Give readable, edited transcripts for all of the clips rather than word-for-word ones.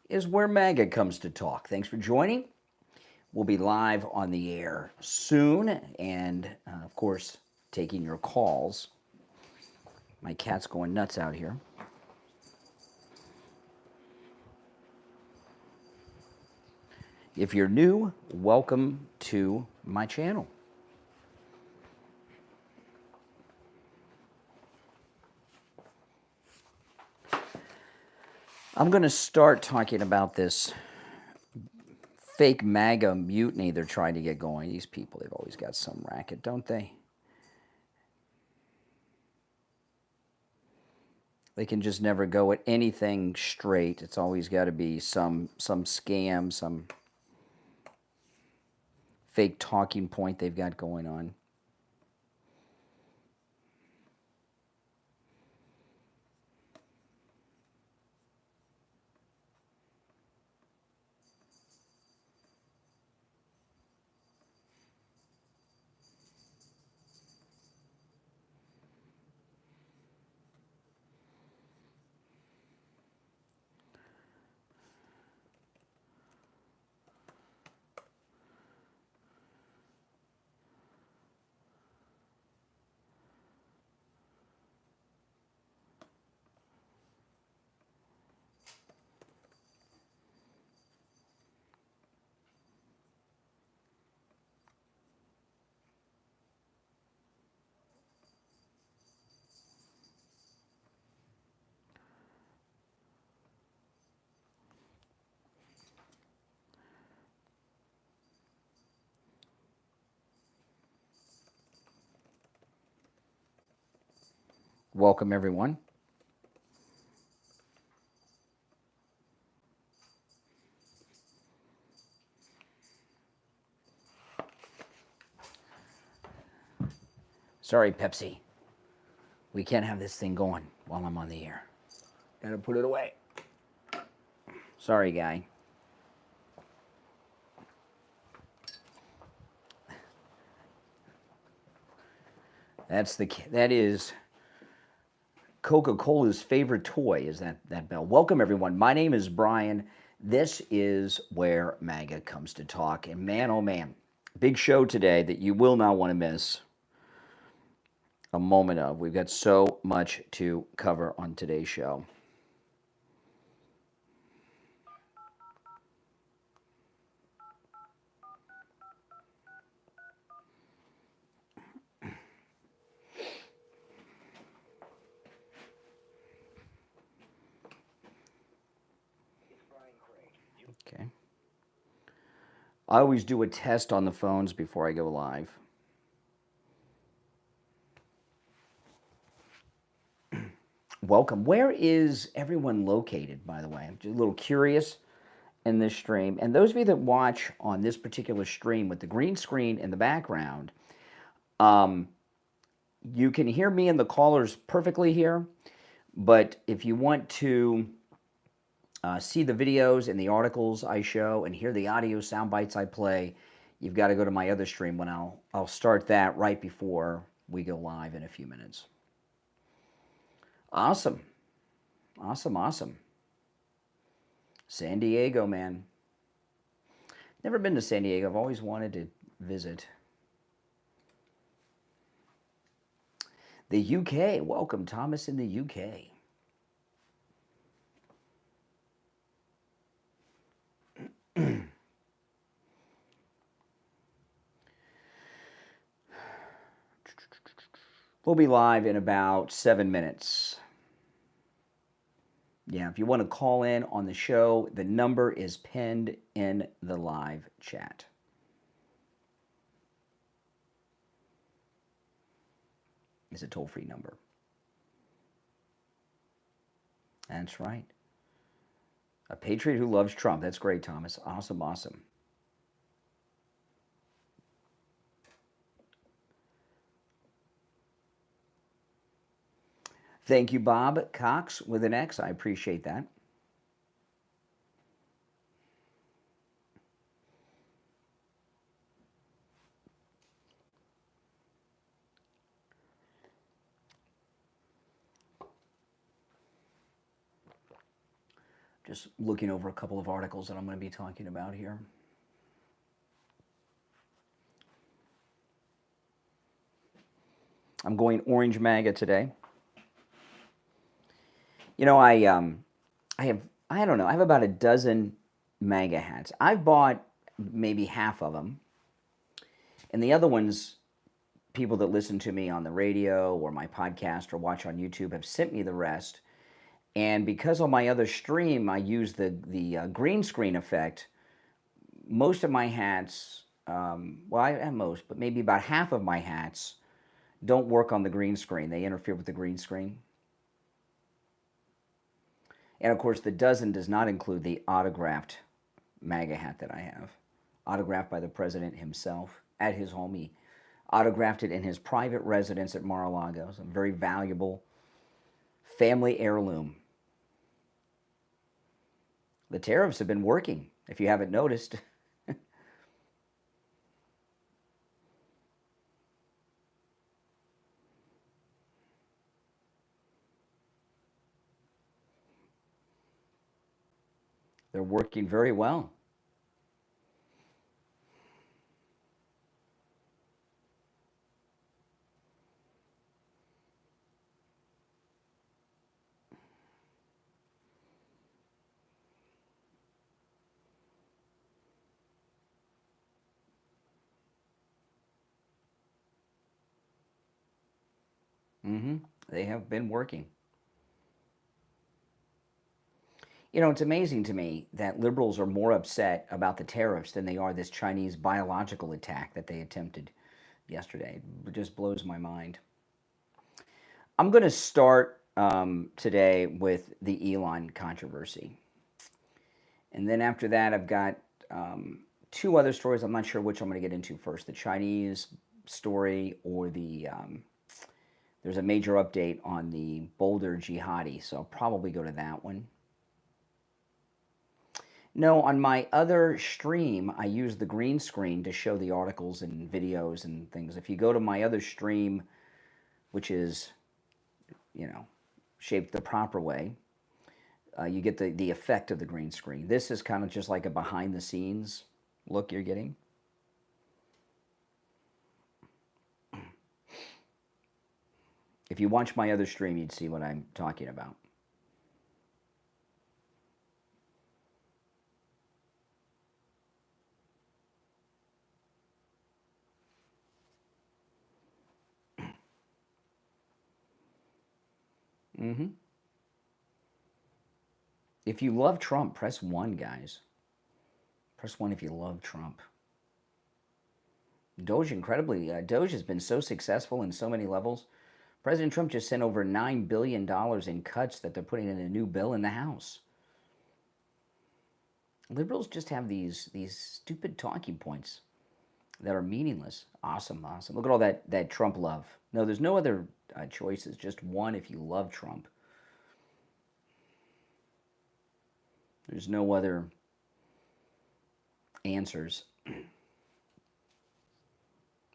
is where MAGA comes to talk. Thanks for joining. We'll be live on the air soon, and of course, taking your calls. My cat's going nuts out here. If you're new, welcome to my channel. I'm going to start talking about this fake MAGA mutiny they're trying to get going. These people, they've always got some racket, don't they? They can just never go at anything straight. It's always got to be some scam, some fake talking point they've got going on. Welcome, everyone. Sorry, Pepsi. We can't have this thing going while I'm on the air. Gotta put it away. Sorry, guy. That is Coca-Cola's favorite toy, is that bell. Welcome, everyone. My name is Brian. This is where MAGA comes to talk. And man, oh man, big show today that you will not want to miss a moment of. We've got so much to cover on today's show. Okay. I always do a test on the phones before I go live. Welcome. Where is everyone located, by the way? I'm just a little curious in this stream. And those of you that watch on this particular stream with the green screen in the background, you can hear me and the callers perfectly here. But if you want to see the videos and the articles I show and hear the audio sound bites I play, you've got to go to my other stream when I'll start that right before we go live in a few minutes. Awesome. Awesome, awesome. San Diego, man. Never been to San Diego. I've always wanted to visit. The UK. Welcome, Thomas in the UK. We'll be live in about 7 minutes. Yeah, if you want to call in on the show, the number is pinned in the live chat. It's a toll-free number. That's right. A patriot who loves Trump. That's great, Thomas. Awesome, awesome. Thank you, Bob Cox with an X. I appreciate that. Just looking over a couple of articles that I'm going to be talking about here. I'm going orange MAGA today. You know, I don't know, I have about a dozen MAGA hats. I've bought maybe half of them. And the other ones, people that listen to me on the radio or my podcast or watch on YouTube have sent me the rest. And because on my other stream I use the green screen effect, most of my hats, well, I have most, but maybe about half of my hats don't work on the green screen. They interfere with the green screen. And of course, the dozen does not include the autographed MAGA hat that I have. Autographed by the president himself at his home. He autographed it in his private residence at Mar-a-Lago. It's a very valuable family heirloom. The tariffs have been working, if you haven't noticed. They're working very well. They have been working. You know, it's amazing to me that liberals are more upset about the tariffs than they are this Chinese biological attack that they attempted yesterday. It just blows my mind. I'm going to start today with the Elon controversy. And then after that, I've got two other stories. I'm not sure which I'm going to get into first, the Chinese story or the... there's a major update on the Boulder jihadi, so I'll probably go to that one. No, on my other stream, I use the green screen to show the articles and videos and things. If you go to my other stream, which is, you know, shaped the proper way, you get the effect of the green screen. This is kind of just like a behind-the-scenes look you're getting. If you watch my other stream, you'd see what I'm talking about. If you love Trump, press 1, guys. Press 1 if you love Trump. Doge, incredibly, Doge has been so successful in so many levels. President Trump just sent over $9 billion in cuts that they're putting in a new bill in the House. Liberals just have these stupid talking points that are meaningless. Awesome, awesome. Look at all that Trump love. No, there's no other choices. Just 1 if you love Trump. There's no other answers.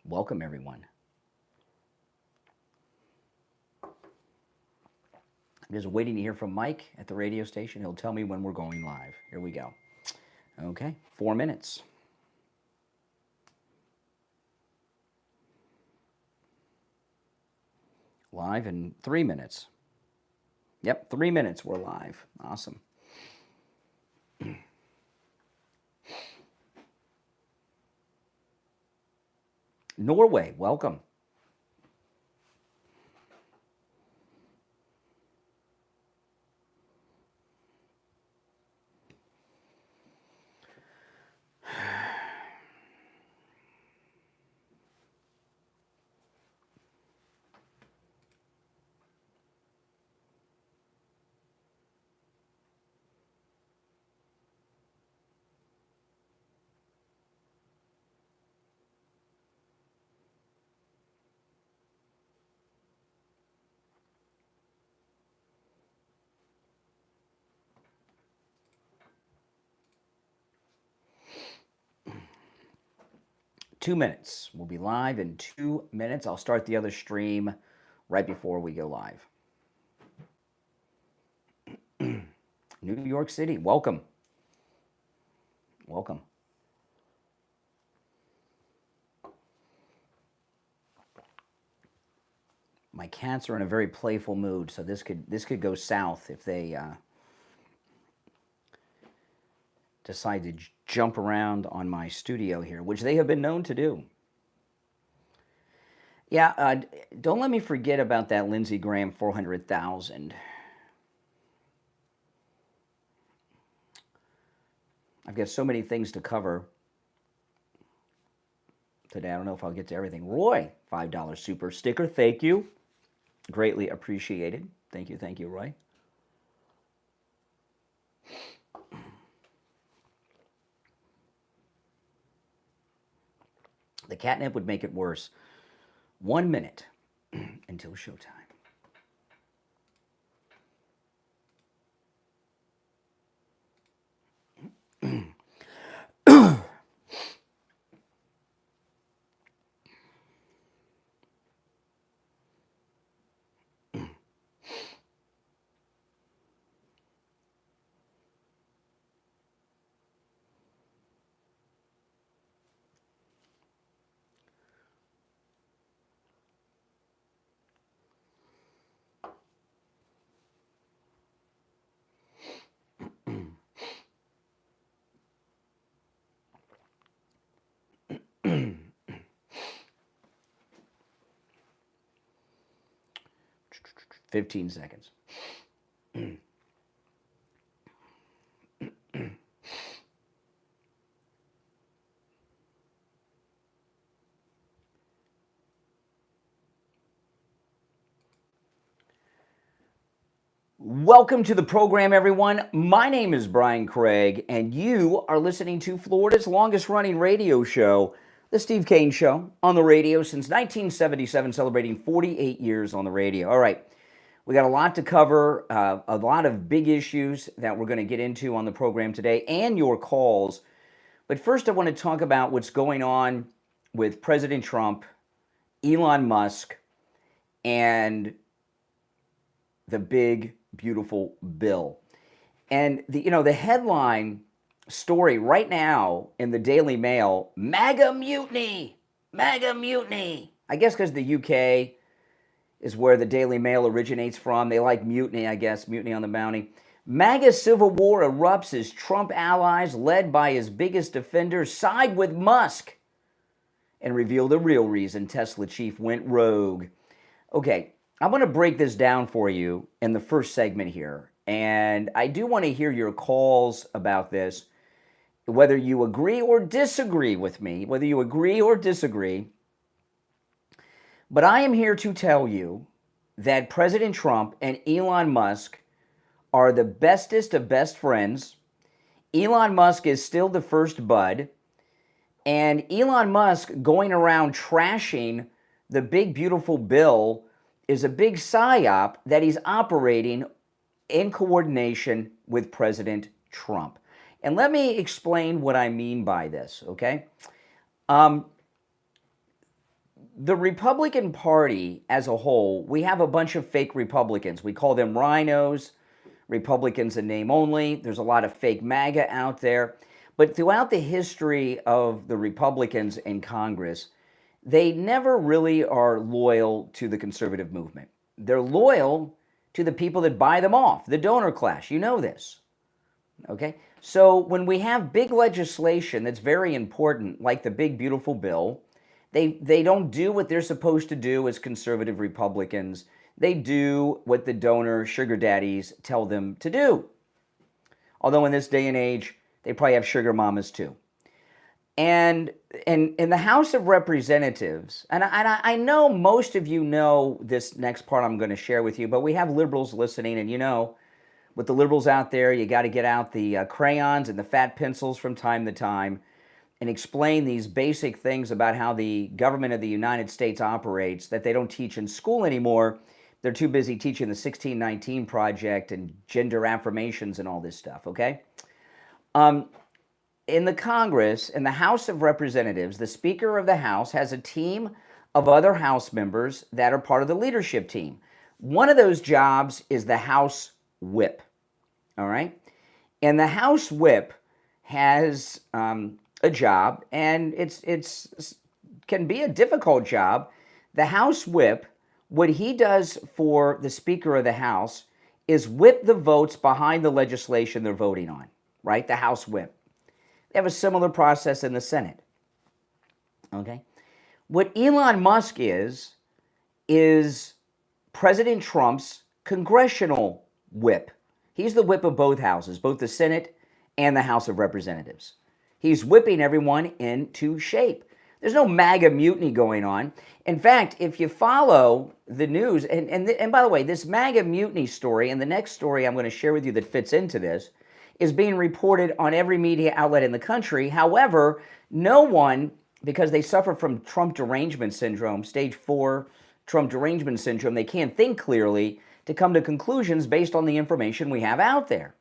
Welcome, everyone. I'm just waiting to hear from Mike at the radio station. He'll tell me when we're going live. Here we go. Okay, 4 minutes. Live in 3 minutes. Yep, 3 minutes we're live. Awesome. Norway, welcome. Two minutes. We'll be live in 2 minutes. I'll start the other stream right before we go live. New York City, welcome. Welcome. My cats are in a very playful mood, so this could go south if they decide to jump around on my studio here, which they have been known to do. Yeah, don't let me forget about that Lindsey Graham 400,000. I've got so many things to cover today. I don't know if I'll get to everything. Roy, $5 super sticker. Thank you. Greatly appreciated. Thank you, Roy. The catnip would make it worse. 1 minute until showtime. 15 seconds. Welcome to the program, everyone. My name is Brian Craig, and you are listening to Florida's longest-running radio show, The Steve Kane Show, on the radio since 1977, celebrating 48 years on the radio. All right, we got a lot to cover, a lot of big issues that we're going to get into on the program today, and your calls. But first, I want to talk about what's going on with President Trump, Elon Musk, and the big, beautiful bill. And the headline story right now in the Daily Mail, MAGA mutiny, MAGA mutiny. I guess because the UK is where the Daily Mail originates from. They like mutiny, I guess, mutiny on the bounty. MAGA civil war erupts as Trump allies, led by his biggest defenders, side with Musk and reveal the real reason Tesla chief went rogue. Okay, I'm going to break this down for you in the first segment here. And I do want to hear your calls about this, whether you agree or disagree with me, whether you agree or disagree. But I am here to tell you that President Trump and Elon Musk are the bestest of best friends. Elon Musk is still the first bud. And Elon Musk going around trashing the big, beautiful bill is a big psyop that he's operating in coordination with President Trump. And let me explain what I mean by this, okay? The Republican Party as a whole, we have a bunch of fake Republicans. We call them rhinos, Republicans in name only. There's a lot of fake MAGA out there. But throughout the history of the Republicans in Congress, they never really are loyal to the conservative movement. They're loyal to the people that buy them off, the donor class. You know this, okay? So when we have big legislation that's very important, like the big, beautiful bill, they don't do what they're supposed to do as conservative Republicans. They do what the donor sugar daddies tell them to do. Although in this day and age, they probably have sugar mamas too. And in the House of Representatives, and I know most of you know this next part I'm going to share with you, but we have liberals listening, and you know, with the liberals out there, you got to get out the crayons and the fat pencils from time to time and explain these basic things about how the government of the United States operates that they don't teach in school anymore. They're too busy teaching the 1619 Project and gender affirmations and all this stuff, okay? In the Congress, in the House of Representatives, the Speaker of the House has a team of other House members that are part of the leadership team. One of those jobs is the House Whip, all right? And the House whip has a job, and it's can be a difficult job. The House whip, what he does for the Speaker of the House is whip the votes behind the legislation they're voting on, right? The House whip. They have a similar process in the Senate. Okay? What Elon Musk is President Trump's congressional whip. He's the whip of both houses, both the Senate and the House of Representatives. He's whipping everyone into shape. There's no MAGA mutiny going on. In fact, if you follow the news, and by the way, this MAGA mutiny story and the next story I'm going to share with you that fits into this is being reported on every media outlet in the country. However, no one, because they suffer from Trump derangement syndrome, stage 4 Trump derangement syndrome, they can't think clearly to come to conclusions based on the information we have out there.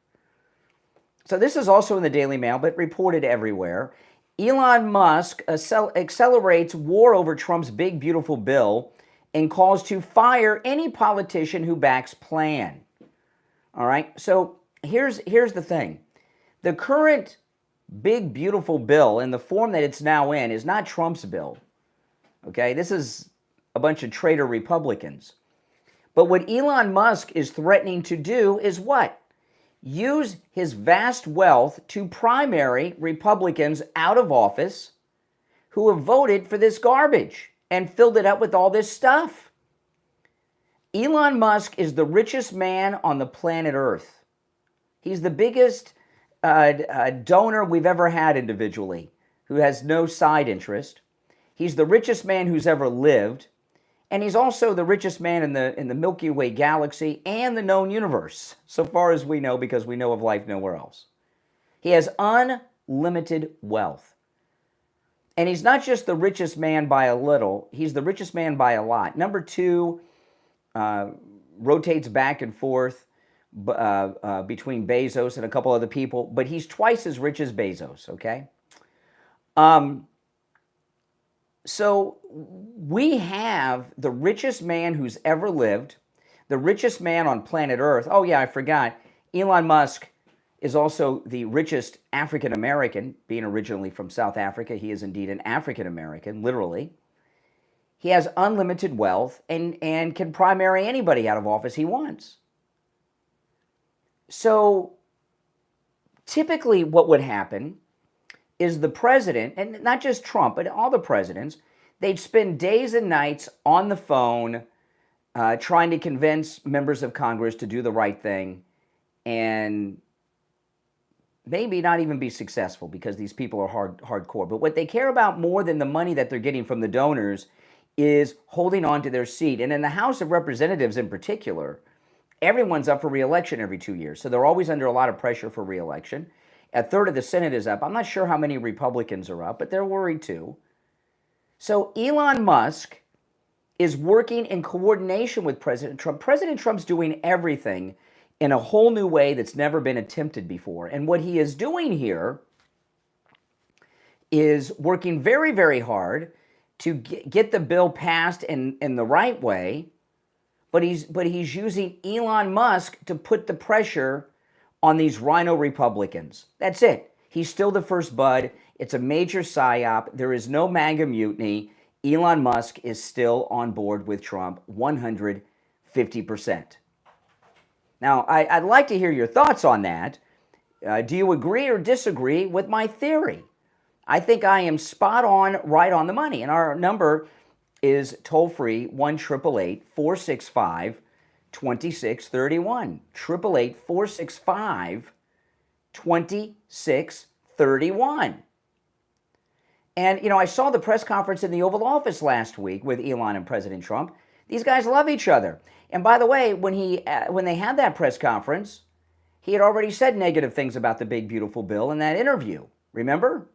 So this is also in the Daily Mail, but reported everywhere. Elon Musk accelerates war over Trump's big, beautiful bill and calls to fire any politician who backs plan. All right, so here's the thing. The current big, beautiful bill in the form that it's now in is not Trump's bill. Okay, this is a bunch of traitor Republicans. But what Elon Musk is threatening to do is what? Use his vast wealth to primary Republicans out of office who have voted for this garbage and filled it up with all this stuff. Elon Musk is the richest man on the planet Earth. He's the biggest donor we've ever had individually, who has no side interest. He's the richest man who's ever lived. And he's also the richest man in the Milky Way galaxy and the known universe, so far as we know, because we know of life nowhere else. He has unlimited wealth. And he's not just the richest man by a little, he's the richest man by a lot. Number 2 rotates back and forth between Bezos and a couple other people, but he's twice as rich as Bezos, okay? So we have the richest man who's ever lived, the richest man on planet Earth. Oh yeah, I forgot. Elon Musk is also the richest African American, being originally from South Africa. He is indeed an African American, literally. He has unlimited wealth and can primary anybody out of office he wants. So typically what would happen is the president, and not just Trump, but all the presidents, they'd spend days and nights on the phone trying to convince members of Congress to do the right thing and maybe not even be successful because these people are hardcore. But what they care about more than the money that they're getting from the donors is holding on to their seat. And in the House of Representatives in particular, everyone's up for re-election every 2 years. So they're always under a lot of pressure for re-election. A third of the Senate is up. I'm not sure how many Republicans are up, but they're worried too. So Elon Musk is working in coordination with President Trump. President Trump's doing everything in a whole new way that's never been attempted before. And what he is doing here is working very, very hard to get the bill passed in the right way, but he's using Elon Musk to put the pressure on these rhino Republicans. That's it. He's still the first bud. It's a major psyop. There is no MAGA mutiny. Elon Musk is still on board with Trump 150%. Now, I'd like to hear your thoughts on that. Do you agree or disagree with my theory? I think I am spot on, right on the money. And our number is toll-free 1-888-465-2631. 888-465-2631. And, I saw the press conference in the Oval Office last week with Elon and President Trump. These guys love each other. And by the way, when they had that press conference, he had already said negative things about the big, beautiful bill in that interview. Remember?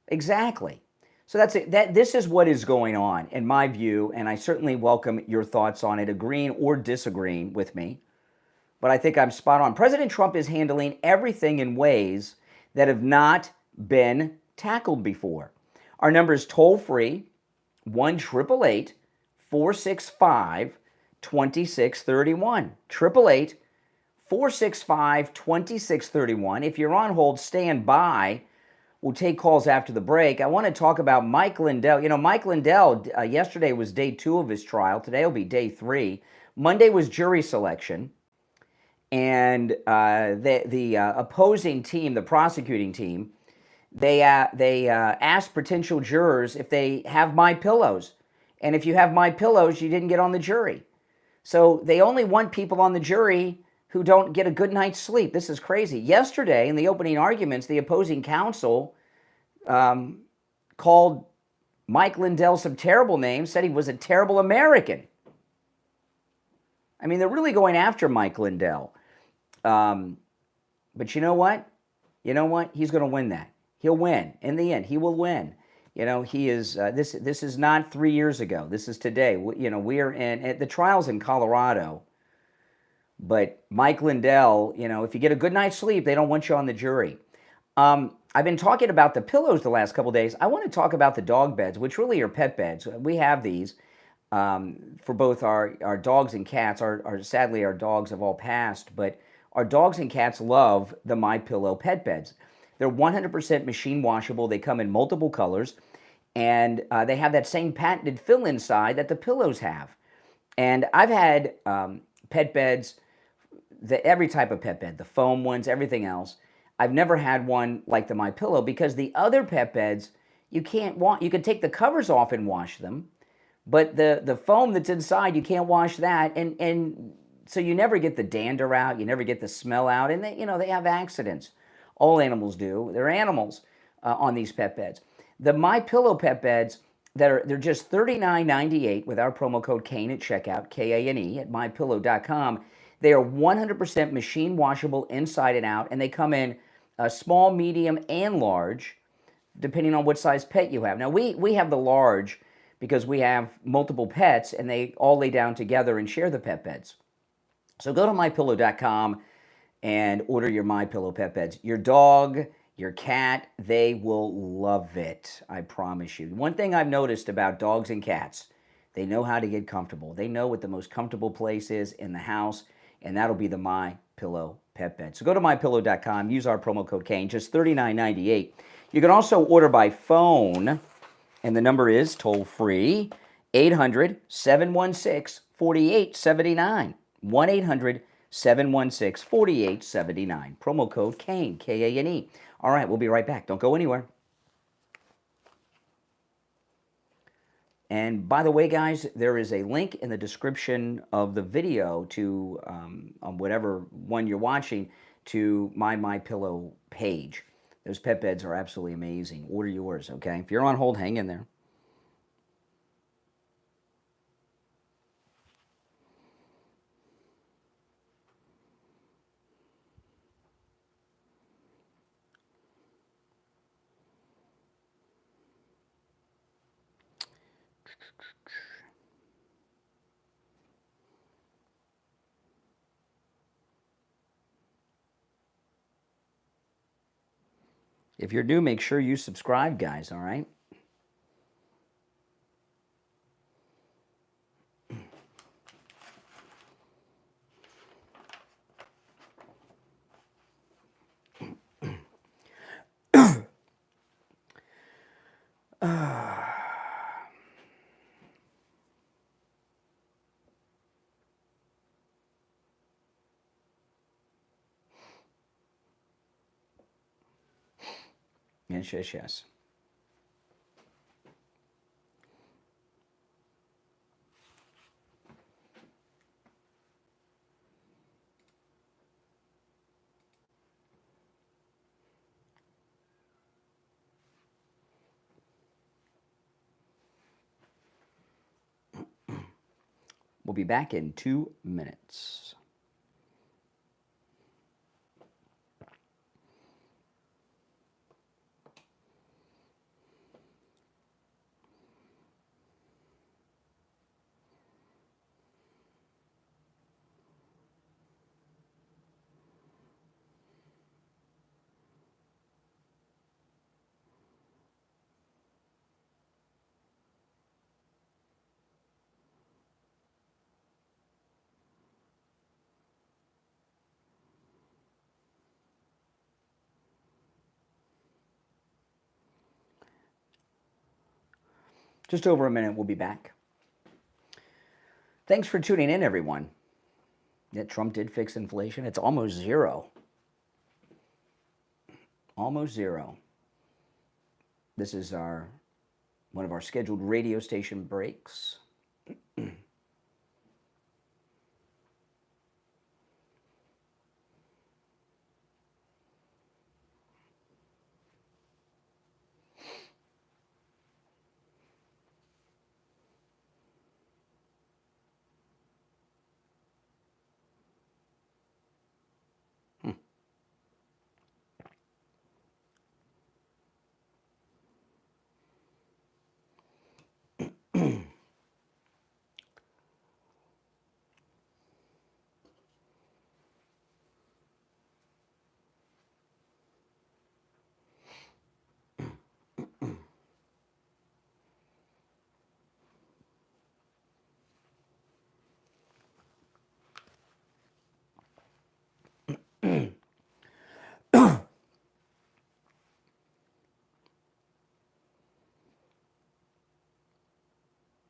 Exactly. So that's it. This is what is going on, in my view, and I certainly welcome your thoughts on it, agreeing or disagreeing with me. But I think I'm spot on. President Trump is handling everything in ways that have not been tackled before. Our number is toll-free, 1-888-465-2631. 465-2631. If you're on hold, stand by. We'll take calls after the break. I want to talk about Mike Lindell. You know, Mike Lindell, yesterday was day 2 of his trial. Today will be day 3. Monday was jury selection. And the opposing team, the prosecuting team, they asked potential jurors if they have My Pillows. And if you have My Pillows, you didn't get on the jury. So they only want people on the jury who don't get a good night's sleep. This is crazy. Yesterday, in the opening arguments, the opposing counsel called Mike Lindell some terrible names, said he was a terrible American. I mean, they're really going after Mike Lindell. But you know what? You know what? He's going to win that. He'll win. In the end, he will win. You know, he is, this is not 3 years ago. This is today. You know, we are in, the trial's in Colorado. But Mike Lindell, you know, if you get a good night's sleep, they don't want you on the jury. I've been talking about the pillows the last couple of days. I want to talk about the dog beds, which really are pet beds. We have these for both our dogs and cats. Sadly, our dogs have all passed, but our dogs and cats love the My Pillow pet beds. They're 100% machine washable. They come in multiple colors, and they have that same patented fill inside that the pillows have. And I've had pet beds, every type of pet bed, the foam ones, everything else. I've never had one like the My Pillow because the other pet beds, you can take the covers off and wash them, but the foam that's inside, you can't wash that, and so you never get the dander out, you never get the smell out, and they have accidents. All animals do. They're animals on these pet beds. The My Pillow pet beds, they're just $39.98 with our promo code Kane at checkout, Kane at mypillow.com. They are 100% machine washable inside and out, and they come in small, medium, and large, depending on what size pet you have. Now, we have the large because we have multiple pets, and they all lay down together and share the pet beds. So go to mypillow.com and order your My Pillow pet beds. Your dog, your cat, they will love it, I promise you. One thing I've noticed about dogs and cats, they know how to get comfortable. They know what the most comfortable place is in the house, and that'll be the My Pillow pet bed. So go to mypillow.com, use our promo code Kane, just $39.98. You can also order by phone, and the number is toll-free, 800-716-4879, 1-800-716-4879. Promo code Kane, Kane. All right, we'll be right back. Don't go anywhere. And by the way, guys, there is a link in the description of the video to, on whatever one you're watching, to my Pillow page. Those pet beds are absolutely amazing. Order yours, okay? If you're on hold, hang in there. If you're new, make sure you subscribe, guys, all right? Yes. We'll be back in 2 minutes. Just over a minute, we'll be back. Thanks for tuning in, everyone. Yeah, Trump did fix inflation. It's almost zero. Almost zero. This is one of our scheduled radio station breaks.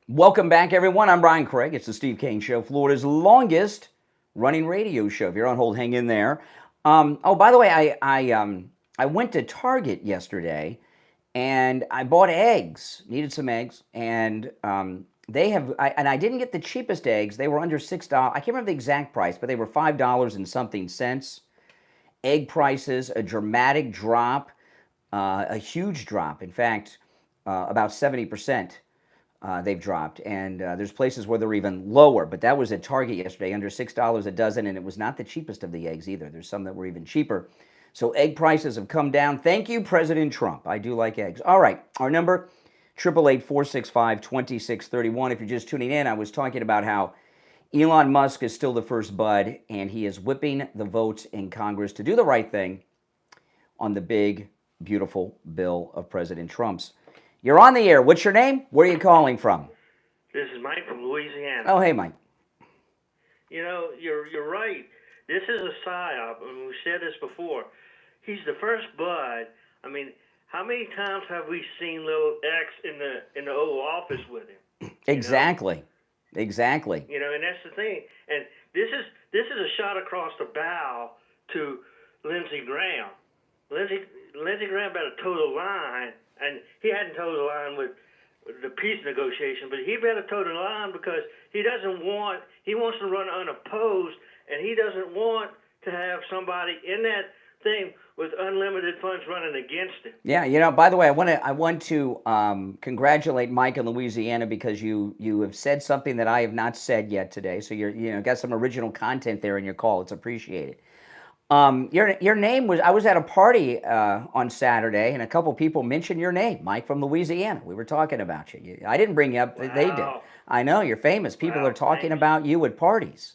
Welcome back, everyone. I'm Brian Craig. It's the Steve Kane Show, Florida's longest running radio show. If you're on hold, hang in there. Oh, by the way, I went to Target yesterday, and I bought eggs. Needed some eggs, and they have. I didn't get the cheapest eggs. They were under $6. I can't remember the exact price, but they were $5 and something cents. Egg prices, a dramatic drop, a huge drop. In fact, about 70%. They've dropped, and there's places where they're even lower, but that was at Target yesterday, under $6 a dozen, and it was not the cheapest of the eggs either. There's some that were even cheaper. So egg prices have come down. Thank you, President Trump. I do like eggs. All right, our number, 888-465-2631. If you're just tuning in, I was talking about how Elon Musk is still the first bud, and he is whipping the votes in Congress to do the right thing on the big, beautiful bill of President Trump's. You're on the air. What's your name? Where are you calling from? This is Mike from Louisiana. Oh, hey, Mike. You know, you're right. This is a psyop. I mean, we said this before. He's the first bud. I mean, how many times have we seen little X in the Oval Office with him? Exactly. Exactly. You know, and that's the thing. And this is a shot across the bow to Lindsey Graham. Lindsey Graham better toe the line. And he hadn't toed the line with the peace negotiation, but he better toe the line because he wants to run unopposed, and he doesn't want to have somebody in that thing with unlimited funds running against him. Yeah, you know, by the way, I want to congratulate Mike in Louisiana because you have said something that I have not said yet today. So you got some original content there in your call. It's appreciated. Your name was, I was at a party on Saturday, and a couple people mentioned your name, Mike from Louisiana. We were talking about you. I didn't bring you up, Wow. They did. I know, you're famous. People Wow, are talking thanks. about you at parties,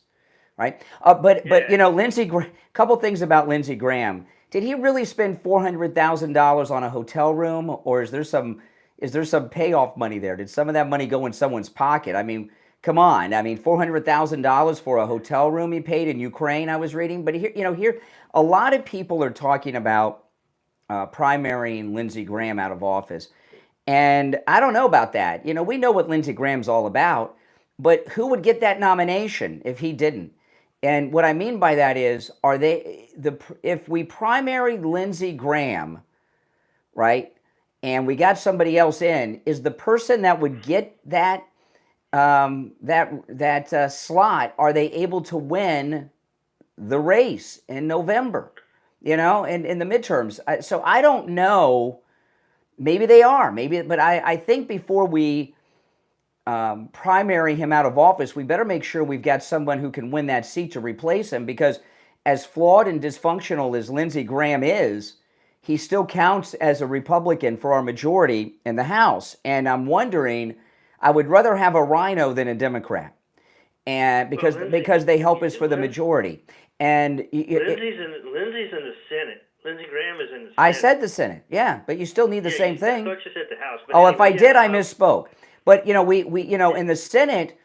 right? But you know, a couple things about Lindsey Graham. Did he really spend $400,000 on a hotel room, or is there some payoff money there? Did some of that money go in someone's pocket? I mean, come on. I mean, $400,000 for a hotel room he paid in Ukraine, I was reading. But here, a lot of people are talking about primarying Lindsey Graham out of office. And I don't know about that. You know, we know what Lindsey Graham's all about, but who would get that nomination if he didn't? And what I mean by that is, if we primary Lindsey Graham, right, and we got somebody else in, is the person that would get that slot, are they able to win the race in November, you know, and in the midterms? So I don't know. Maybe they are. But I think before we primary him out of office, we better make sure we've got someone who can win that seat to replace him, because as flawed and dysfunctional as Lindsey Graham is, he still counts as a Republican for our majority in the House. And I'm wondering, I would rather have a rhino than a Democrat, and because they help us for the majority. And Lindsey's in the Senate. Lindsey Graham is in the Senate. I said the Senate, yeah, but you still need the same thing. I thought you said the House. But oh, anyway, if I did, I misspoke. But you know, we in the Senate,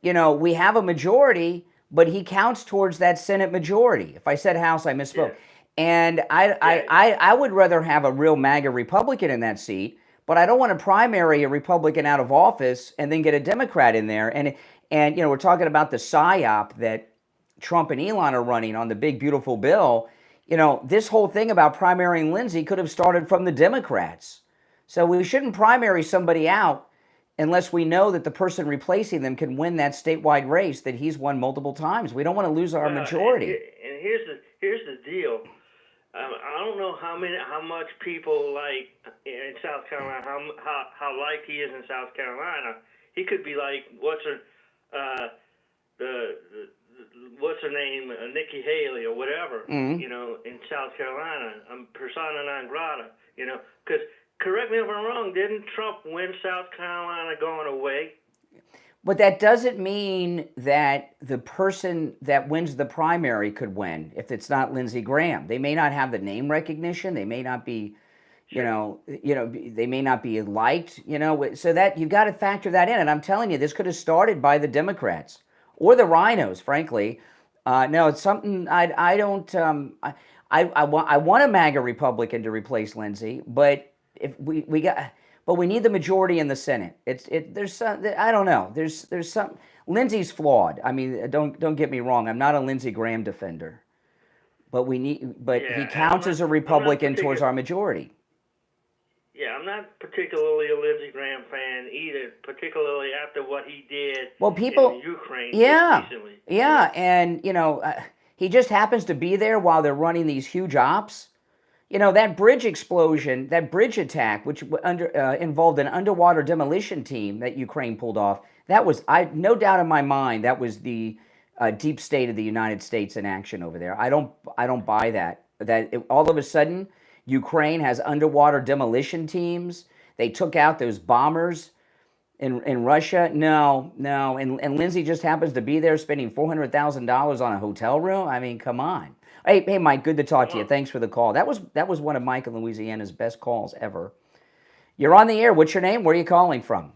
you know, we have a majority, but he counts towards that Senate majority. If I said House, I misspoke. Yeah. And I would rather have a real MAGA Republican in that seat. but I don't want to primary a Republican out of office and then get a Democrat in there. And we're talking about the psyop that Trump and Elon are running on the big beautiful bill. This whole thing about primarying Lindsey could have started from the Democrats. So we shouldn't primary somebody out unless we know that the person replacing them can win that statewide race that he's won multiple times. We don't want to lose our majority. And here's the deal. I don't know how much people like in South Carolina, how liked he is in South Carolina. He could be like what's her name, Nikki Haley or whatever, in South Carolina. Persona non grata, because correct me if I'm wrong, didn't Trump win South Carolina going away? But that doesn't mean that the person that wins the primary could win if it's not Lindsey Graham. They may not have the name recognition. They may not be, they may not be liked, so that you've got to factor that in. And I'm telling you, this could have started by the Democrats or the rhinos, frankly. No, it's something I don't. I want a MAGA Republican to replace Lindsey, but if we got. But we need the majority in the Senate. There's some, I don't know. There's some. Lindsey's flawed. I mean, don't get me wrong. I'm not a Lindsey Graham defender, but he counts as a Republican towards our majority. Yeah, I'm not particularly a Lindsey Graham fan either, particularly after what he did in Ukraine recently. Yeah, and he just happens to be there while they're running these huge ops. That bridge explosion, that bridge attack, which involved an underwater demolition team that Ukraine pulled off, that was, no doubt in my mind, that was the deep state of the United States in action over there. I don't buy that. All of a sudden, Ukraine has underwater demolition teams. They took out those bombers in Russia. No. And Lindsey just happens to be there spending $400,000 on a hotel room. I mean, come on. Hey, Mike, good to talk to you. Thanks for the call. That was one of Mike in Louisiana's best calls ever. You're on the air. What's your name? Where are you calling from?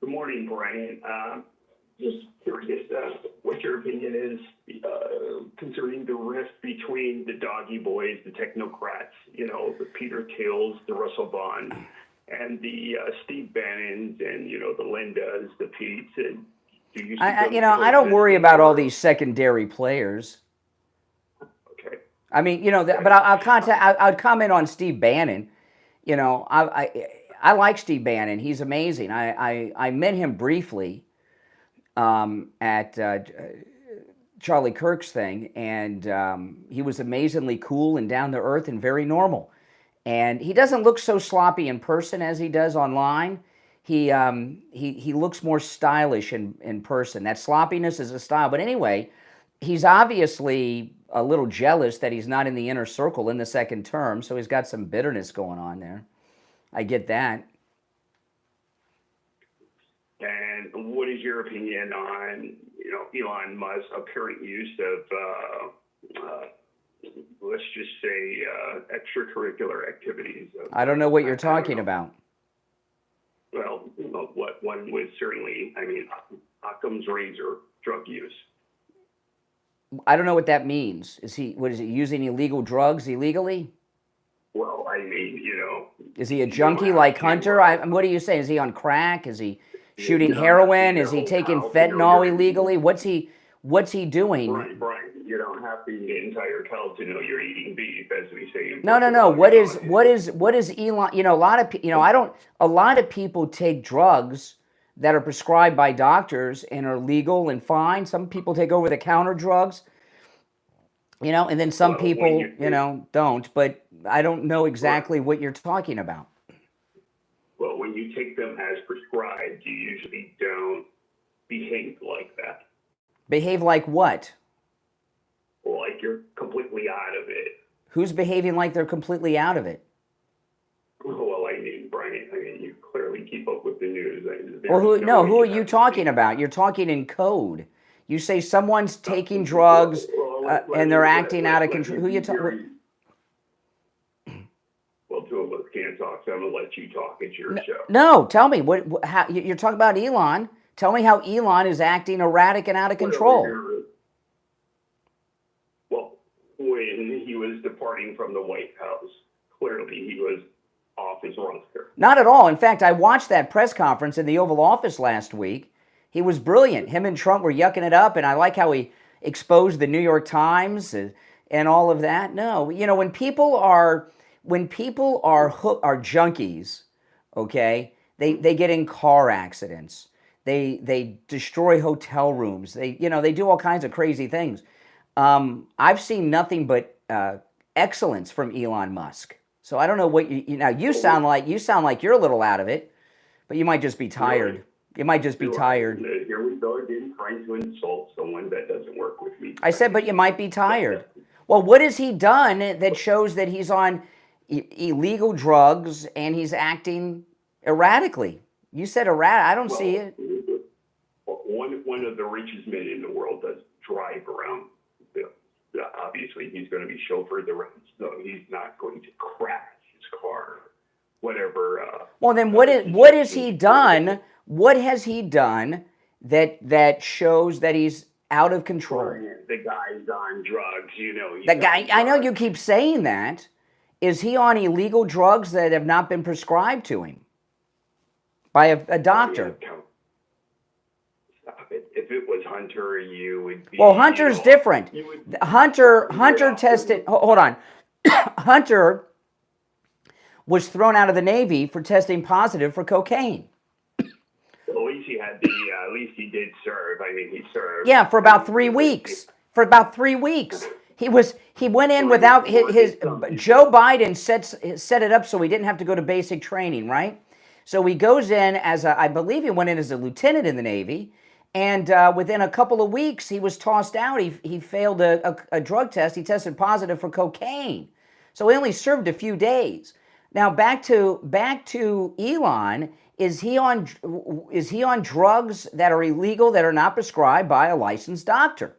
Good morning, Brian. Just curious what your opinion is concerning the rift between the doggy boys, the technocrats, the Peter Thiels, the Russell Vaughn, and the Steve Bannons, and the Lindas, the Petes, and do you see I don't worry about all these secondary players. Okay. I mean, but I'll comment on Steve Bannon. I like Steve Bannon. He's amazing. I met him briefly at Charlie Kirk's thing, and he was amazingly cool and down to earth and very normal. And he doesn't look so sloppy in person as he does online. He looks more stylish in person. That sloppiness is a style. But anyway, he's obviously a little jealous that he's not in the inner circle in the second term, so he's got some bitterness going on there. I get that. And what is your opinion on Elon Musk's apparent use of let's just say extracurricular activities? I don't know what you're talking about. Well, what one would certainly, Occam's razor, drug use. I don't know what that means. Is he using illegal drugs illegally? Well, Is he a junkie like Hunter? What are you saying? Is he on crack? Is he shooting heroin? Is he taking fentanyl illegally? What's he doing? Brian, you don't have the entire cow to know you're eating beef, as we say. No. What is Elon? A lot of people take drugs that are prescribed by doctors and are legal and fine. Some people take over-the-counter drugs, and then some people, don't. But I don't know exactly what you're talking about. Well, when you take them as prescribed, you usually don't behave like that. Behave like what? Like you're completely out of it. Who's behaving like they're completely out of it? Well, Brian, you clearly keep up with the news. Who are you talking about? You're talking in code. You say someone's taking drugs and they're acting out of control. Who you talking? Well, two of us can't talk, so I'm going to let you talk. It's your show. No, tell me. How, you're talking about Elon. Tell me how Elon is acting erratic and out of control. Well, when he was departing from the White House, clearly he was off his roster. Not at all. In fact, I watched that press conference in the Oval Office last week. He was brilliant. Him and Trump were yucking it up, and I like how he exposed the New York Times and all of that. No, you know, when people are junkies, okay, they get in car accidents. They destroy hotel rooms. They do all kinds of crazy things. I've seen nothing but excellence from Elon Musk. So I don't know what you sound like you're a little out of it, but you might just be tired. Really? You might just be tired. Here we go again, trying to insult someone that doesn't work with me. I said, but you might be tired. Well, what has he done that shows that he's on illegal drugs and he's acting erratically? You said erratic. I don't see it. One of the richest men in the world does drive around. Obviously, he's going to be chauffeured around, so he's not going to crash his car, whatever. Well, then what has he done? What has he done that shows that he's out of control? The guy's on drugs, The guy, I know you keep saying that. Is he on illegal drugs that have not been prescribed to him by a doctor? Stop it. If it was Hunter, you would be... Well, Hunter's different. Hunter tested... Hold on. Hunter was thrown out of the Navy for testing positive for cocaine. At least he did serve. I mean, he served. Yeah, for about 3 weeks. He went in without his Joe Biden set it up so he didn't have to go to basic training, right? So he goes in I believe he went in as a lieutenant in the Navy, and within a couple of weeks he was tossed out. He failed a drug test. He tested positive for cocaine, so he only served a few days. Now back to Elon. Is he on drugs that are illegal, that are not prescribed by a licensed doctor?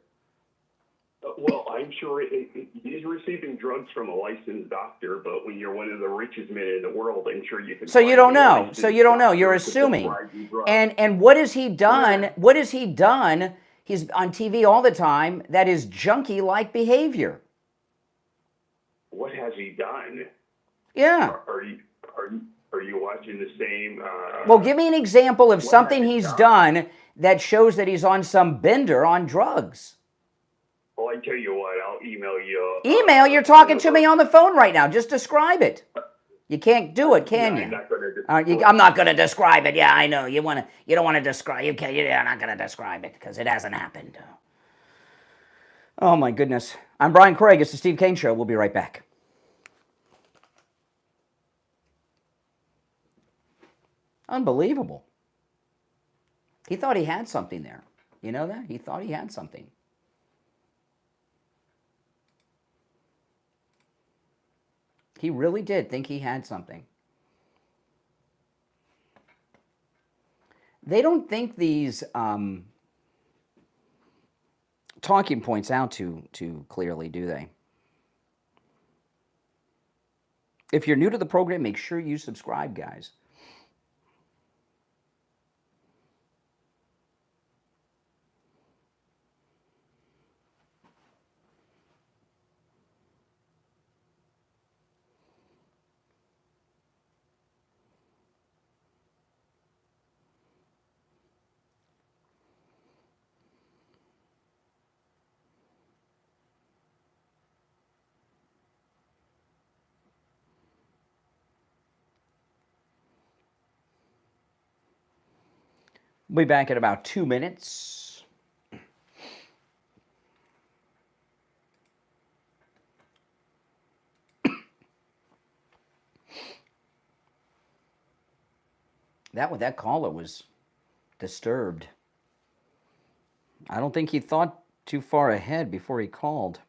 Well, I'm sure he's receiving drugs from a licensed doctor, but when you're one of the richest men in the world, I'm sure you can. So you don't know. You're assuming. And what has he done? Yeah. What has he done? He's on TV all the time. That is junkie-like behavior. What has he done? Yeah. Are you watching the same? Well, give me an example of something he's done that shows that he's on some bender on drugs. Well, I tell you what, I'll email you. Email? You're talking to me on the phone right now. Just describe it. You can't do it, can you? I'm not going to describe it. Yeah, I know. You don't want to describe. You're not going to describe it because it hasn't happened. Oh my goodness. I'm Brian Craig. It's the Steve Kane Show. We'll be right back. Unbelievable. He thought he had something there. You know that? He thought he had something. He really did think he had something. They don't think these talking points out too clearly, do they? If you're new to the program, make sure you subscribe, guys. We'll be back in about 2 minutes. That caller was disturbed. I don't think he thought too far ahead before he called.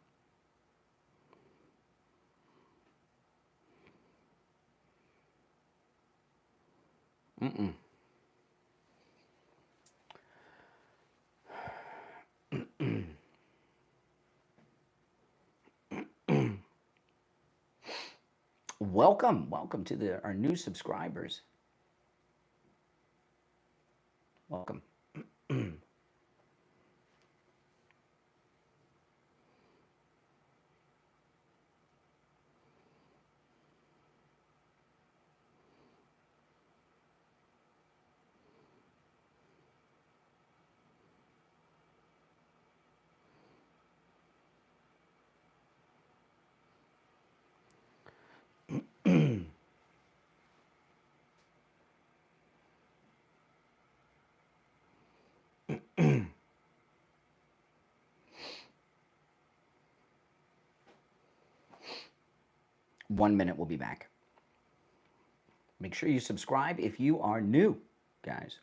Welcome to our new subscribers. Welcome. 1 minute, we'll be back. Make sure you subscribe if you are new, guys.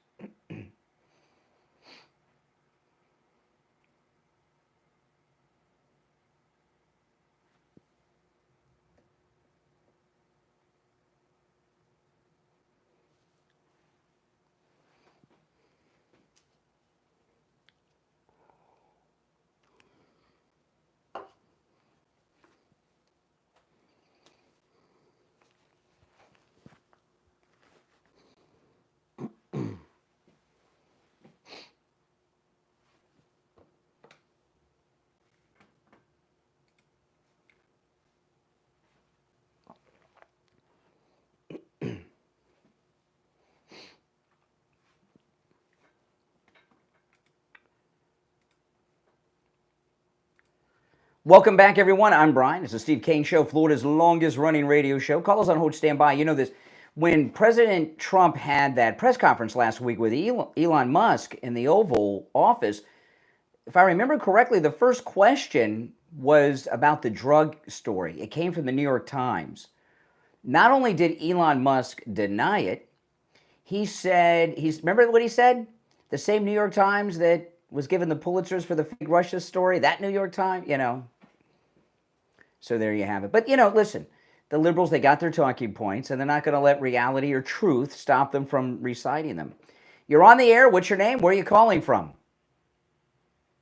Welcome back, everyone. I'm Brian. It's the Steve Kane Show, Florida's longest-running radio show. Callers on hold, stand by. You know this. When President Trump had that press conference last week with Elon Musk in the Oval Office, if I remember correctly, the first question was about the drug story. It came from the New York Times. Not only did Elon Musk deny it, he said, remember what he said? The same New York Times that was given the Pulitzers for the fake Russia story, that New York Times, you know. So there you have it. But, you know, listen, the liberals, they got their talking points, and they're not going to let reality or truth stop them from reciting them. You're on the air. What's your name? Where are you calling from?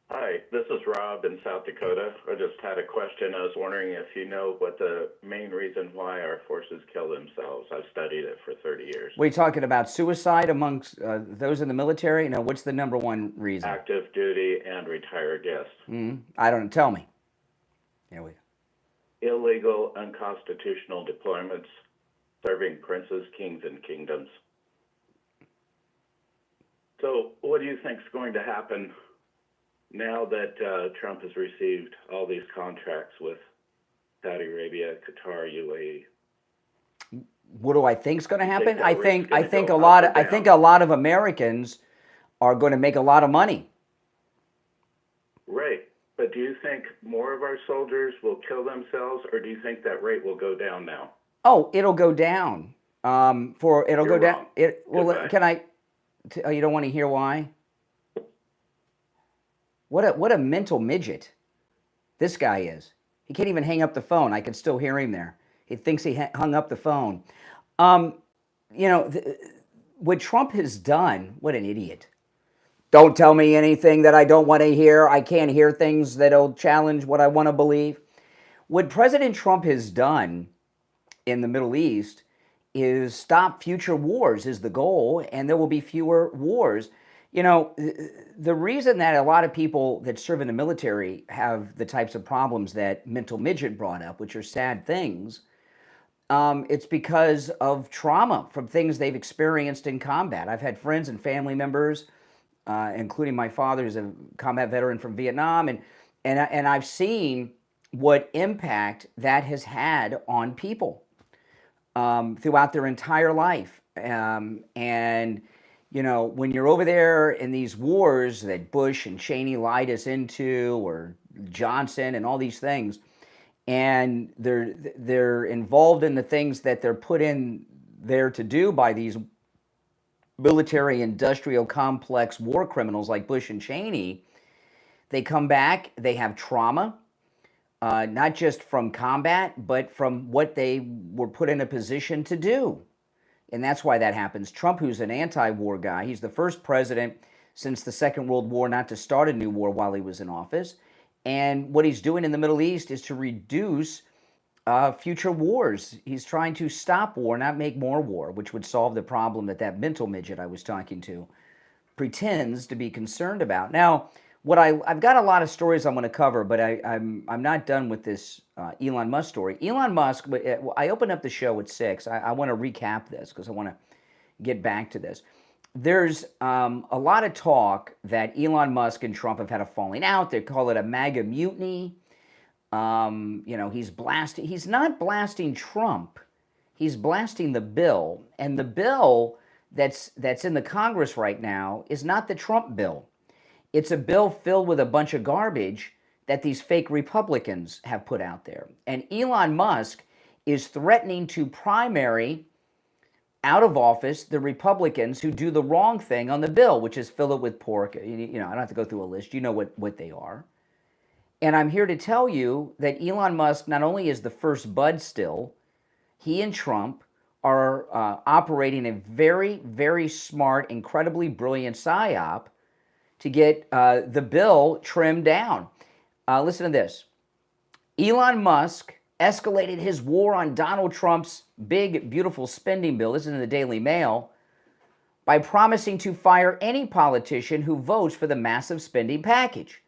Hi, this is Rob in South Dakota. I just had a question. I was wondering if you know what the main reason why our forces kill themselves. I've studied it for 30 years. We're talking about suicide amongst those in the military? No, what's the number one reason? Active duty and retired guests. I don't know. Tell me. Here we go. Illegal, unconstitutional deployments, serving princes, kings, and kingdoms. So what do you think is going to happen now that Trump has received all these contracts with Saudi Arabia, Qatar, UAE? What do I think is going to happen? I think a lot of Americans are going to make a lot of money. Right. But do you think more of our soldiers will kill themselves, or do you think that rate will go down now? Oh, it'll go down. It'll You're go down. wrong. Can I? Oh, you don't want to hear why? What a mental midget this guy is. He can't even hang up the phone. I can still hear him there. He thinks he hung up the phone. You know, what Trump has done, what an idiot. Don't tell me anything that I don't want to hear. I can't hear things that'll challenge what I want to believe. What President Trump has done in the Middle East is stop future wars is the goal, and there will be fewer wars. You know, the reason that a lot of people that serve in the military have the types of problems that Mental Midget brought up, which are sad things, it's because of trauma from things they've experienced in combat. I've had friends and family members, including my father, who's a combat veteran from Vietnam, and I've seen what impact that has had on people throughout their entire life. And you know, when you're over there in these wars that Bush and Cheney lied us into, or Johnson and all these things, and they're involved in the things that they're put in there to do by these military industrial complex war criminals like Bush and Cheney, they come back, they have trauma, not just from combat, but from what they were put in a position to do. And that's why that happens. Trump, who's an anti-war guy, he's the first president since the Second World War not to start a new war while he was in office. And what he's doing in the Middle East is to reduce future wars. He's trying to stop war, not make more war, which would solve the problem that mental midget I was talking to pretends to be concerned about. Now, I've got a lot of stories I'm going to cover, but I'm not done with this Elon Musk story. Elon Musk, I opened up the show at 6. I want to recap this because I want to get back to this. There's a lot of talk that Elon Musk and Trump have had a falling out. They call it a MAGA mutiny. You know, he's not blasting Trump. He's blasting the bill. And the bill that's in the Congress right now is not the Trump bill. It's a bill filled with a bunch of garbage that these fake Republicans have put out there. And Elon Musk is threatening to primary out of office the Republicans who do the wrong thing on the bill, which is fill it with pork. You know, I don't have to go through a list. You know what they are. And I'm here to tell you that Elon Musk not only is the first bud still, he and Trump are operating a very, very smart, incredibly brilliant psyop to get the bill trimmed down. Listen to this. Elon Musk escalated his war on Donald Trump's big, beautiful spending bill, this is in the Daily Mail, by promising to fire any politician who votes for the massive spending package.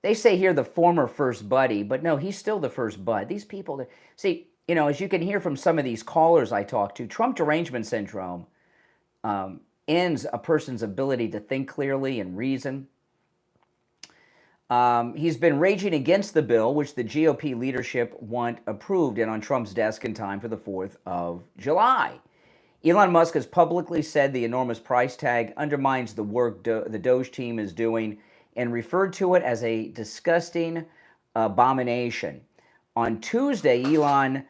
They say here the former first buddy, but no, he's still the first bud. These people, see, you know, as you can hear from some of these callers I talk to, Trump derangement syndrome ends a person's ability to think clearly and reason. He's been raging against the bill, which the GOP leadership want approved and on Trump's desk in time for the 4th of July. Elon Musk has publicly said the enormous price tag undermines the work the Doge team is doing and referred to it as a disgusting abomination. On Tuesday, Elon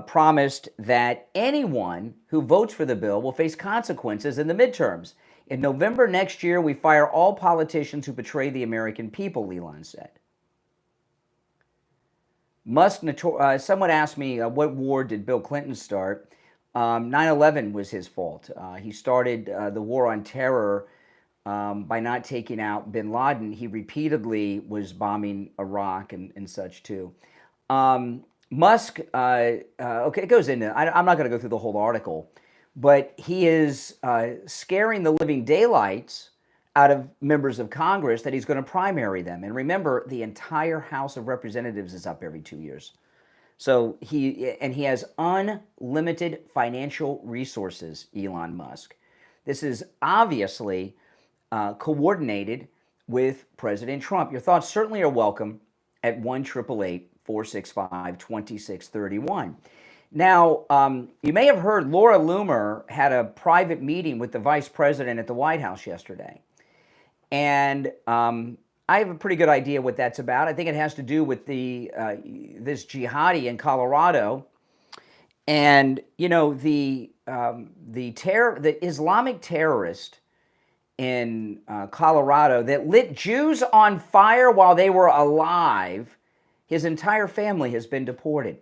promised that anyone who votes for the bill will face consequences in the midterms. In November next year, we fire all politicians who betray the American people, Elon said. Musk, someone asked me, what war did Bill Clinton start? 9/11 was his fault. He started the war on terror by not taking out bin Laden. He repeatedly was bombing Iraq and such too. Musk, okay, it goes into, I'm not going to go through the whole article, but he is scaring the living daylights out of members of Congress that he's going to primary them. And remember, the entire House of Representatives is up every 2 years. So he has unlimited financial resources, Elon Musk. This is obviously coordinated with President Trump. Your thoughts certainly are welcome at 1-888-465-2631. Now, you may have heard Laura Loomer had a private meeting with the vice president at the White House yesterday. And I have a pretty good idea what that's about. I think it has to do with this jihadi in Colorado. And, you know, the Islamic terrorist in Colorado that lit Jews on fire while they were alive, his entire family has been deported.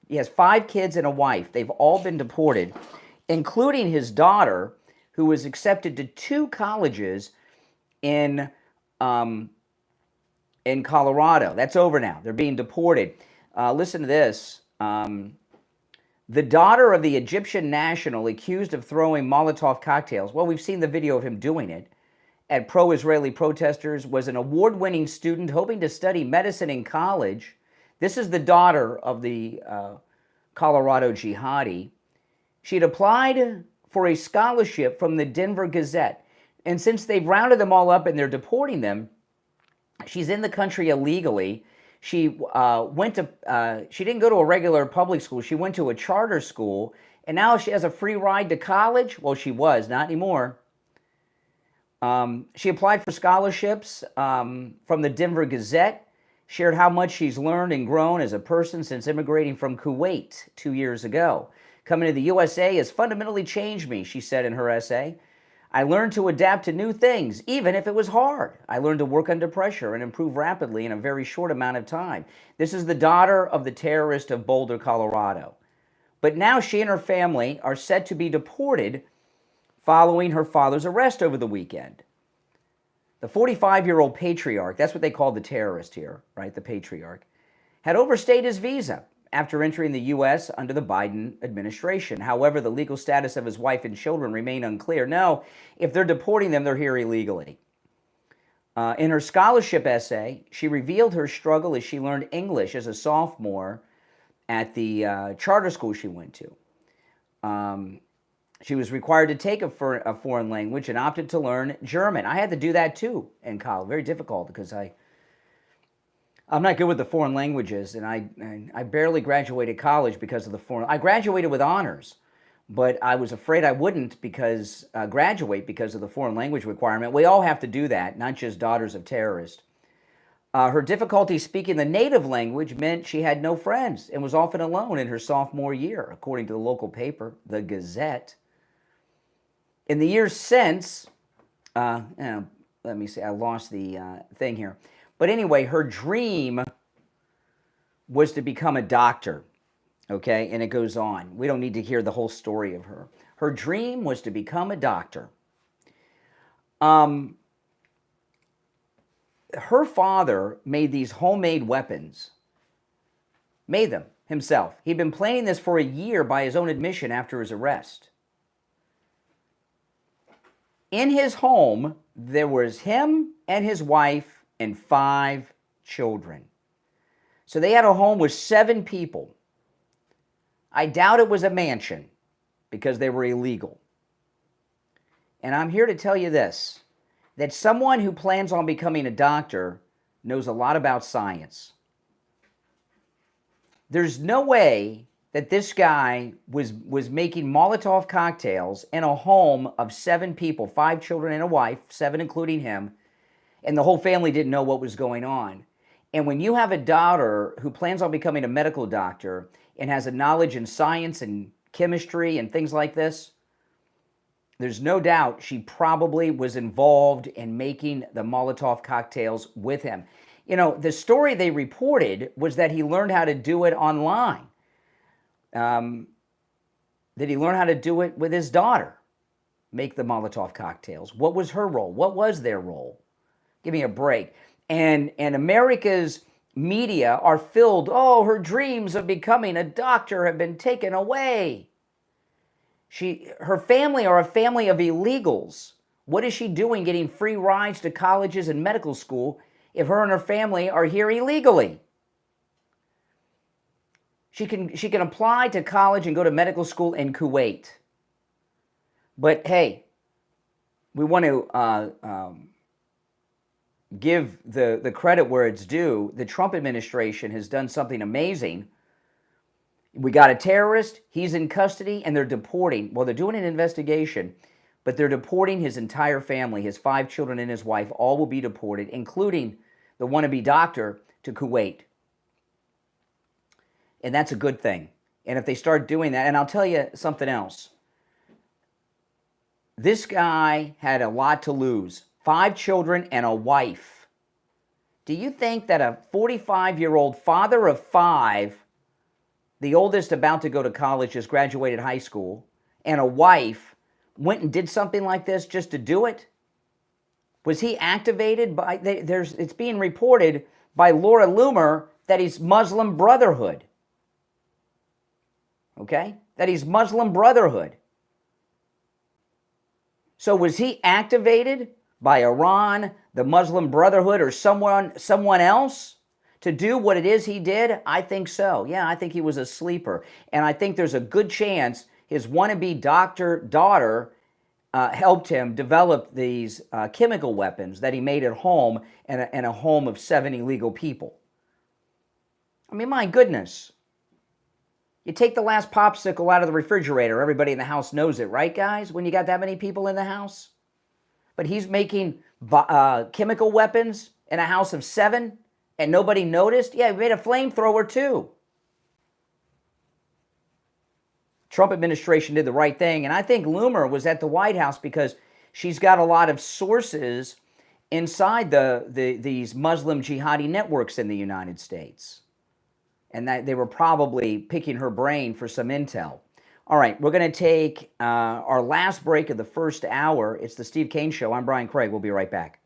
He has 5 kids and a wife. They've all been deported, including his daughter, who was accepted to 2 colleges in Colorado. That's over now. They're being deported. Listen to this. The daughter of the Egyptian national accused of throwing Molotov cocktails, well, we've seen the video of him doing it, at pro-Israeli protesters, was an award-winning student hoping to study medicine in college. This is the daughter of the Colorado jihadi. She had applied for a scholarship from the Denver Gazette. And since they've rounded them all up and they're deporting them, she's in the country illegally. She she didn't go to a regular public school. She went to a charter school. And now she has a free ride to college. Well, she was, not anymore. She applied for scholarships from the Denver Gazette, shared how much she's learned and grown as a person since immigrating from Kuwait 2 years ago. Coming to the USA has fundamentally changed me, she said in her essay. I learned to adapt to new things, even if it was hard. I learned to work under pressure and improve rapidly in a very short amount of time. This is the daughter of the terrorist of Boulder, Colorado. But now she and her family are set to be deported following her father's arrest over the weekend. The 45-year-old patriarch, that's what they called the terrorist here, right, the patriarch, had overstayed his visa after entering the U.S. under the Biden administration. However, the legal status of his wife and children remain unclear. No, if they're deporting them, they're here illegally. In her scholarship essay, she revealed her struggle as she learned English as a sophomore at the charter school she went to. She was required to take a foreign language and opted to learn German. I had to do that too in college. Very difficult because I'm not good with the foreign languages, and I barely graduated college because of the foreign. I graduated with honors, but I was afraid I wouldn't graduate because of the foreign language requirement. We all have to do that, not just daughters of terrorists. Her difficulty speaking the native language meant she had no friends and was often alone in her sophomore year, according to the local paper, the Gazette. In the years since, let me see, I lost the thing here. But anyway, her dream was to become a doctor, okay? And it goes on. We don't need to hear the whole story of her. Her dream was to become a doctor. Her father made these homemade weapons, made them himself. He'd been planning this for a year by his own admission after his arrest. In his home, there was him and his wife and 5 children. So they had a home with 7 people. I doubt it was a mansion because they were illegal. And I'm here to tell you this, that someone who plans on becoming a doctor knows a lot about science. There's no way that this guy was making Molotov cocktails in a home of 7 people, 5 children and a wife, 7 including him, and the whole family didn't know what was going on. And when you have a daughter who plans on becoming a medical doctor and has a knowledge in science and chemistry and things like this, there's no doubt she probably was involved in making the Molotov cocktails with him. You know, the story they reported was that he learned how to do it online. That he learned how to do it with his daughter, make the Molotov cocktails. What was her role? What was their role? Give me a break. And America's media are filled, oh, her dreams of becoming a doctor have been taken away. Her family are a family of illegals. What is she doing getting free rides to colleges and medical school if her and her family are here illegally? She can apply to college and go to medical school in Kuwait. But hey, we want to give the credit where it's due. The Trump administration has done something amazing. We got a terrorist, he's in custody, and they're deporting. Well, they're doing an investigation, but they're deporting his entire family, his 5 children and his wife, all will be deported, including the wannabe doctor, to Kuwait. And that's a good thing. And if they start doing that, and I'll tell you something else. This guy had a lot to lose. 5 children and a wife. Do you think that a 45-year-old father of 5, the oldest about to go to college, just graduated high school, and a wife went and did something like this just to do it? Was he activated by, it's being reported by Laura Loomer that he's Muslim Brotherhood. Okay? That he's Muslim Brotherhood. So was he activated by Iran, the Muslim Brotherhood, or someone else to do what it is he did? I think so. Yeah, I think he was a sleeper. And I think there's a good chance his wannabe doctor daughter helped him develop these chemical weapons that he made at home in a home of 7 illegal people. I mean, my goodness. You take the last popsicle out of the refrigerator, everybody in the house knows it, right, guys? When you got that many people in the house? But he's making chemical weapons in a house of 7 and nobody noticed? Yeah, he made a flamethrower too. Trump administration did the right thing. And I think Loomer was at the White House because she's got a lot of sources inside these Muslim jihadi networks in the United States. And that they were probably picking her brain for some intel. All right, we're going to take our last break of the first hour. It's the Steve Kane Show. I'm Brian Craig. We'll be right back.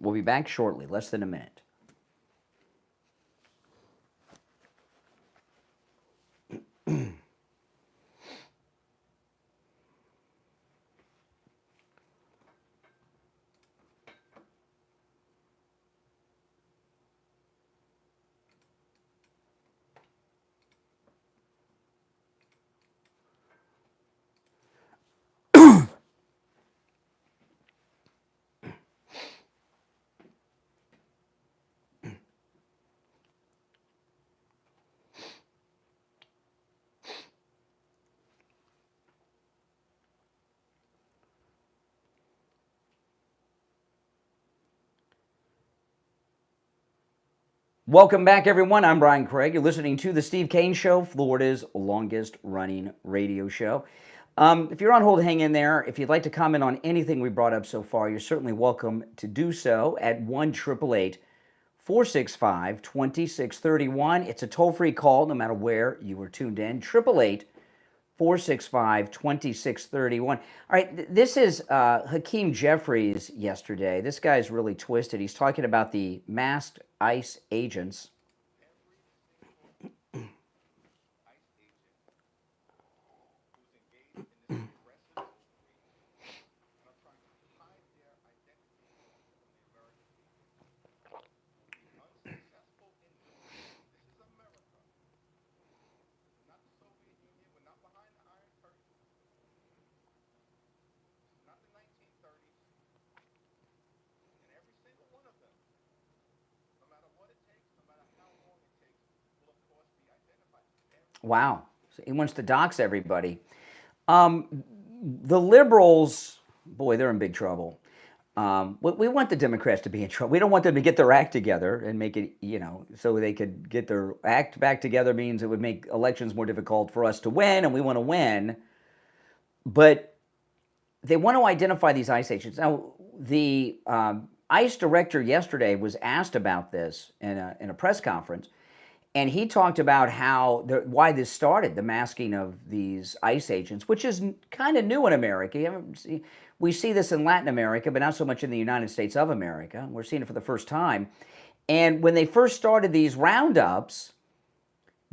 We'll be back shortly, less than a minute. Welcome back, everyone. I'm Brian Craig. You're listening to the Steve Kane Show, Florida's longest running radio show. If you're on hold, hang in there. If you'd like to comment on anything we brought up so far, you're certainly welcome to do so at 1-888-465-2631. It's a toll-free call no matter where you were tuned in. 888-465-2631. All right, this is Hakeem Jeffries yesterday. This guy's really twisted. He's talking about the masked ICE agents. Wow. So he wants to dox everybody. The liberals, boy, they're in big trouble. We want the Democrats to be in trouble. We don't want them to get their act together and make it, so they could get their act back together means it would make elections more difficult for us to win, and we want to win. But they want to identify these ICE agents. Now, the ICE director yesterday was asked about this in a press conference. And he talked about why this started, the masking of these ICE agents, which is kind of new in America. We see this in Latin America, but not so much in the United States of America. We're seeing it for the first time. And when they first started these roundups,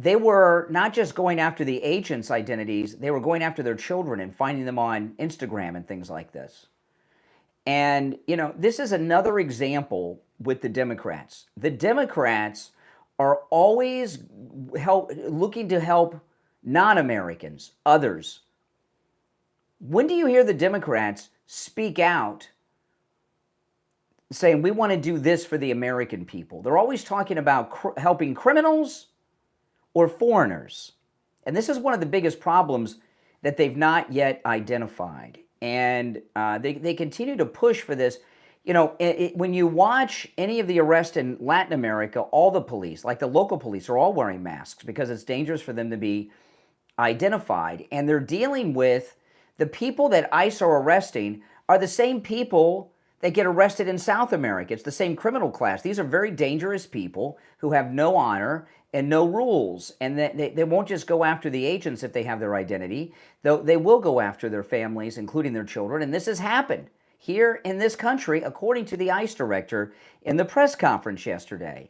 they were not just going after the agents' identities, they were going after their children and finding them on Instagram and things like this. And, this is another example with the Democrats. The Democrats are always looking to help non-Americans, others. When do you hear the Democrats speak out saying, we want to do this for the American people? They're always talking about helping criminals or foreigners. And this is one of the biggest problems that they've not yet identified. And they continue to push for this. When you watch any of the arrests in Latin America, all the police, like the local police, are all wearing masks because it's dangerous for them to be identified. And they're dealing with the people that ICE are arresting are the same people that get arrested in South America. It's the same criminal class. These are very dangerous people who have no honor and no rules. And they won't just go after the agents if they have their identity. They will go after their families, including their children. And this has happened here in this country, according to the ICE director in the press conference yesterday.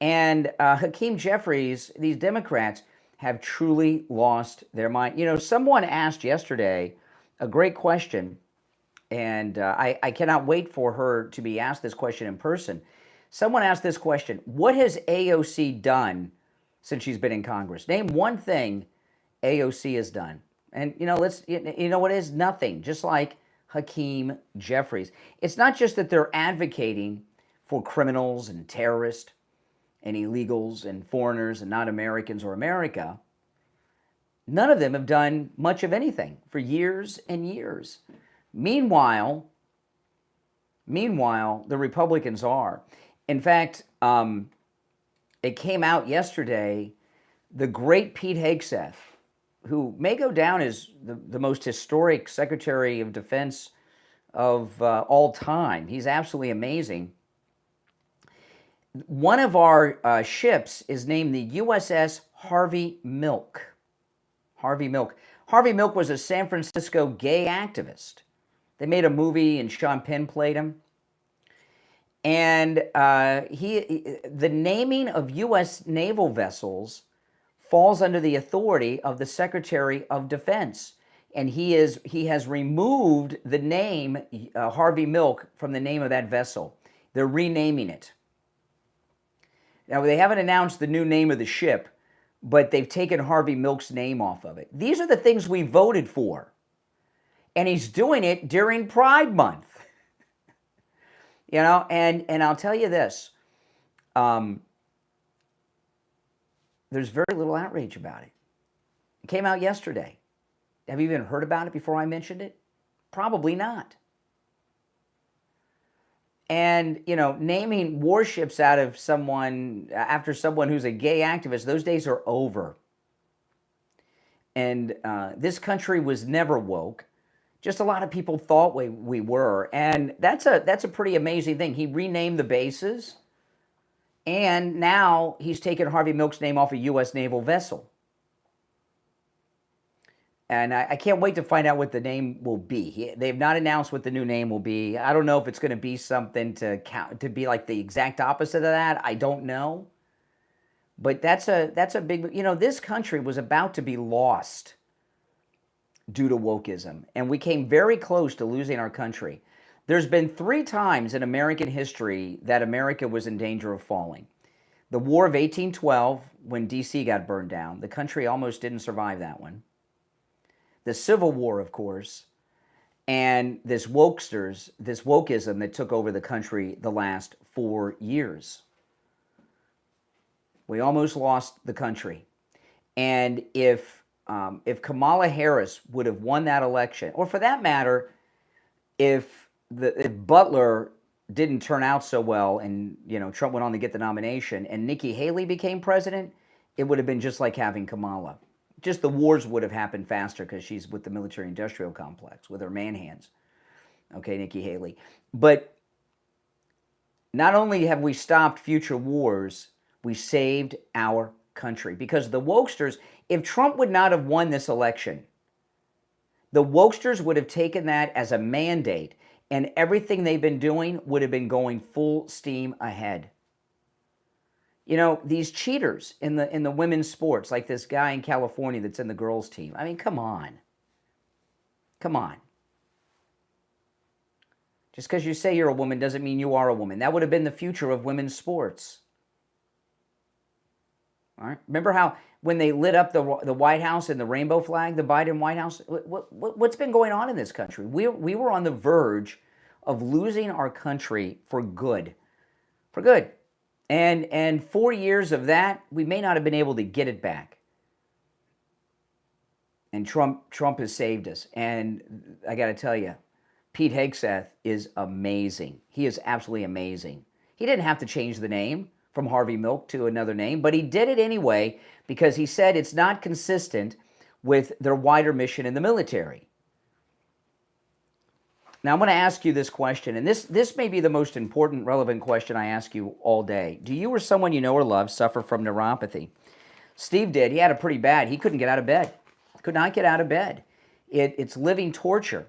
And Hakeem Jeffries, these Democrats have truly lost their mind. Someone asked yesterday a great question, and I cannot wait for her to be asked this question in person. Someone asked this question: what has AOC done since she's been in Congress? Name one thing AOC has done. And, what is nothing, just like Hakeem Jeffries. It's not just that they're advocating for criminals and terrorists and illegals and foreigners and not Americans or America. None of them have done much of anything for years and years. Meanwhile, the Republicans are. In fact, it came out yesterday, the great Pete Hegseth, who may go down as the most historic Secretary of Defense of all time. He's absolutely amazing. One of our ships is named the USS Harvey Milk. Harvey Milk. Harvey Milk was a San Francisco gay activist. They made a movie and Sean Penn played him. And the naming of U.S. naval vessels falls under the authority of the Secretary of Defense. And he has removed the name Harvey Milk from the name of that vessel. They're renaming it. Now, they haven't announced the new name of the ship, but they've taken Harvey Milk's name off of it. These are the things we voted for. And he's doing it during Pride Month. You know, and I'll tell you this, there's very little outrage about it. It came out yesterday. Have you even heard about it before I mentioned it? Probably not. And, you know, naming warships after someone who's a gay activist, those days are over. And this country was never woke. Just a lot of people thought we were, and that's a pretty amazing thing. He renamed the bases, and now he's taken Harvey Milk's name off a U.S. naval vessel. And I can't wait to find out what the name will be. They've not announced what the new name will be. I don't know if it's going to be something to be like the exact opposite of that. I don't know. But that's a big, you know, this country was about to be lost due to wokeism, and we came very close to losing our country. There's been 3 times in American history that America was in danger of falling. The War of 1812, when D.C. got burned down. The country almost didn't survive that one. The Civil War, of course, and this wokeism that took over the country the last 4 years. We almost lost the country. And if Kamala Harris would have won that election, or for that matter, if Butler didn't turn out so well and, you know, Trump went on to get the nomination and Nikki Haley became president, it would have been just like having Kamala. Just the wars would have happened faster because she's with the military-industrial complex, with her man hands. Okay, Nikki Haley. But not only have we stopped future wars, we saved our country. Because the wokesters, if Trump would not have won this election, the wokesters would have taken that as a mandate, and everything they've been doing would have been going full steam ahead. You know, these cheaters in the women's sports, like this guy in California that's in the girls' team. I mean, come on. Come on. Just because you say you're a woman doesn't mean you are a woman. That would have been the future of women's sports. All right. Remember how when they lit up the White House and the rainbow flag, the Biden White House? What's been going on in this country? We were on the verge of losing our country for good. For good. And 4 years of that, we may not have been able to get it back. And Trump has saved us. And I got to tell you, Pete Hegseth is amazing. He is absolutely amazing. He didn't have to change the name from Harvey Milk to another name, but he did it anyway because he said it's not consistent with their wider mission in the military. Now, I'm going to ask you this question, and this may be the most important, relevant question I ask you all day. Do you or someone you know or love suffer from neuropathy? Steve did. He had it pretty bad. He couldn't get out of bed. Could not get out of bed. It's living torture.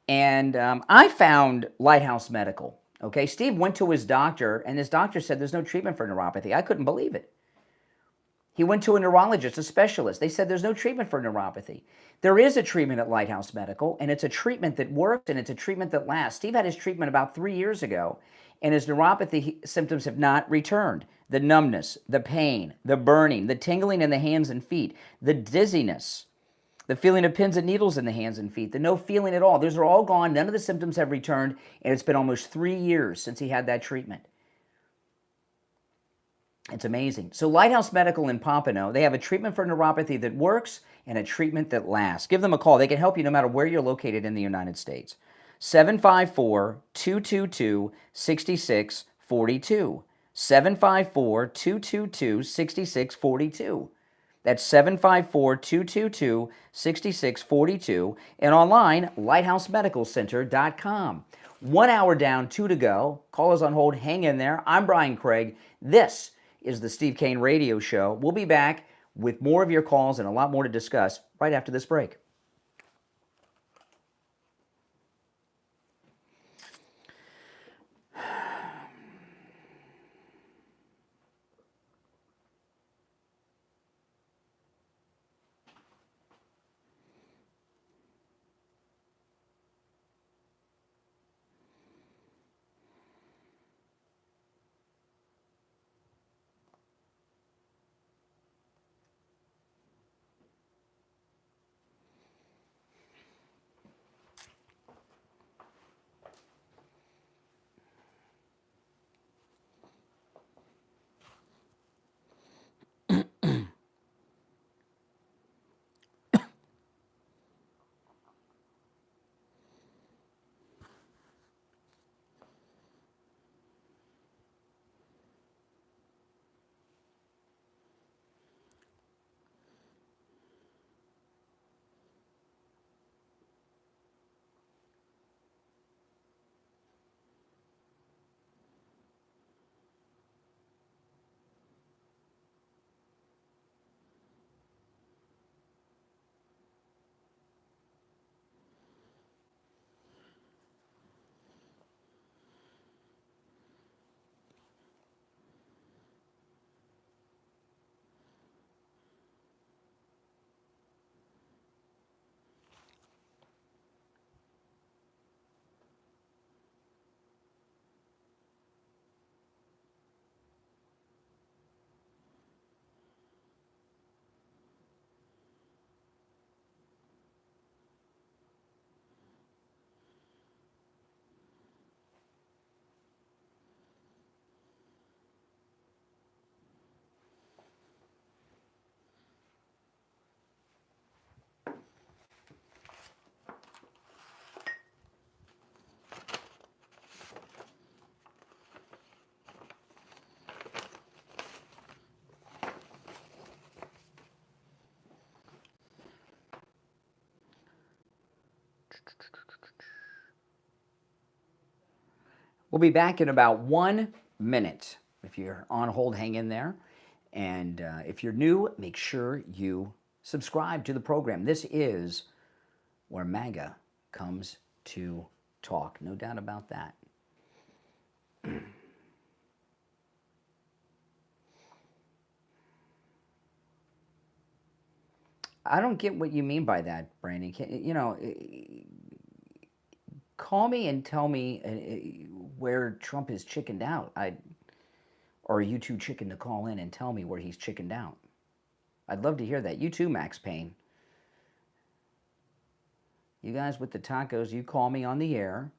And I found Lighthouse Medical. Okay, Steve went to his doctor, and his doctor said there's no treatment for neuropathy. I couldn't believe it. He went to a neurologist, a specialist. They said there's no treatment for neuropathy. There is a treatment at Lighthouse Medical, and it's a treatment that works, and it's a treatment that lasts. Steve had his treatment about 3 years ago, and his neuropathy symptoms have not returned. The numbness, the pain, the burning, the tingling in the hands and feet, the dizziness, the feeling of pins and needles in the hands and feet, the no feeling at all. Those are all gone. None of the symptoms have returned, and it's been almost 3 years since he had that treatment. It's amazing. So Lighthouse Medical in Pompano, they have a treatment for neuropathy that works and a treatment that lasts. Give them a call. They can help you no matter where you're located in the United States. 754-222-6642. 754-222-6642. That's 754-222-6642. And online, lighthousemedicalcenter.com. 1 hour down, 2 to go. Call us on hold. Hang in there. I'm Brian Craig. This is the Steve Kane Radio Show. We'll be back with more of your calls and a lot more to discuss right after this break. We'll be back in about 1 minute. If you're on hold, hang in there. And if you're new, make sure you subscribe to the program. This is where MAGA comes to talk. No doubt about that. I don't get what you mean by that, Brandon. Call me and tell me where Trump is chickened out. Or are you too chicken to call in and tell me where he's chickened out? I'd love to hear that. You too, Max Payne. You guys with the tacos, you call me on the air.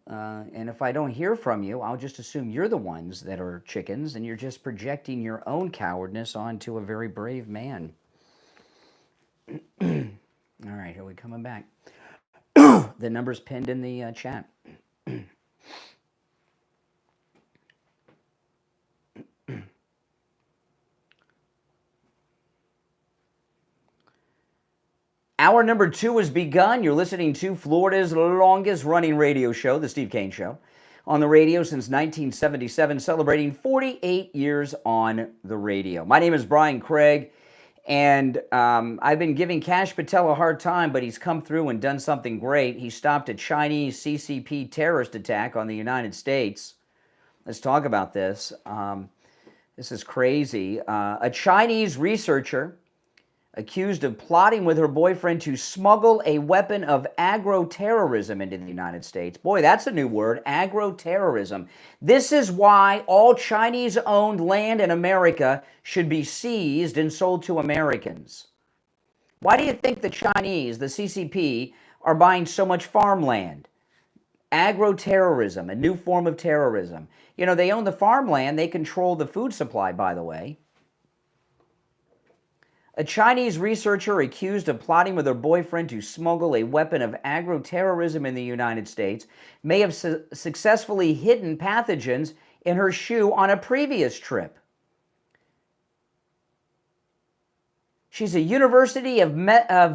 And if I don't hear from you, I'll just assume you're the ones that are chickens and you're just projecting your own cowardness onto a very brave man. All right, here we coming back. The number's pinned in the chat. Hour number 2 has begun. You're listening to Florida's longest running radio show, The Steve Kane Show. On the radio since 1977, celebrating 48 years on the radio. My name is Brian Craig. And I've been giving Kash Patel a hard time, but he's come through and done something great. He stopped a Chinese CCP terrorist attack on the United States. Let's talk about this. This is crazy. A Chinese researcher accused of plotting with her boyfriend to smuggle a weapon of agro-terrorism into the United States. Boy, that's a new word, agro-terrorism. This is why all Chinese-owned land in America should be seized and sold to Americans. Why do you think the Chinese, the CCP, are buying so much farmland? Agro-terrorism, a new form of terrorism. You know, they own the farmland, they control the food supply, by the way. A Chinese researcher accused of plotting with her boyfriend to smuggle a weapon of agro-terrorism in the United States may have successfully hidden pathogens in her shoe on a previous trip. She's a University of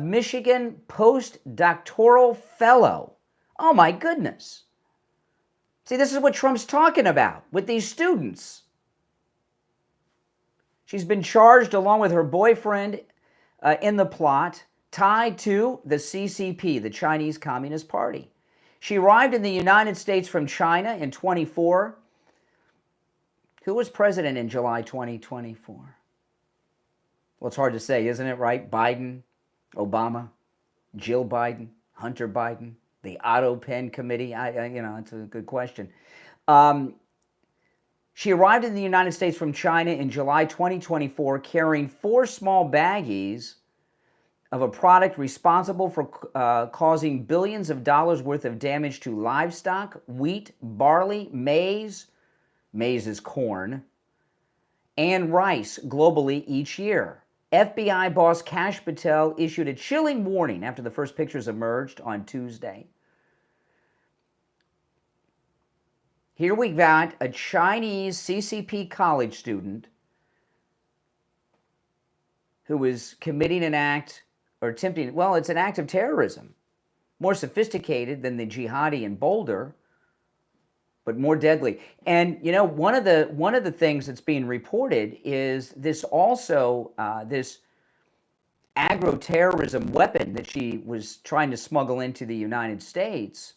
Michigan postdoctoral fellow. Oh my goodness. See, this is what Trump's talking about with these students. She's been charged along with her boyfriend in the plot tied to the CCP, the Chinese Communist Party. She arrived in the United States from China in 24. Who was president in July 2024? Well, it's hard to say, isn't it, right? Biden, Obama, Jill Biden, Hunter Biden, the Otto Penn Committee. It's a good question. She arrived in the United States from China in July 2024 carrying 4 small baggies of a product responsible for causing billions of dollars worth of damage to livestock, wheat, barley, maize is corn, and rice globally each year. FBI boss Kash Patel issued a chilling warning after the first pictures emerged on Tuesday. Here we got a Chinese CCP college student who is committing an act or attempting, well, it's an act of terrorism. More sophisticated than the jihadi in Boulder, but more deadly. And, you know, one of the things that's being reported is this also, this agro-terrorism weapon that she was trying to smuggle into the United States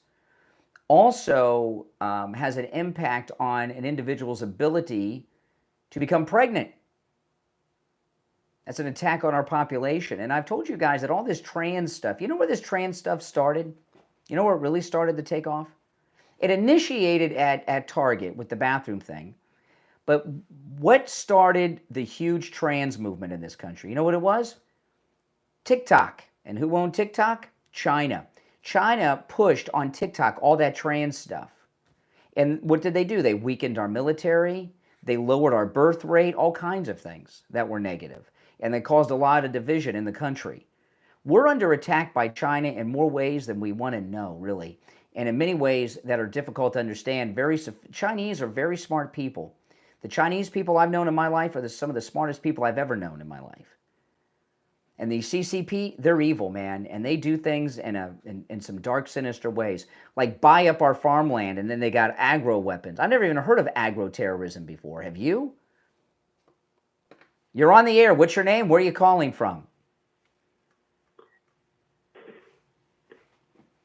also has an impact on an individual's ability to become pregnant. That's an attack on our population. And I've told you guys that all this trans stuff, you know where this trans stuff started? You know where it really started to take off? It initiated at Target with the bathroom thing. But what started the huge trans movement in this country? You know what it was? TikTok. And who owned TikTok? China. China pushed on TikTok all that trans stuff. And what did they do? They weakened our military. They lowered our birth rate, all kinds of things that were negative. And they caused a lot of division in the country. We're under attack by China in more ways than we want to know, really. And in many ways that are difficult to understand. Chinese are very smart people. The Chinese people I've known in my life are some of the smartest people I've ever known in my life. And the CCP, they're evil, man, and they do things in some dark, sinister ways, like buy up our farmland, and then they got agro weapons. I've never even heard of agro-terrorism before. Have you? You're on the air. What's your name? Where are you calling from?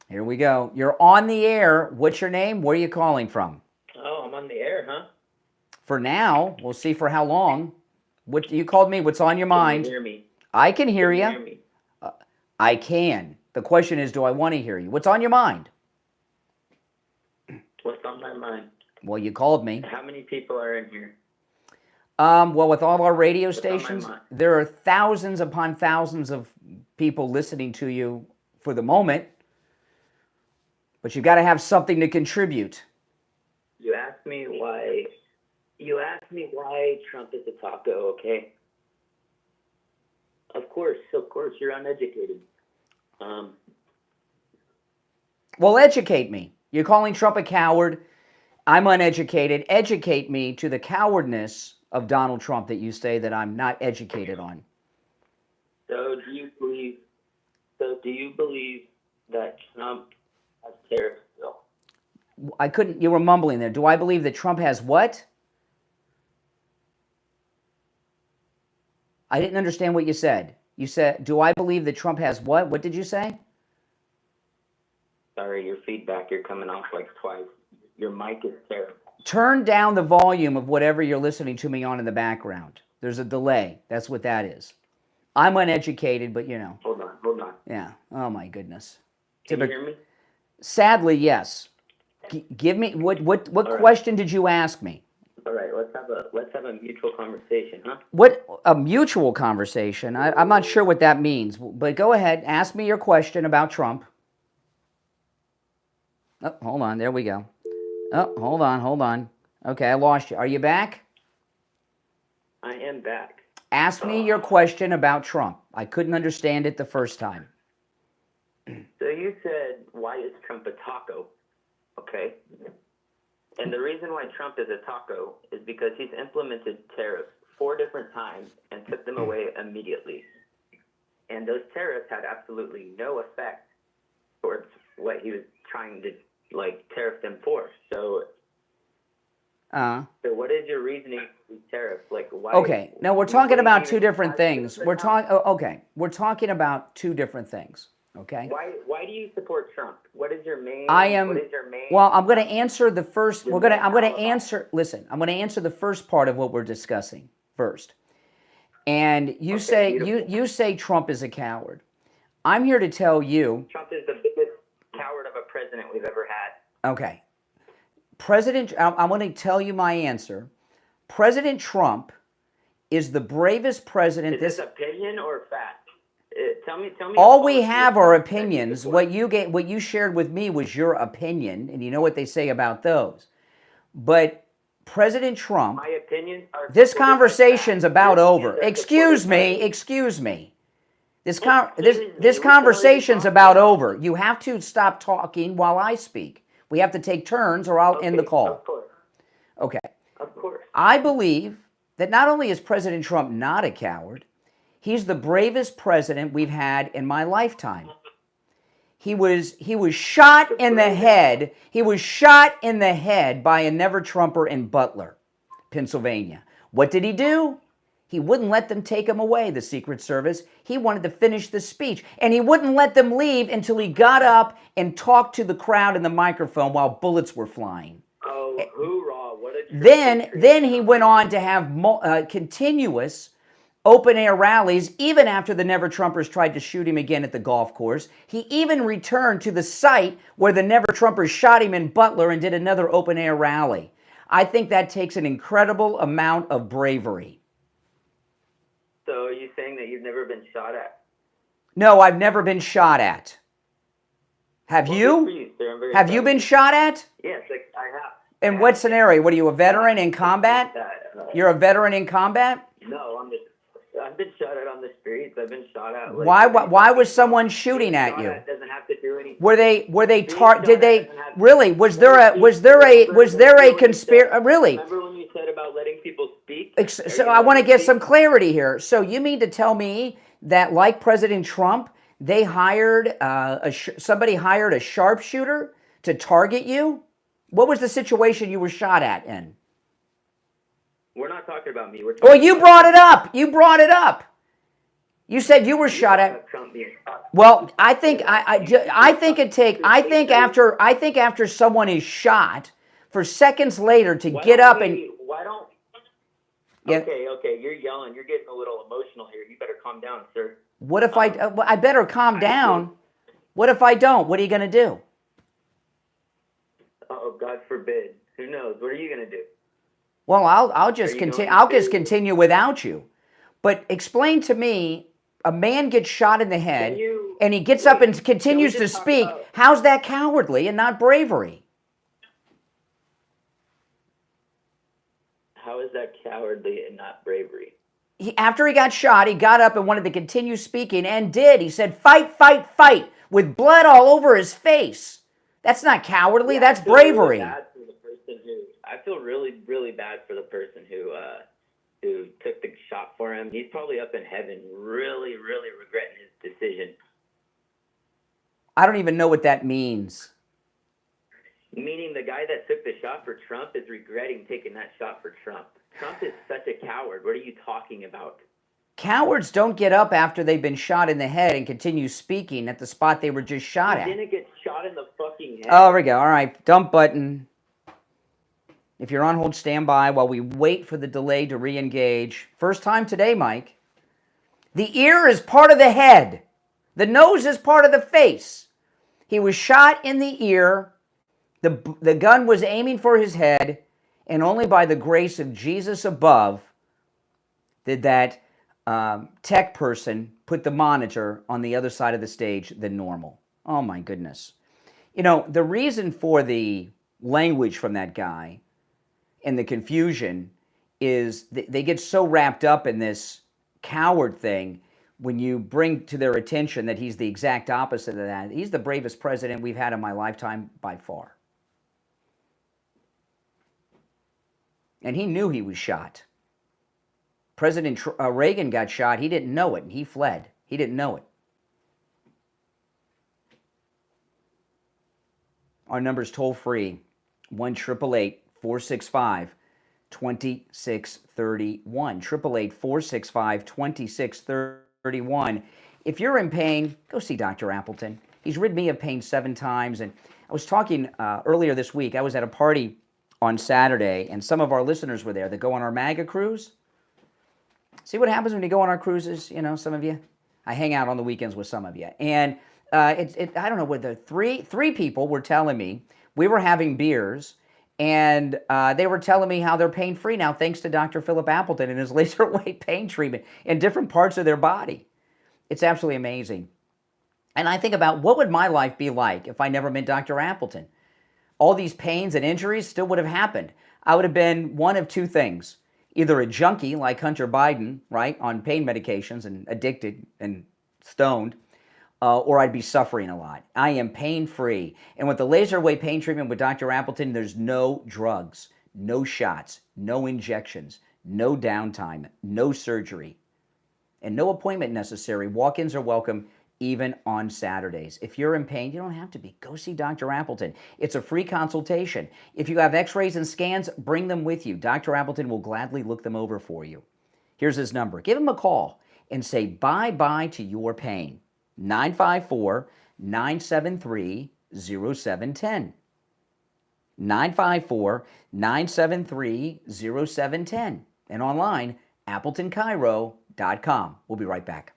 Here we go. You're on the air. What's your name? Where are you calling from? Oh, I'm on the air, huh? For now. We'll see for how long. What you called me? What's on your mind? Can you hear me? I can hear Can you. you hear me? I can. The question is, do I want to hear you? What's on your mind? What's on my mind? Well, you called me. How many people are in here? Well, with all our radio What's on my stations, mind? there are thousands upon thousands of people listening to you for the moment. But you've got to have something to contribute. You asked me why Trump is a taco, okay? Of course, you're uneducated. Well, educate me. You're calling Trump a coward. I'm uneducated. Educate me to the cowardness of Donald Trump that you say that I'm not educated on. So do you believe that Trump has tariffs still? I couldn't, you were mumbling there. Do I believe that Trump has what? I didn't understand what you said. You said, do I believe that Trump has what? What did you say? Sorry, your feedback, you're coming off like twice. Your mic is terrible. Turn down the volume of whatever you're listening to me on in the background. There's a delay. That's what that is. I'm uneducated, but you know. Hold on. Yeah. Oh my goodness. Can you hear me? Sadly, yes. Give me what right. question did you ask me? All right, let's have a mutual conversation, huh? What a mutual conversation. I'm not sure what that means, but go ahead. Ask me your question about Trump. Oh, hold on. There we go. Oh, hold on. Okay, I lost you. Are you back? I am back. Ask me your question about Trump. I couldn't understand it the first time. So you said, why is Trump a taco? Okay. And the reason why Trump is a taco is because he's implemented tariffs 4 different times and took them away immediately. And those tariffs had absolutely no effect towards what he was trying to, tariff them for. So what is your reasoning for these tariffs? Why? Okay. Now we're talking about 2 different things. We're talking about 2 different things. Okay. Why do you support Trump? What is your main? Well, I'm going to answer the first. I'm going to answer. Listen, I'm going to answer the first part of what we're discussing first. And you say you say Trump is a coward. I'm here to tell you. Trump is the biggest coward of a president we've ever had. Okay. I want to tell you my answer. President Trump is the bravest president. Is this opinion or fact? Tell me. All we have are opinions. What you shared with me was your opinion, and you know what they say about those. But President Trump. My opinions are. This conversation's about over. Excuse me. This conversation's about over. You have to stop talking while I speak. We have to take turns, or I'll end the call. Of course. Okay. Of course. I believe that not only is President Trump not a coward, he's the bravest president we've had in my lifetime. He was shot in the head. He was shot in the head by a never-Trumper in Butler, Pennsylvania. What did he do? He wouldn't let them take him away, the Secret Service. He wanted to finish the speech. And he wouldn't let them leave until he got up and talked to the crowd in the microphone while bullets were flying. Oh, hoorah. What a Then he went on to have continuous open-air rallies, even after the Never-Trumpers tried to shoot him again at the golf course. He even returned to the site where the Never-Trumpers shot him in Butler and did another open-air rally. I think that takes an incredible amount of bravery. So are you saying that you've never been shot at? No, I've never been shot at. Have you? Have you been shot at? Yes, I have. In what scenario? What are you, a veteran in combat? You're a veteran in combat? No, I've been shot at on the streets. I've been shot at. Why was someone shooting at you? Doesn't have to do anything. Was there a conspiracy? Really? Remember when you said about letting people speak? So I want to get some clarity here. So you mean to tell me that, like President Trump, they hired somebody hired a sharpshooter to target you? What was the situation you were shot at in? We're not talking about me. We're talking Well, you about brought it up. You brought it up. You said you were shot at. Trump being shot. Well, I think after someone is shot, for seconds later to get up and Why don't? Yeah. Okay. You're yelling. You're getting a little emotional here. You better calm down, sir. what if I better calm down? What if I don't? What are you going to do? Oh, God forbid. Who knows? What are you gonna do? Well, I'll just continue. I'll just continue without you. But explain to me, a man gets shot in the head, and he gets up and continues to speak. How's that cowardly and not bravery? How is that cowardly and not bravery? After he got shot, he got up and wanted to continue speaking, and did. He said, "Fight, fight, fight," with blood all over his face. That's not cowardly. That's bravery. I feel really, really bad for the person who took the shot for him. He's probably up in heaven, really, really regretting his decision. I don't even know what that means. Meaning the guy that took the shot for Trump is regretting taking that shot for Trump. Trump is such a coward. What are you talking about? Cowards don't get up after they've been shot in the head and continue speaking at the spot they were just shot at. He didn't get shot in the fucking head. Oh, there we go. All right. Dump button. If you're on hold, stand by while we wait for the delay to re-engage. First time today, Mike. The ear is part of the head. The nose is part of the face. He was shot in the ear. The gun was aiming for his head, and only by the grace of Jesus above did that tech person put the monitor on the other side of the stage than normal. Oh, my goodness. You know, the reason for the language from that guy and the confusion is they get so wrapped up in this coward thing when you bring to their attention that he's the exact opposite of that. He's the bravest president we've had in my lifetime by far. And he knew he was shot. President Reagan got shot. He didn't know it, and he fled. He didn't know it. Our number's toll-free, 1-888-465-2631. 1-888-465-2631. If you're in pain, go see Dr. Appleton. He's rid me of pain 7 times. And I was talking earlier this week. I was at a party on Saturday, and some of our listeners were there that go on our MAGA cruise. See what happens when you go on our cruises, you know, some of you? I hang out on the weekends with some of you. And I don't know, whether three people were telling me, we were having beers, and they were telling me how they're pain-free now thanks to Dr. Philip Appleton and his laser weight pain treatment in different parts of their body. It's absolutely amazing. And I think about, what would my life be like if I never met Dr. Appleton? All these pains and injuries still would have happened. I would have been one of 2 things. Either a junkie like Hunter Biden, right, on pain medications and addicted and stoned, or I'd be suffering a lot. I am pain-free. And with the laser weight pain treatment with Dr. Appleton, there's no drugs, no shots, no injections, no downtime, no surgery, and no appointment necessary. Walk-ins are welcome, even on Saturdays. If you're in pain, you don't have to be. Go see Dr. Appleton. It's a free consultation. If you have x-rays and scans, bring them with you. Dr. Appleton will gladly look them over for you. Here's his number. Give him a call and say bye-bye to your pain. 954-973-0710. 954-973-0710. And online, AppletonCairo.com. We'll be right back.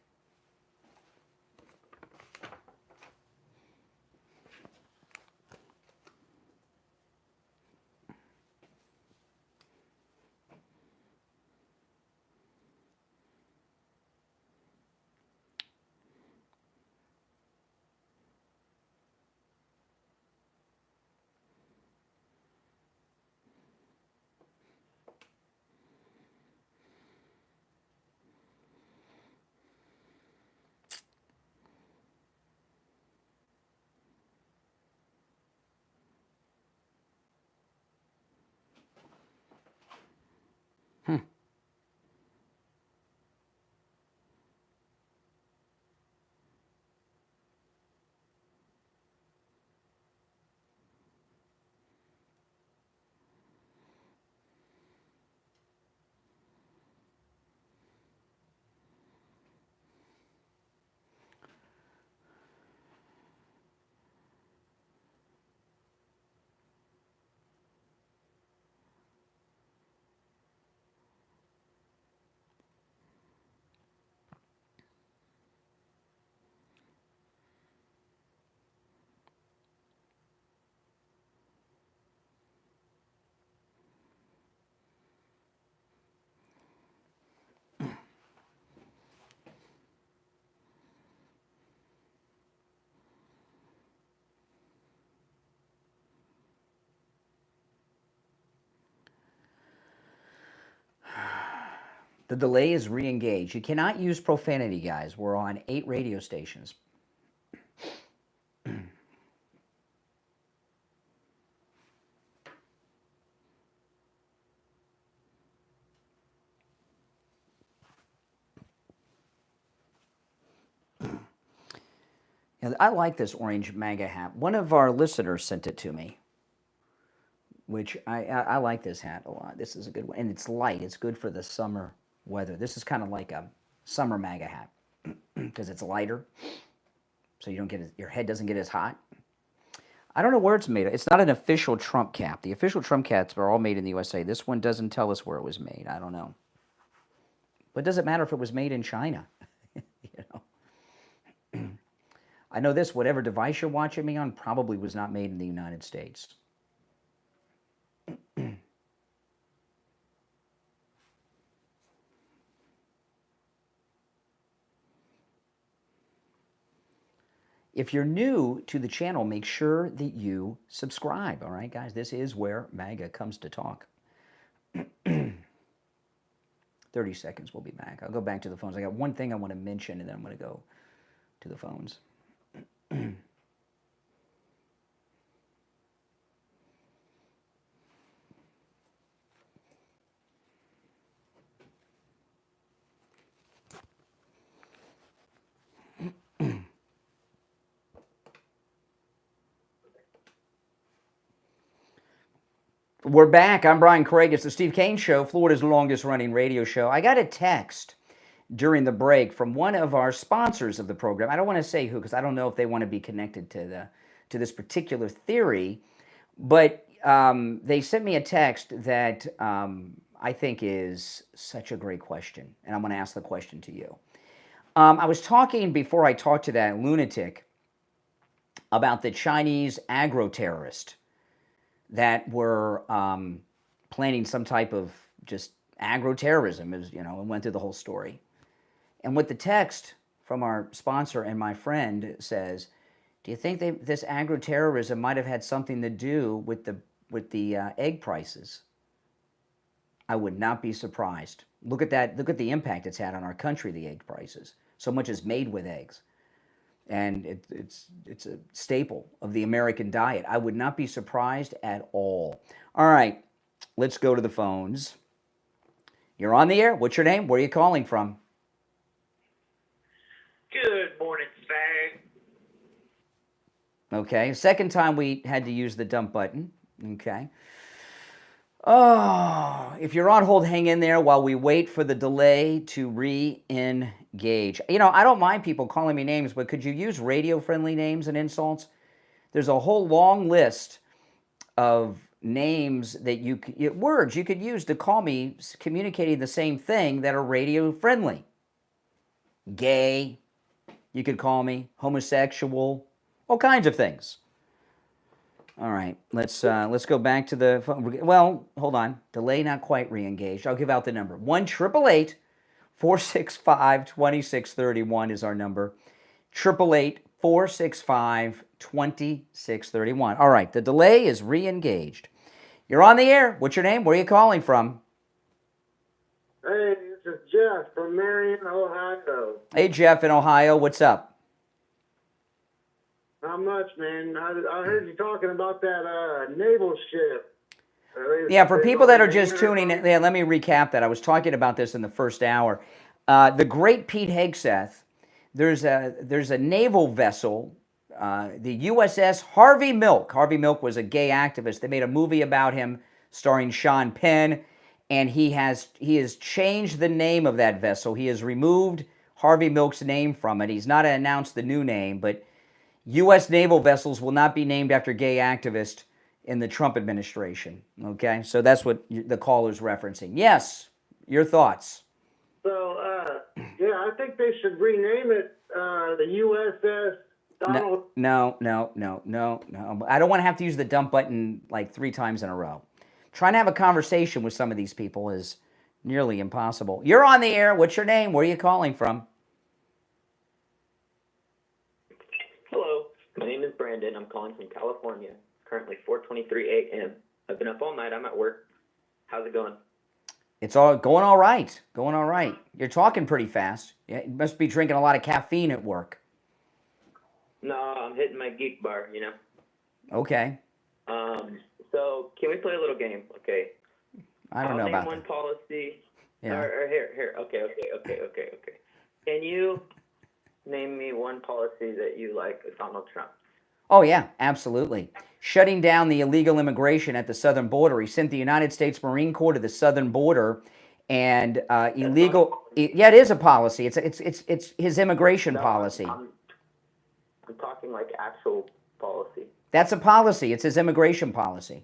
The delay is re-engaged. You cannot use profanity, guys. We're on 8 radio stations. I like this orange MAGA hat. One of our listeners sent it to me, which I like this hat a lot. This is a good one. And it's light. It's good for the summer weather. This is kind of like a summer MAGA hat because it's lighter, so you don't get your head doesn't get as hot. I don't know where it's made. It's not an official Trump cap. The official Trump caps are all made in the USA. This one doesn't tell us where it was made. I don't know. But does it matter if it was made in China? You know. I know this, whatever device you're watching me on probably was not made in the United States. If you're new to the channel, make sure that you subscribe, all right, guys? This is where MAGA comes to talk. 30 seconds, we'll be back. I'll go back to the phones. I got one thing I want to mention, and then I'm going to go to the phones. We're back. I'm Brian Craig. It's the Steve Kane Show, Florida's longest running radio show. I got a text during the break from one of our sponsors of the program. I don't want to say who because I don't know if they want to be connected to this particular theory, but they sent me a text that I think is such a great question, and I'm going to ask the question to you. I was talking before I talked to that lunatic about the Chinese agro-terrorist that were planning some type of just agro-terrorism, as you know, and went through the whole story. And what the text from our sponsor and my friend says, do you think this agro-terrorism might have had something to do with the egg prices? I would not be surprised. Look at that. Look at the impact it's had on our country, the egg prices. So much is made with eggs. And it's a staple of the American diet. I would not be surprised at all. All right, let's go to the phones. You're on the air. What's your name? Where are you calling from? Good morning, Fag. Okay, second time we had to use the dump button. Okay. Oh, if you're on hold, hang in there while we wait for the delay to re-engage. You know, I don't mind people calling me names, but could you use radio-friendly names and insults? There's a whole long list of names that words you could use to call me communicating the same thing that are radio-friendly. Gay, you could call me homosexual, all kinds of things. All right, let's go back to the phone. Well, hold on. Delay not quite re-engaged. I'll give out the number. 1-888-465-2631 is our number. 888-465-2631. All right, the delay is re-engaged. You're on the air. What's your name? Where are you calling from? Hey, this is Jeff from Marion, Ohio. Hey, Jeff in Ohio. What's up? Not much, man. I heard you talking about that naval ship. Yeah, for people that are just tuning in, let me recap that. I was talking about this in the first hour. The great Pete Hegseth, there's a naval vessel, the USS Harvey Milk. Harvey Milk was a gay activist. They made a movie about him starring Sean Penn, and he has changed the name of that vessel. He has removed Harvey Milk's name from it. He's not announced the new name, but U.S. naval vessels will not be named after gay activists in the Trump administration. Okay, so that's what the caller's referencing. Yes, your thoughts? So, yeah, I think they should rename it the USS Donald. No. I don't want to have to use the dump button like 3 times in a row. Trying to have a conversation with some of these people is nearly impossible. You're on the air. What's your name? Where are you calling from? Hello, my name is Brandon. I'm calling from California. It's currently 4:23 a.m. I've been up all night. I'm at work. How's it going? It's all going all right. Going all right. You're talking pretty fast. You must be drinking a lot of caffeine at work. No, I'm hitting my geek bar, you know. Okay. So can we play a little game? Okay. I don't know about I'll name one policy. Yeah. Or here. Okay. Can you name me one policy that you like of Donald Trump? Oh, yeah, absolutely. Shutting down the illegal immigration at the southern border. He sent the United States Marine Corps to the southern border, and illegal. Yeah, it is a policy. It's his immigration policy. I'm talking like actual policy. That's a policy. It's his immigration policy.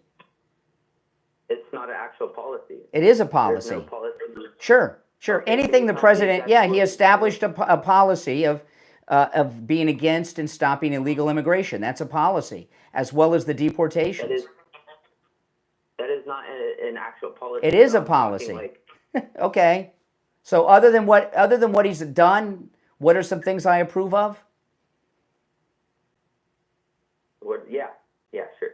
It's not an actual policy. It is a policy. There's no policy. Sure. Okay, Anything the so president. Yeah, he exactly- established a policy of being against and stopping illegal immigration. That's a policy, as well as the deportations. That is not an actual policy. It is a I'm talking policy. like, Okay. So other than what he's done, what are some things I approve of? yeah, sure.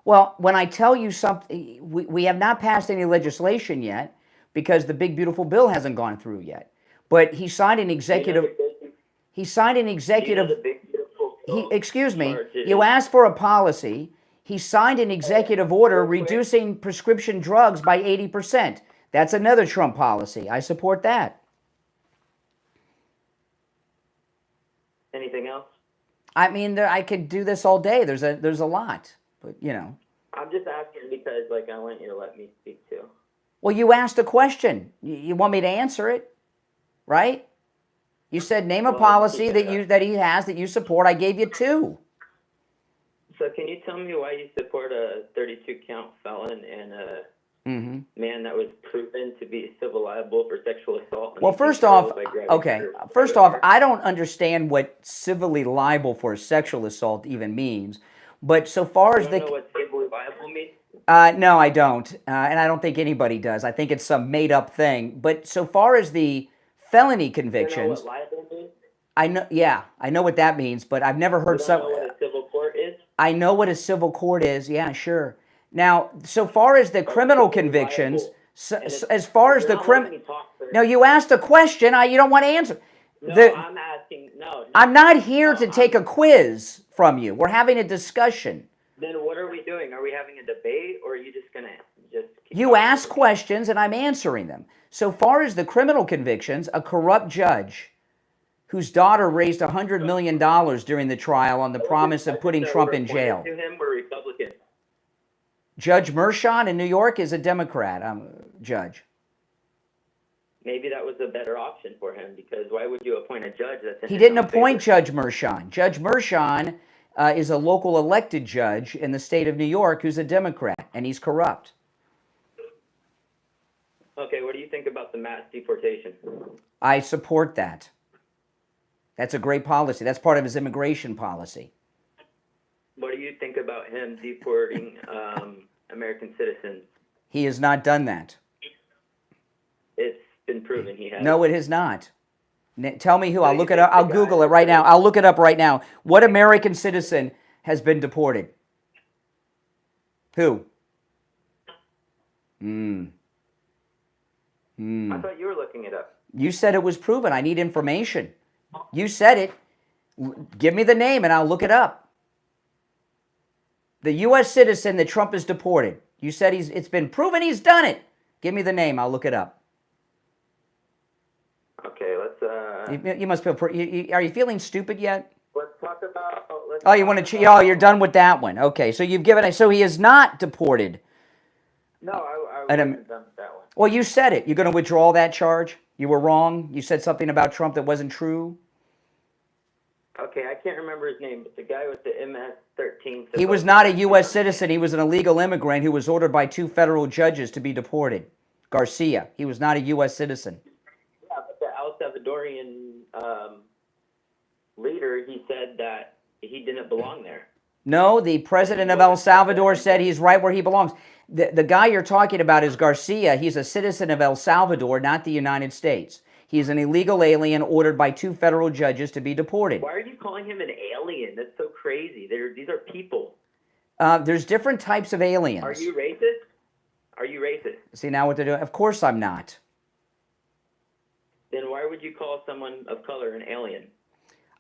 Well, when I tell you something, we have not passed any legislation yet because the big beautiful bill hasn't gone through yet. But he signed an executive. He signed an executive. Excuse me. You asked for a policy. He signed an executive order reducing prescription drugs by 80%. That's another Trump policy. I support that. Anything else? I mean, I could do this all day. There's a lot, but you know. I'm just asking because, like, I want you to let me speak too. Well, you asked a question. You want me to answer it, right? You said name a policy that he has that you support. I gave you two. So can you tell me why you support a 32-count felon and a man that was proven to be civil liable for sexual assault? Well, first off, I don't understand what civilly liable for sexual assault even means. But so far as you don't know what civilly liable means? No, I don't, and I don't think anybody does. I think it's some made-up thing. But so far as the felony convictions, you know what liable means? I know. Yeah, I know what that means, but I've never heard you don't know what a civil court is? I know what a civil court is. Yeah, sure. Now, so far as the criminal convictions, as far as the criminal, no, you asked a question. You don't want to answer. No, I'm asking. No, I'm not here to take a quiz from you. We're having a discussion. Then what are we doing? Are we having a debate, or are you just gonna just? You ask questions, and I'm answering them. So far as the criminal convictions, a corrupt judge whose daughter raised $100 million during the trial on the promise of putting Trump in jail. To him were Republican. Judge Mershon in New York is a Democrat judge. Maybe that was a better option for him, because why would you appoint a judge that's in He his didn't own appoint favor? Judge Mershon. Judge Mershon is a local elected judge in the state of New York who's a Democrat, and he's corrupt. Okay, what do you think about the mass deportation? I support that. That's a great policy. That's part of his immigration policy. What do you think about him deporting American citizens? He has not done that. It's been proven he has. No, it has not. Tell me who. I'll look it up. I'll Google it right now. I'll look it up right now. What American citizen has been deported? Who? I thought you were looking it up. You said it was proven. I need information. You said it. Give me the name and I'll look it up. The U.S. citizen that Trump has deported. You said it's been proven he's done it. Give me the name. I'll look it up. Okay, let's. You must feel. Are you feeling stupid yet? Let's talk about. You want to cheat? Oh, you're done with that one. Okay, so you've given it. So he is not deported. No, I wasn't done with that one. Well, you said it. You're going to withdraw that charge? You were wrong? You said something about Trump that wasn't true? Okay, I can't remember his name, but the guy with the MS-13. He was not a U.S. citizen. He was an illegal immigrant who was ordered by 2 federal judges to be deported. Garcia. He was not a U.S. citizen. Yeah, but the El Salvadorian leader, he said that he didn't belong there. No, the president of El Salvador said he's right where he belongs. The guy you're talking about is Garcia. He's a citizen of El Salvador, not the United States. He's an illegal alien ordered by 2 federal judges to be deported. Why are you calling him an alien? That's so crazy. These are people. There's different types of aliens. Are you racist? Are you racist? See now what they're doing? Of course I'm not. Then why would you call someone of color an alien?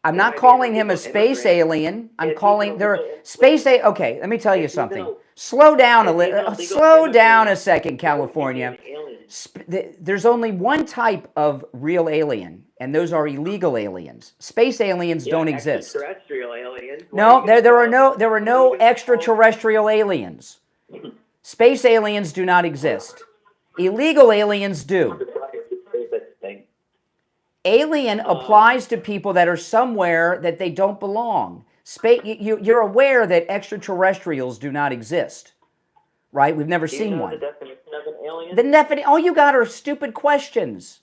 I'm not calling him a space alien. I'm calling okay, let me tell you something. Slow down a second, California. There's only one type of real alien, and those are illegal aliens. Space aliens don't exist. Extraterrestrial aliens. No, there are no extraterrestrial aliens. Space aliens do not exist. Illegal aliens do. Alien applies to people that are somewhere that they don't belong. You're aware that extraterrestrials do not exist, right? We've never seen one. The definition of an alien? All you got are stupid questions.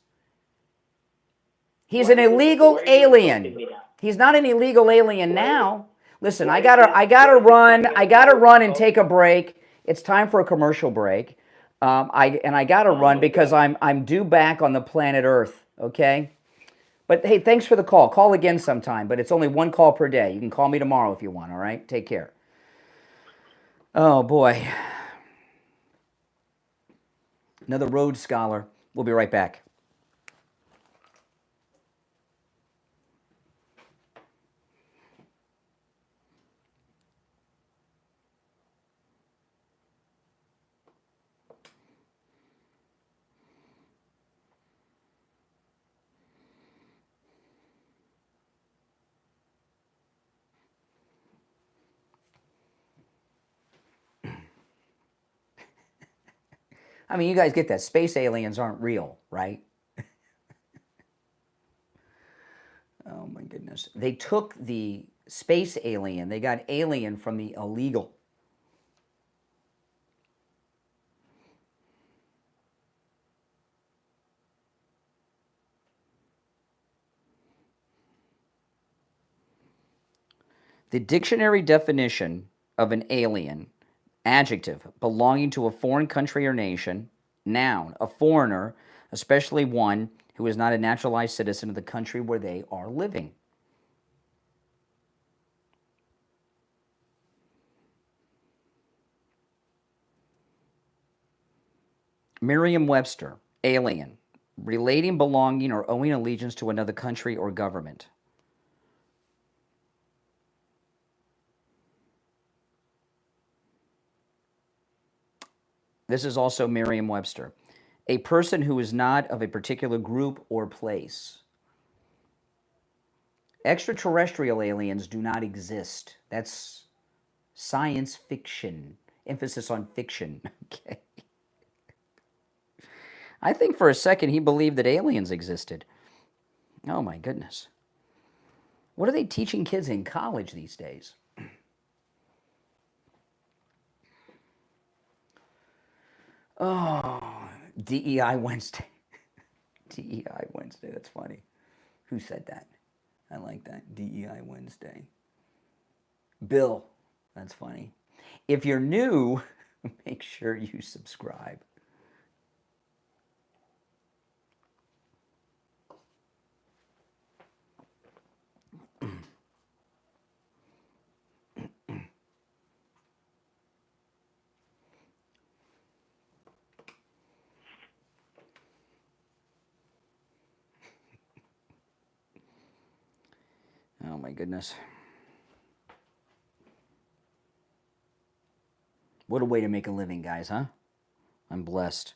He's an illegal alien. He's not an illegal alien now. Listen, I gotta run and take a break. It's time for a commercial break. I gotta run because I'm due back on the planet Earth, okay? But hey, thanks for the call. Call again sometime, but it's only one call per day. You can call me tomorrow if you want, all right? Take care. Oh, boy. Another Rhodes Scholar. We'll be right back. I mean, you guys get that. Space aliens aren't real, right? Oh, my goodness. They took the space alien. They got alien from the illegal. The dictionary definition of an alien: adjective, belonging to a foreign country or nation. Noun, a foreigner, especially one who is not a naturalized citizen of the country where they are living. Merriam-Webster, alien, relating, belonging, or owing allegiance to another country or government. This is also Merriam-Webster. A person who is not of a particular group or place. Extraterrestrial aliens do not exist. That's science fiction. Emphasis on fiction. Okay. I think for a second he believed that aliens existed. Oh my goodness. What are they teaching kids in college these days? Oh, DEI Wednesday. DEI Wednesday, that's funny. Who said that? I like that. DEI Wednesday. Bill, that's funny. If you're new, make sure you subscribe. Oh my goodness. What a way to make a living, guys, huh? I'm blessed.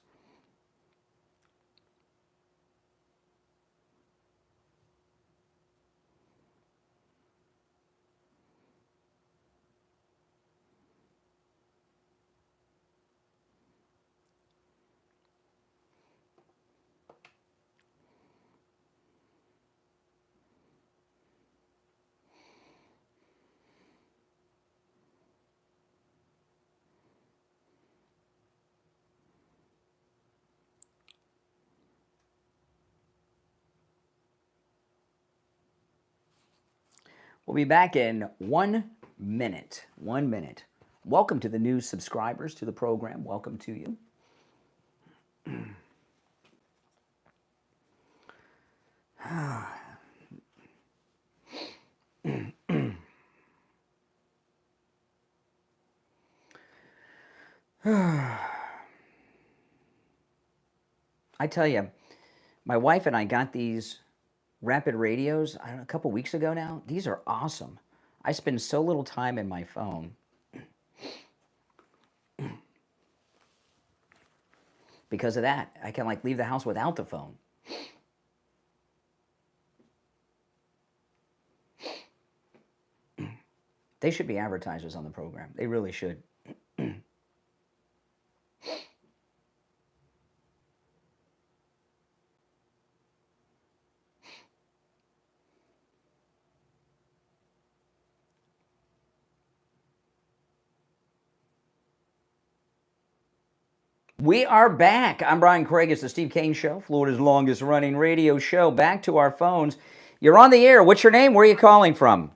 We'll be back in 1 minute. 1 minute. Welcome to the new subscribers to the program. Welcome to you. I tell you, my wife and I got these rapid radios a couple weeks ago now. These are awesome. I spend so little time in my phone. Because of that, I can like leave the house without the phone. They should be advertisers on the program. They really should. We are back. I'm Brian Craig. It's the Steve Kane Show, Florida's longest running radio show. Back to our phones. You're on the air. What's your name? Where are you calling from?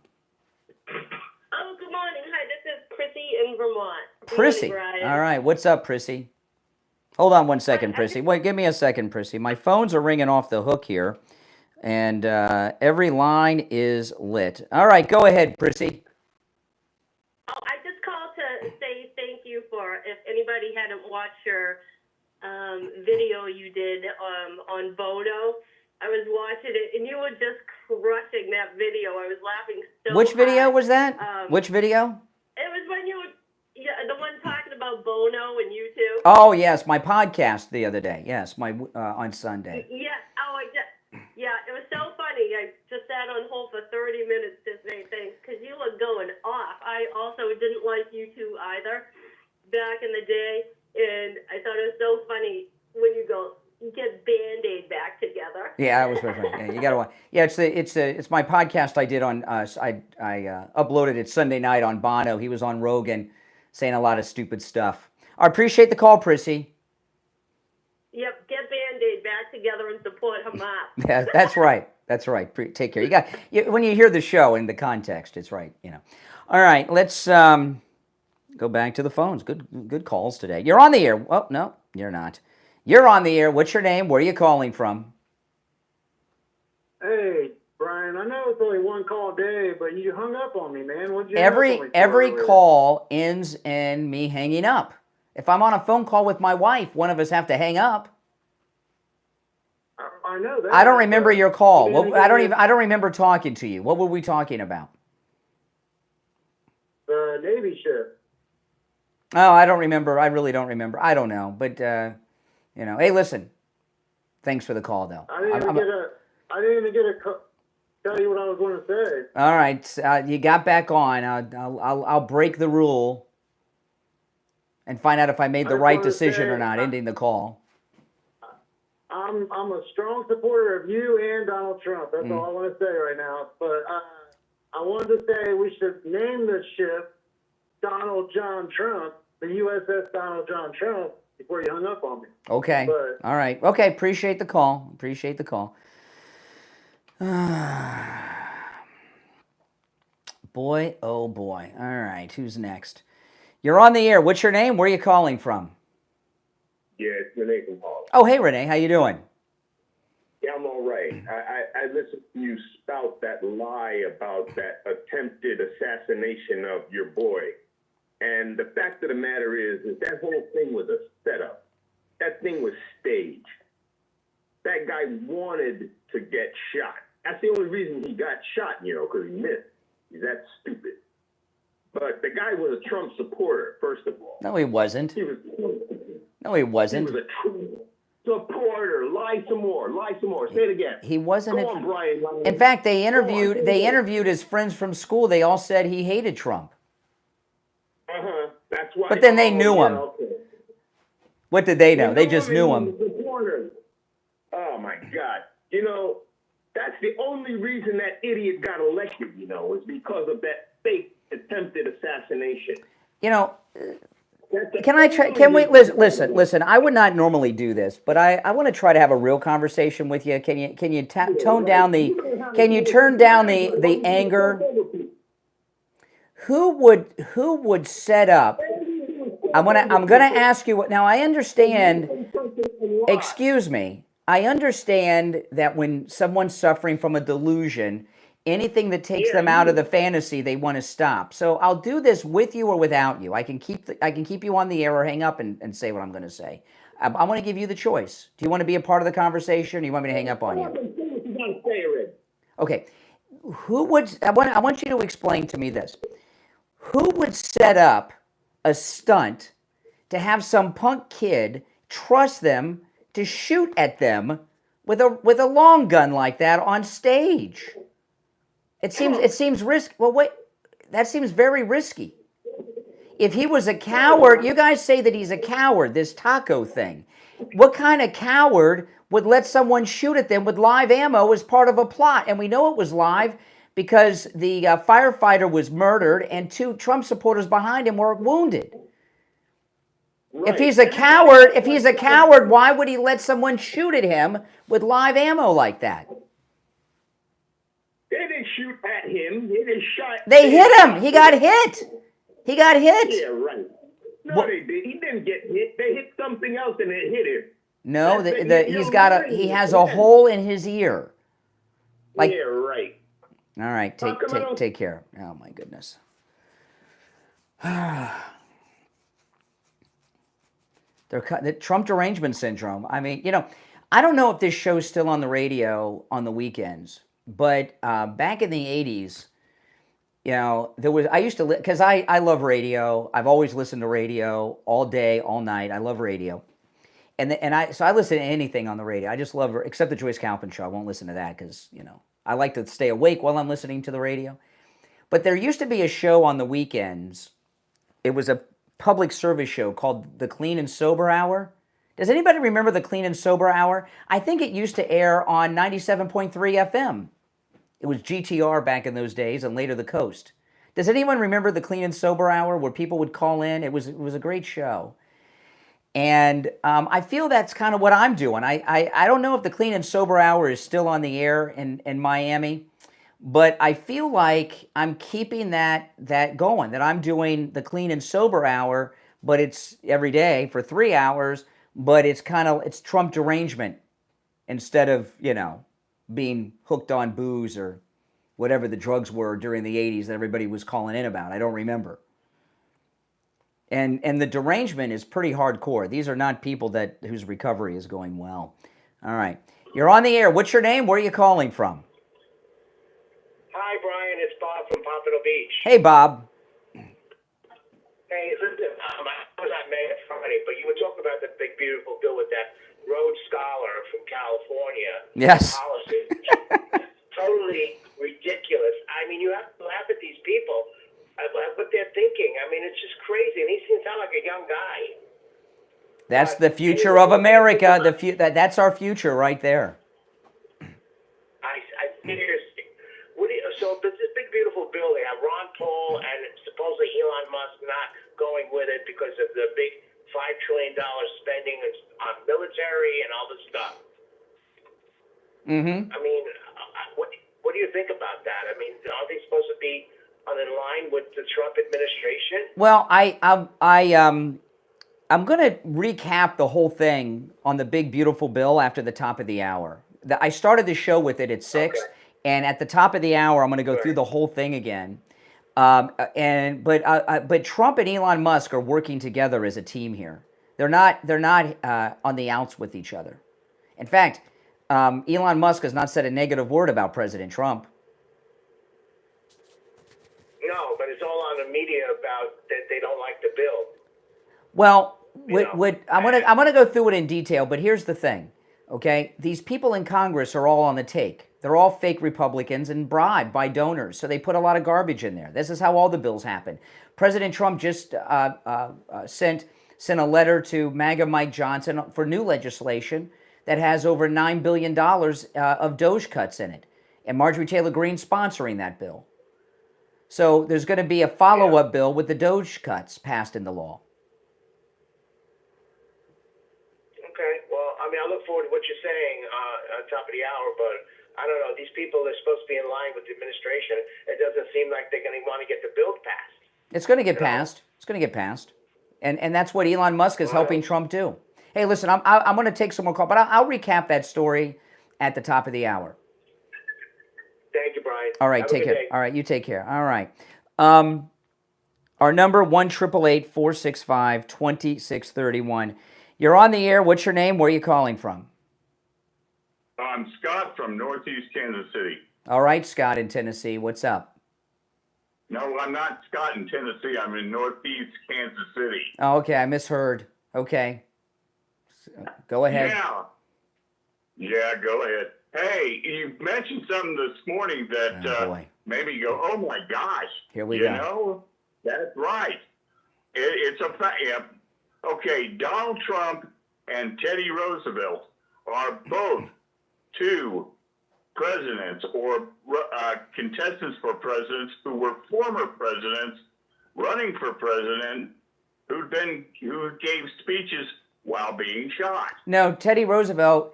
Oh, good morning. Hi, this is Prissy in Vermont. Prissy. Good morning, All right. What's up, Prissy? Hold on one second, Prissy. Wait, give me a second, Prissy. My phones are ringing off the hook here, and every line is lit. All right, go ahead, Prissy. Oh, I just called to say thank you for, if anybody hadn't watched your video you did on Bono. I was watching it, and you were just crushing that video. I was laughing so Which video hard. was that? Which video? It was when you were, the one talking about Bono and you two. Oh, yes, my podcast the other day. Yes, my on Sunday. Yeah. Oh, yeah. It was so funny. I just sat on hold for 30 minutes to say thanks because you were going off. I also didn't like you two either back in the day, and I thought it was so funny when you go get Band-Aid back together. Yeah, that was very funny. Yeah, you gotta watch. Yeah, it's my podcast I did on. I uploaded it Sunday night on Bono. He was on Rogan, saying a lot of stupid stuff. I appreciate the call, Prissy. Yep, get Band-Aid back together and support Hamas. Yeah, that's right. That's right. Take care. When you hear the show in the context, it's right. All right, let's go back to the phones. Good calls today. You're on the air. Oh no, you're not. You're on the air. What's your name? Where are you calling from? Hey, Brian, I know it's only one call a day, but you hung up on me, man. What'd you Every hang up on me for? call ends in me hanging up. If I'm on a phone call with my wife, one of us have to hang up. I know that. I don't remember your call. I don't I remember talking to you. What were we talking about? The Navy ship. Oh, I don't remember. I really don't remember. I don't know. But hey, listen. Thanks for the call, though. I didn't even get a tell you what I was going to say. All right, you got back on. I'll break the rule and find out if I made the right decision or not, ending the call. I'm a strong supporter of you and Donald Trump. That's all I want to say right now. But I wanted to say we should name the ship Donald John Trump, the USS Donald John Trump, before you hung up on me. Okay. But, all right. Okay. Appreciate the call. Boy, oh boy. All right. Who's next? You're on the air. What's your name? Where are you calling from? Yeah, it's Renee from Paul. Oh, hey, Renee. How you doing? Yeah, I'm all right. I listened to you spout that lie about that attempted assassination of your boy. And the fact of the matter is that whole thing was a setup. That thing was staged. That guy wanted to get shot. That's the only reason he got shot, because he missed. He's that stupid. But the guy was a Trump supporter, first of all. No, he wasn't. He was wasn't. a Trump supporter. Lie some more. Say it again. He wasn't. Go on, Brian. In fact, they interviewed his friends from school. They all said he hated Trump. That's why. But then they knew him. Okay. What did they know? They just knew him. Oh my God! That's the only reason that idiot got elected. Is because of that fake attempted assassination. Can I try? Can we listen? I would not normally do this, but I want to try to have a real conversation with you. Can you tone down the? Can you turn down the anger? Who would set up? I'm gonna ask you. Now I understand. Excuse me. I understand that when someone's suffering from a delusion, anything that takes them out of the fantasy, they want to stop. So I'll do this with you or without you. I can keep you on the air or hang up and say what I'm going to say. I want to give you the choice. Do you want to be a part of the conversation, or do you want me to hang up on you? Okay. I want you to explain to me this. Who would set up a stunt to have some punk kid trust them to shoot at them with a long gun like that on stage? It seems risky. Well, wait, that seems very risky. If he was a coward, you guys say that he's a coward, this taco thing. What kind of coward would let someone shoot at them with live ammo as part of a plot? And we know it was live because the firefighter was murdered and 2 Trump supporters behind him were wounded. Right. If he's a coward, why would he let someone shoot at him with live ammo like that? They didn't shoot at him. They just shot. They hit him. He got hit. He got hit. Yeah, right. No, they did. He didn't get hit. They hit something else and it hit him. No, he has a hole in his ear. Like, yeah, right. All right, take care. Oh my goodness. The Trump derangement syndrome. I mean, I don't know if this show's still on the radio on the weekends, but back in the 80s, I used to, because I love radio. I've always listened to radio all day, all night. I love radio. So I listen to anything on the radio. I just love, except the Joyce Kaufman show. I won't listen to that because, I like to stay awake while I'm listening to the radio. But there used to be a show on the weekends. It was a public service show called the Clean and Sober Hour. Does anybody remember the Clean and Sober Hour? I think it used to air on 97.3 FM. It was GTR back in those days and later the Coast. Does anyone remember the Clean and Sober Hour where people would call in? It was a great show. And I feel that's kind of what I'm doing. I don't know if the Clean and Sober Hour is still on the air in Miami, but I feel like I'm keeping that going, that I'm doing the Clean and Sober Hour, but it's every day for 3 hours, but it's Trump derangement instead of, being hooked on booze or whatever the drugs were during the 80s that everybody was calling in about. I don't remember. And the derangement is pretty hardcore. These are not people whose recovery is going well. All right. You're on the air. What's your name? Where are you calling from? Hi, Brian. It's Bob from Pompano Beach. Hey, Bob. Hey, listen, I was not mad at Friday, but you were talking about the big, beautiful bill with that Rhodes Scholar from California. Yes. Policy. Totally ridiculous. I mean, you have to laugh at these people. What they're thinking. I mean, it's just crazy. And he seems to sound like a young guy. That's the future of America. That's our future right there. I seriously. So this big, beautiful bill, they have Ron Paul and supposedly Elon Musk not going with it because of the big $5 trillion spending on military and all this stuff. Mm-hmm. I mean, what do you think about that? I mean, are they supposed to be in line with the Trump administration? Well, I'm going to recap the whole thing on the big, beautiful bill after the top of the hour. I started the show with it at 6, okay. And at the top of the hour, I'm going to go through the whole thing again. But Trump and Elon Musk are working together as a team here. They're not on the outs with each other. In fact, Elon Musk has not said a negative word about President Trump. No, but it's all on the media about that they don't like the bill. Well, I'm gonna go through it in detail, but here's the thing, okay? These people in Congress are all on the take. They're all fake Republicans and bribed by donors, so they put a lot of garbage in there. This is how all the bills happen. President Trump just sent a letter to MAGA Mike Johnson for new legislation that has over $9 billion of Doge cuts in it, and Marjorie Taylor Greene sponsoring that bill. So there's going to be a follow-up bill with the Doge cuts passed into law. Okay. Well, I mean, I look forward to what you're saying on top of the hour, but I don't know. These people are supposed to be in line with the administration. It doesn't seem like they're going to want to get the bill passed. It's going to get passed. It's going to get passed. And that's what Elon Musk is helping Trump do. Hey, listen, I'm going to take some more calls, but I'll recap that story at the top of the hour. Thank you, Brian. All right, take care. All right, you take care. All right. Our number, 1-888-465-2631. You're on the air. What's your name? Where are you calling from? I'm Scott from Northeast Kansas City. All right, Scott in Tennessee. What's up? No, I'm not Scott in Tennessee. I'm in Northeast Kansas City. Oh, okay. I misheard. Okay. Go ahead. Yeah, go ahead. Hey, you mentioned something this morning that made me go, oh my gosh. Here we go. You know, that's right. It's a fact. Yeah. Okay, Donald Trump and Teddy Roosevelt are both two presidents or contestants for presidents who were former presidents running for president who gave speeches while being shot. No, Teddy Roosevelt,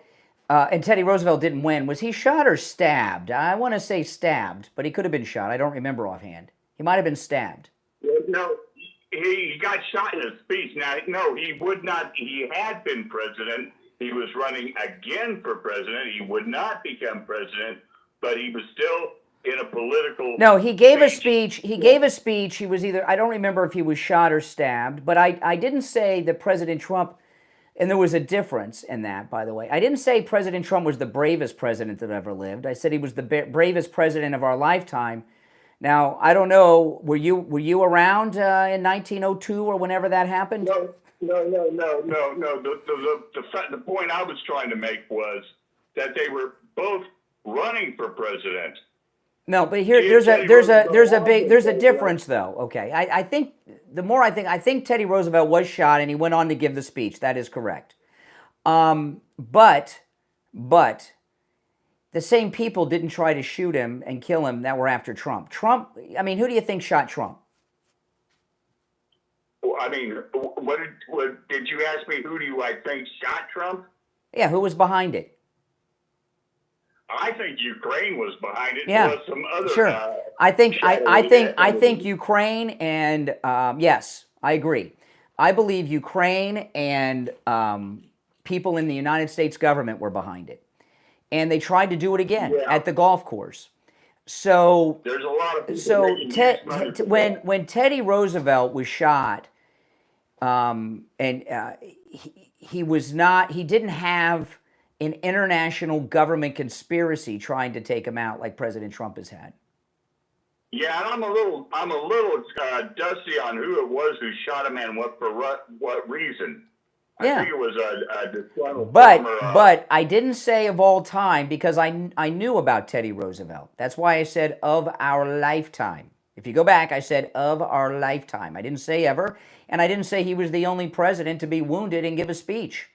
and Teddy Roosevelt didn't win. Was he shot or stabbed? I want to say stabbed, but he could have been shot. I don't remember offhand. He might have been stabbed. No, he got shot in a speech. Now, no, he would not. He had been president. He was running again for president. He would not become president, but he was still in a political. No, he gave a speech. He gave a speech. He was either, I don't remember if he was shot or stabbed, but I didn't say that President Trump, and there was a difference in that, by the way. I didn't say President Trump was the bravest president that ever lived. I said he was the bravest president of our lifetime. Now, I don't know, were you around in 1902 or whenever that happened? No. The point I was trying to make was that they were both running for president. No, but here there's a difference though. Okay, I think I think Teddy Roosevelt was shot and he went on to give the speech. That is correct. But the same people didn't try to shoot him and kill him that were after Trump. Trump, I mean, who do you think shot Trump? I mean, what did you ask me? Who do you think shot Trump? Yeah, who was behind it? I think Ukraine was behind it. Yeah, Plus some other, sure. I think Ukraine and yes, I agree. I believe Ukraine and people in the United States government were behind it, and they tried to do it again at the golf course. So there's a lot of people when Teddy Roosevelt was shot, he didn't have an international government conspiracy trying to take him out like President Trump has had. Yeah, and I'm a little dusty on who it was who shot him and what reason. Yeah. I think it was a disgruntled but I didn't say of all time because I knew about Teddy Roosevelt. That's why I said of our lifetime. If you go back, I said of our lifetime. I didn't say ever, and I didn't say he was the only president to be wounded and give a speech.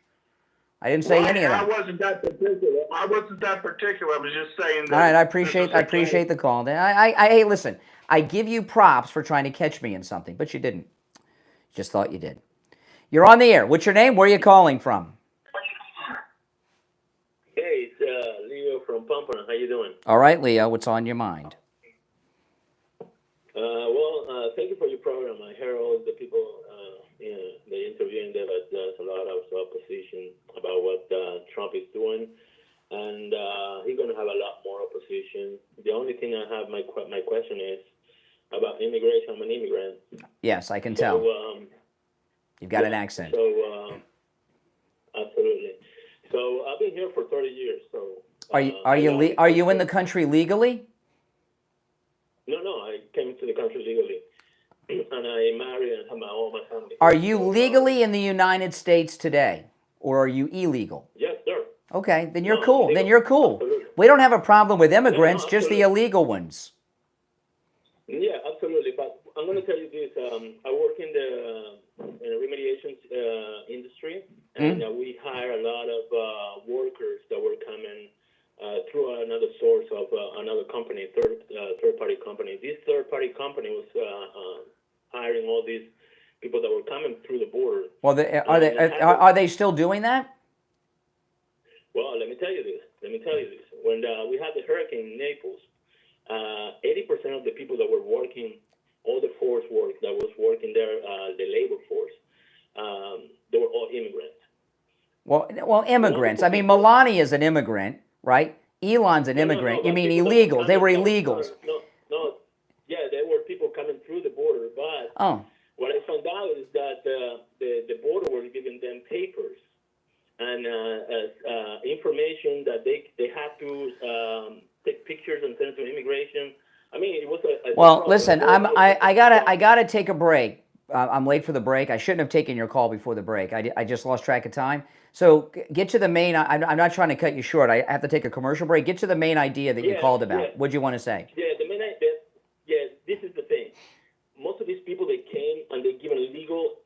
I didn't say any of that. I wasn't that particular. I was just saying that. All right, I appreciate the call. Hey, listen, I give you props for trying to catch me in something, but you didn't. Just thought you did. You're on the air. What's your name? Where are you calling from? Hey, it's Leo from Pamela. How you doing? All right, Leo. What's on your mind? Thank you for your program. I heard all the people the interviewing there, but there's a lot of opposition about what Trump is doing, and he's going to have a lot more opposition. The only thing I have, my question is about immigration. I'm an immigrant. Yes, I can tell. You've got an accent. So, absolutely. So I've been here for 30 years. So are you in the country legally? No, I came to the country legally, and I married and have all my family. Are you legally in the United States today, or are you illegal? Yes, sir. Okay, then you're cool. Then you're cool. Absolutely. We don't have a problem with immigrants, just the illegal ones. Yeah, absolutely. But I'm going to tell you this. I work in the remediation industry, and we hire a lot of workers that were coming through another source of another company, third-party company. This third-party company was hiring all these people that were coming through the border. Well, are they still doing that? Well, let me tell you this. When we had the hurricane in Naples, 80% of the people that were working, all the force work that was working there, the labor force, they were all immigrants. Well, immigrants. I mean, Melania is an immigrant, right? Elon's an immigrant. You mean illegals? They were illegals. No. Yeah, there were people coming through the border, but what I found out is that the border was giving them papers information that they have to take pictures and send it to immigration. I mean, it was a Well, listen, I gotta take a break. I'm late for the break. I shouldn't have taken your call before the break. I just lost track of time. So get to the main. I'm not trying to cut you short. I have to take a commercial break. Get to the main idea that you called about. Yeah. What'd you want to say? Yeah, the main idea. Yeah, this is the thing. Most of these people, they came and they given legal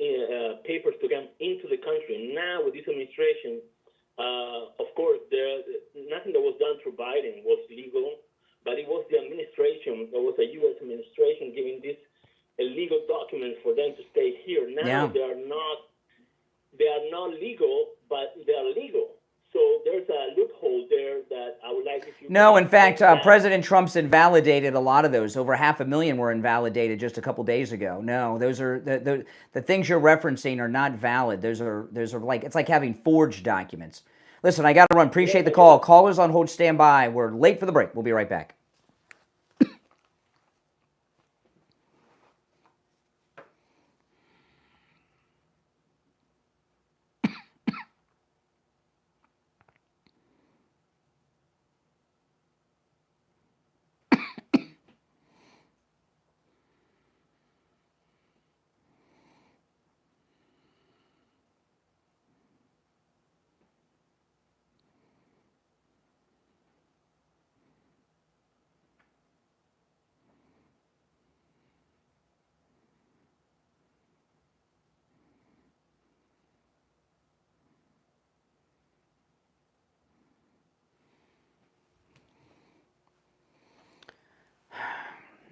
papers to come into the country. Now with this administration, of course, nothing that was done through Biden was legal, but it was the administration. There was a U.S. administration giving this illegal documents for them to stay here. Now they are not legal, but they are legal. So there's a loophole there that I would like if you. No, in fact, President Trump's invalidated a lot of those. Over 500,000 were invalidated just a couple days ago. No, those are the things you're referencing are not valid. Those are like, it's like having forged documents. Listen, I got to run. Appreciate the call. Callers on hold, stand by. We're late for the break. We'll be right back.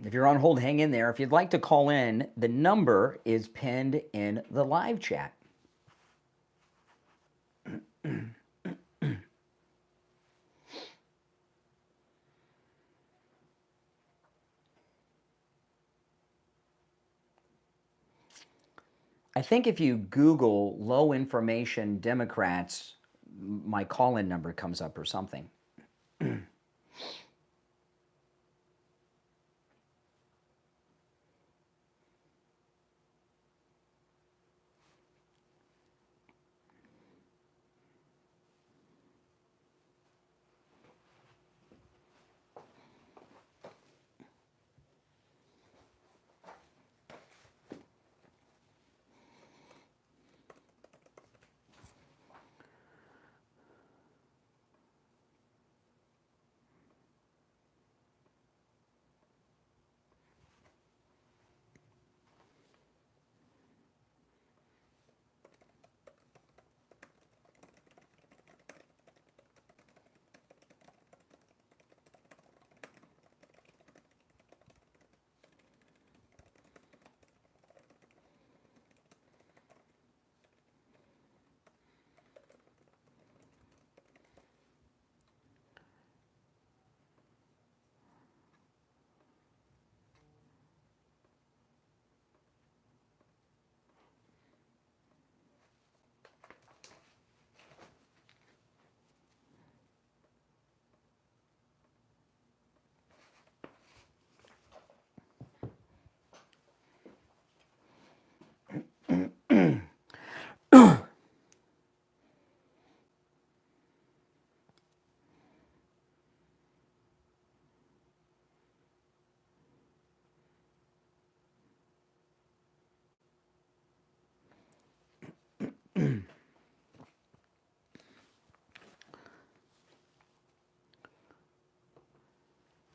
If you're on hold, hang in there. If you'd like to call in, the number is pinned in the live chat. I think if you Google low information Democrats, my call-in number comes up or something.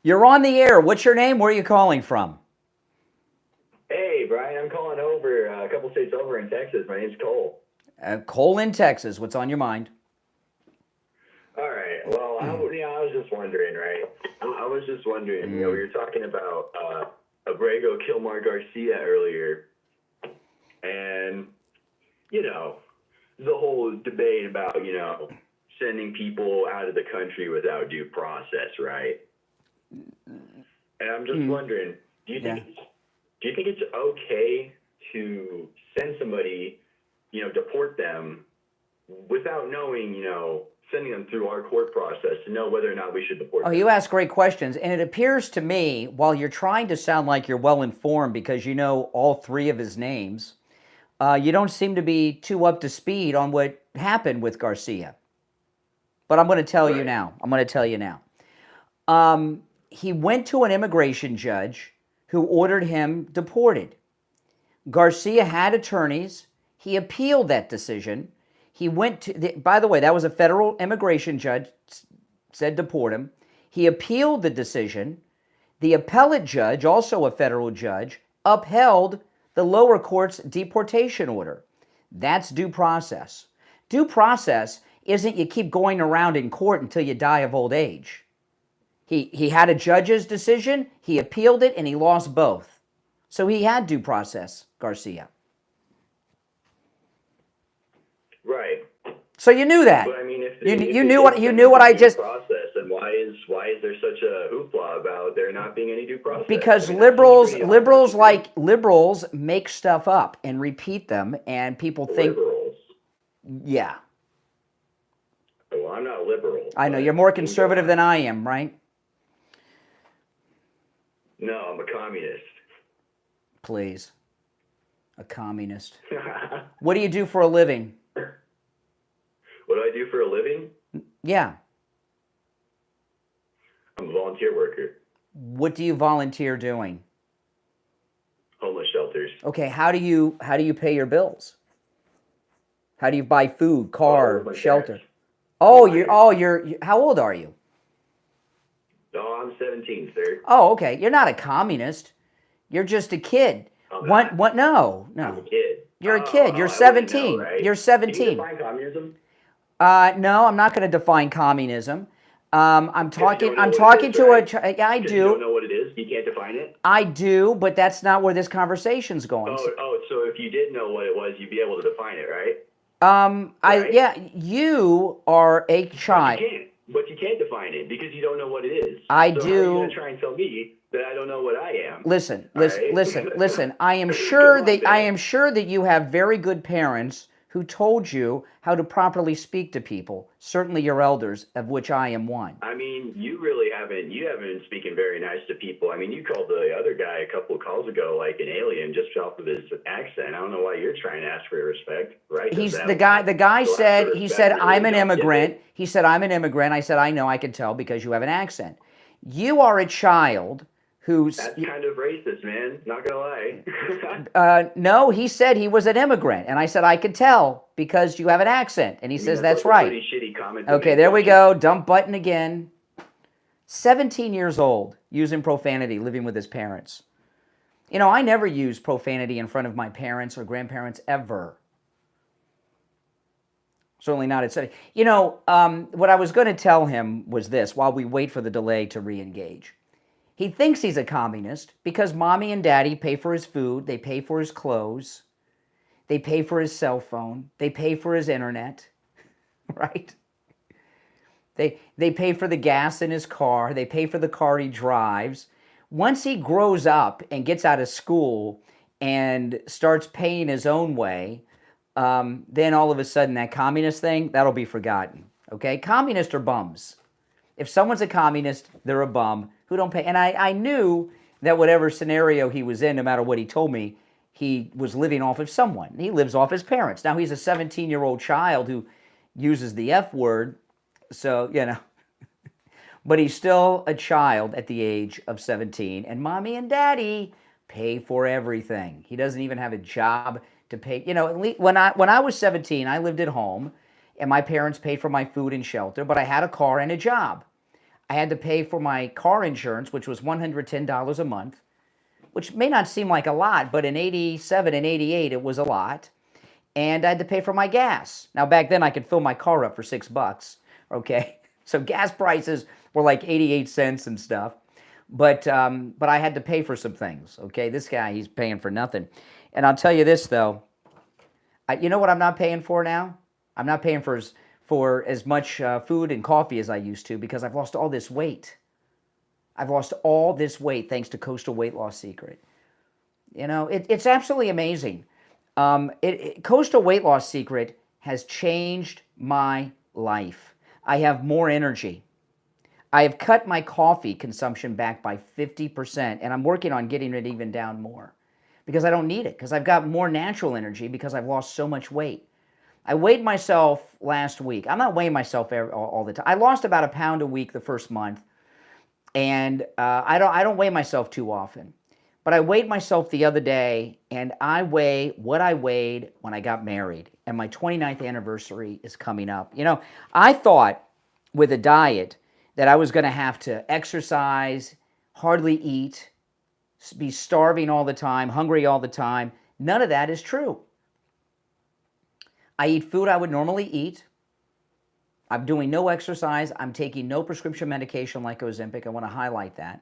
You're on the air. What's your name? Where are you calling from? Hey, Brian, I'm calling over a couple states over in Texas. My name's Cole. Cole in Texas. What's on your mind? All right. Well, I was just wondering, right? I was just wondering, we were talking about Abrego Kilmar Garcia earlier, and, the whole debate about, sending people out of the country without due process, right? And I'm just wondering, do you think it's okay to send somebody, deport them without knowing, sending them through our court process to know whether or not we should deport them? You ask great questions. And it appears to me, while you're trying to sound like you're well informed because you know all three of his names, you don't seem to be too up to speed on what happened with Garcia. but I'm going to tell you now. He went to an immigration judge who ordered him deported. Garcia had attorneys. He appealed that decision. He went to, by the way, that was a federal immigration judge, said deport him. He appealed the decision. The appellate judge, also a federal judge, upheld the lower court's deportation order. That's due process. Due process isn't you keep going around in court until you die of old age. He had a judge's decision, he appealed it, and he lost both. So he had due process, Garcia. Right. So you knew that. But I mean, if you knew what I just process, then why is there such a hoopla about there not being any due process? Because I mean, liberals make stuff up and repeat them, and people think liberals. Yeah. Well, I'm not liberal. I know you're more conservative than I am, right? No, I'm a communist. Please. A communist. What do you do for a living? What do I do for a living? Yeah. I'm a volunteer worker. What do you volunteer doing? Homeless shelters. Okay, how do you pay your bills? How do you buy food, car, shelter? You're how old are you? Oh, I'm 17, sir. Oh, okay. You're not a communist. You're just a kid. What? No. I'm a kid. You're a kid. You're 17. Know, right? You're 17. Can you define communism? No, I'm not going to define communism. I'm talking to a. I do. You don't know what it is. You can't define it. I do, but that's not where this conversation's going. So if you did know what it was, you'd be able to define it, right? Right. You are a child. But you can't define it because you don't know what it is. I do. do. How are you going to try and tell me that I don't know what I am? Listen. I am sure that you have very good parents who told you how to properly speak to people. Certainly your elders, of which I am one. I mean, you haven't been speaking very nice to people. I mean, you called the other guy a couple of calls ago like an alien just off of his accent. I don't know why you're trying to ask for respect, right? The guy said I'm an immigrant. He said I'm an immigrant. I said I know, I can tell because you have an accent. You are a child who's... That's kind of racist, man. Not gonna lie. No, he said he was an immigrant. And I said, I could tell because you have an accent. And he says, that's right. Pretty shitty comment okay, there we go. Dump button again. 17 years old, using profanity, living with his parents. You know, I never use profanity in front of my parents or grandparents, ever. Certainly not at study. You know, what I was going to tell him was this, while we wait for the delay to re-engage. He thinks he's a communist because mommy and daddy pay for his food, they pay for his clothes, they pay for his cell phone, they pay for his internet, right? They pay for the gas in his car, they pay for the car he drives. Once he grows up and gets out of school and starts paying his own way, then all of a sudden that communist thing, that'll be forgotten, okay? Communists are bums. If someone's a communist, they're a bum who don't pay. And I knew that whatever scenario he was in, no matter what he told me, he was living off of someone. He lives off his parents. Now, he's a 17-year-old child who uses the F word, so, you know. But he's still a child at the age of 17, and mommy and daddy pay for everything. He doesn't even have a job to pay. You know, at least when I was 17, I lived at home, and my parents paid for my food and shelter, but I had a car and a job. I had to pay for my car insurance, which was $110 a month, which may not seem like a lot, but in 87 and 88, it was a lot. And I had to pay for my gas. Now, back then, I could fill my car up for $6, okay? So gas prices were like 88 cents and stuff. But I had to pay for some things, okay? This guy, he's paying for nothing. And I'll tell you this, though. You know what I'm not paying for now? I'm not paying for as much food and coffee as I used to because I've lost all this weight. I've lost all this weight thanks to Coastal Weight Loss Secret. You know, it's absolutely amazing. Coastal Weight Loss Secret has changed my life. I have more energy. I have cut my coffee consumption back by 50%, and I'm working on getting it even down more because I don't need it, because I've got more natural energy because I've lost so much weight. I weighed myself last week. I'm not weighing myself all the time. I lost about 1 pound a week the first month, and I don't weigh myself too often. But I weighed myself the other day, and I weigh what I weighed when I got married, and my 29th anniversary is coming up. You know, I thought with a diet that I was going to have to exercise, hardly eat, be starving all the time, hungry all the time. None of that is true. I eat food I would normally eat. I'm doing no exercise. I'm taking no prescription medication like Ozempic. I want to highlight that.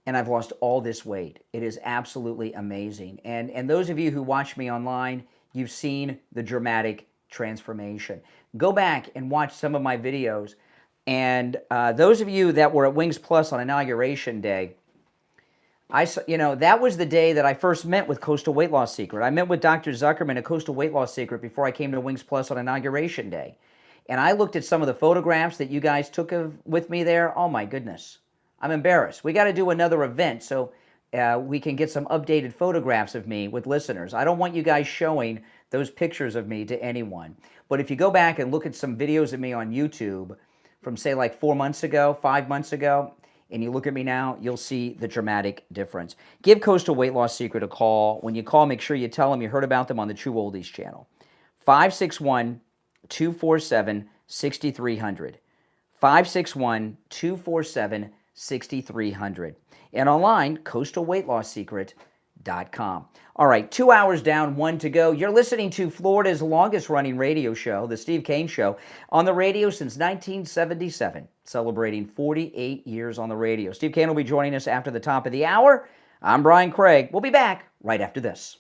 And I've lost all this weight. It is absolutely amazing. And those of you who watch me online, you've seen the dramatic transformation. Go back and watch some of my videos. And those of you that were at Wings Plus on Inauguration Day, that was the day that I first met with Coastal Weight Loss Secret. I met with Dr. Zuckerman at Coastal Weight Loss Secret before I came to Wings Plus on Inauguration Day. And I looked at some of the photographs that you guys took with me there. Oh, my goodness. I'm embarrassed. We got to do another event so we can get some updated photographs of me with listeners. I don't want you guys showing those pictures of me to anyone. But if you go back and look at some videos of me on YouTube from, say, like 4 months ago, 5 months ago, and you look at me now, you'll see the dramatic difference. Give Coastal Weight Loss Secret a call. When you call, make sure you tell them you heard about them on the True Oldies channel. 561-247-6300. 561-247-6300. And online, coastalweightloss.secret.com. All right, 2 hours down, 1 to go. You're listening to Florida's longest-running radio show, The Steve Kane Show, on the radio since 1977, celebrating 48 years on the radio. Steve Kane will be joining us after the top of the hour. I'm Brian Craig. We'll be back right after this.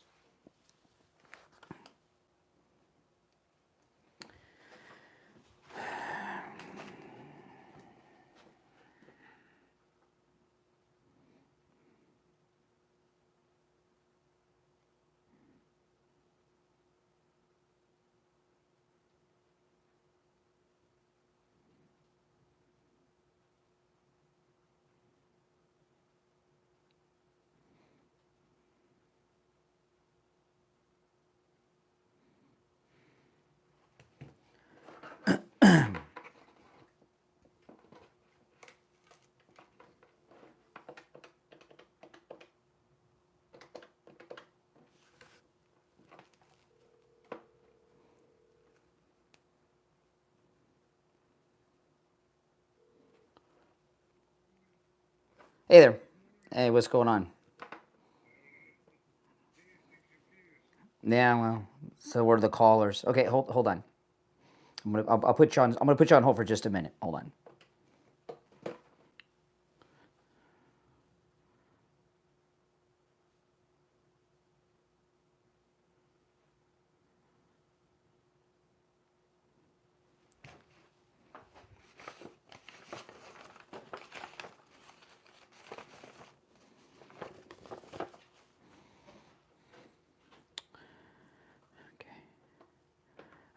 Hey there. Hey, what's going on? Yeah, well, so were the callers. Okay, hold on. I'll put you on. I'm gonna put you on hold for just a minute. Hold on.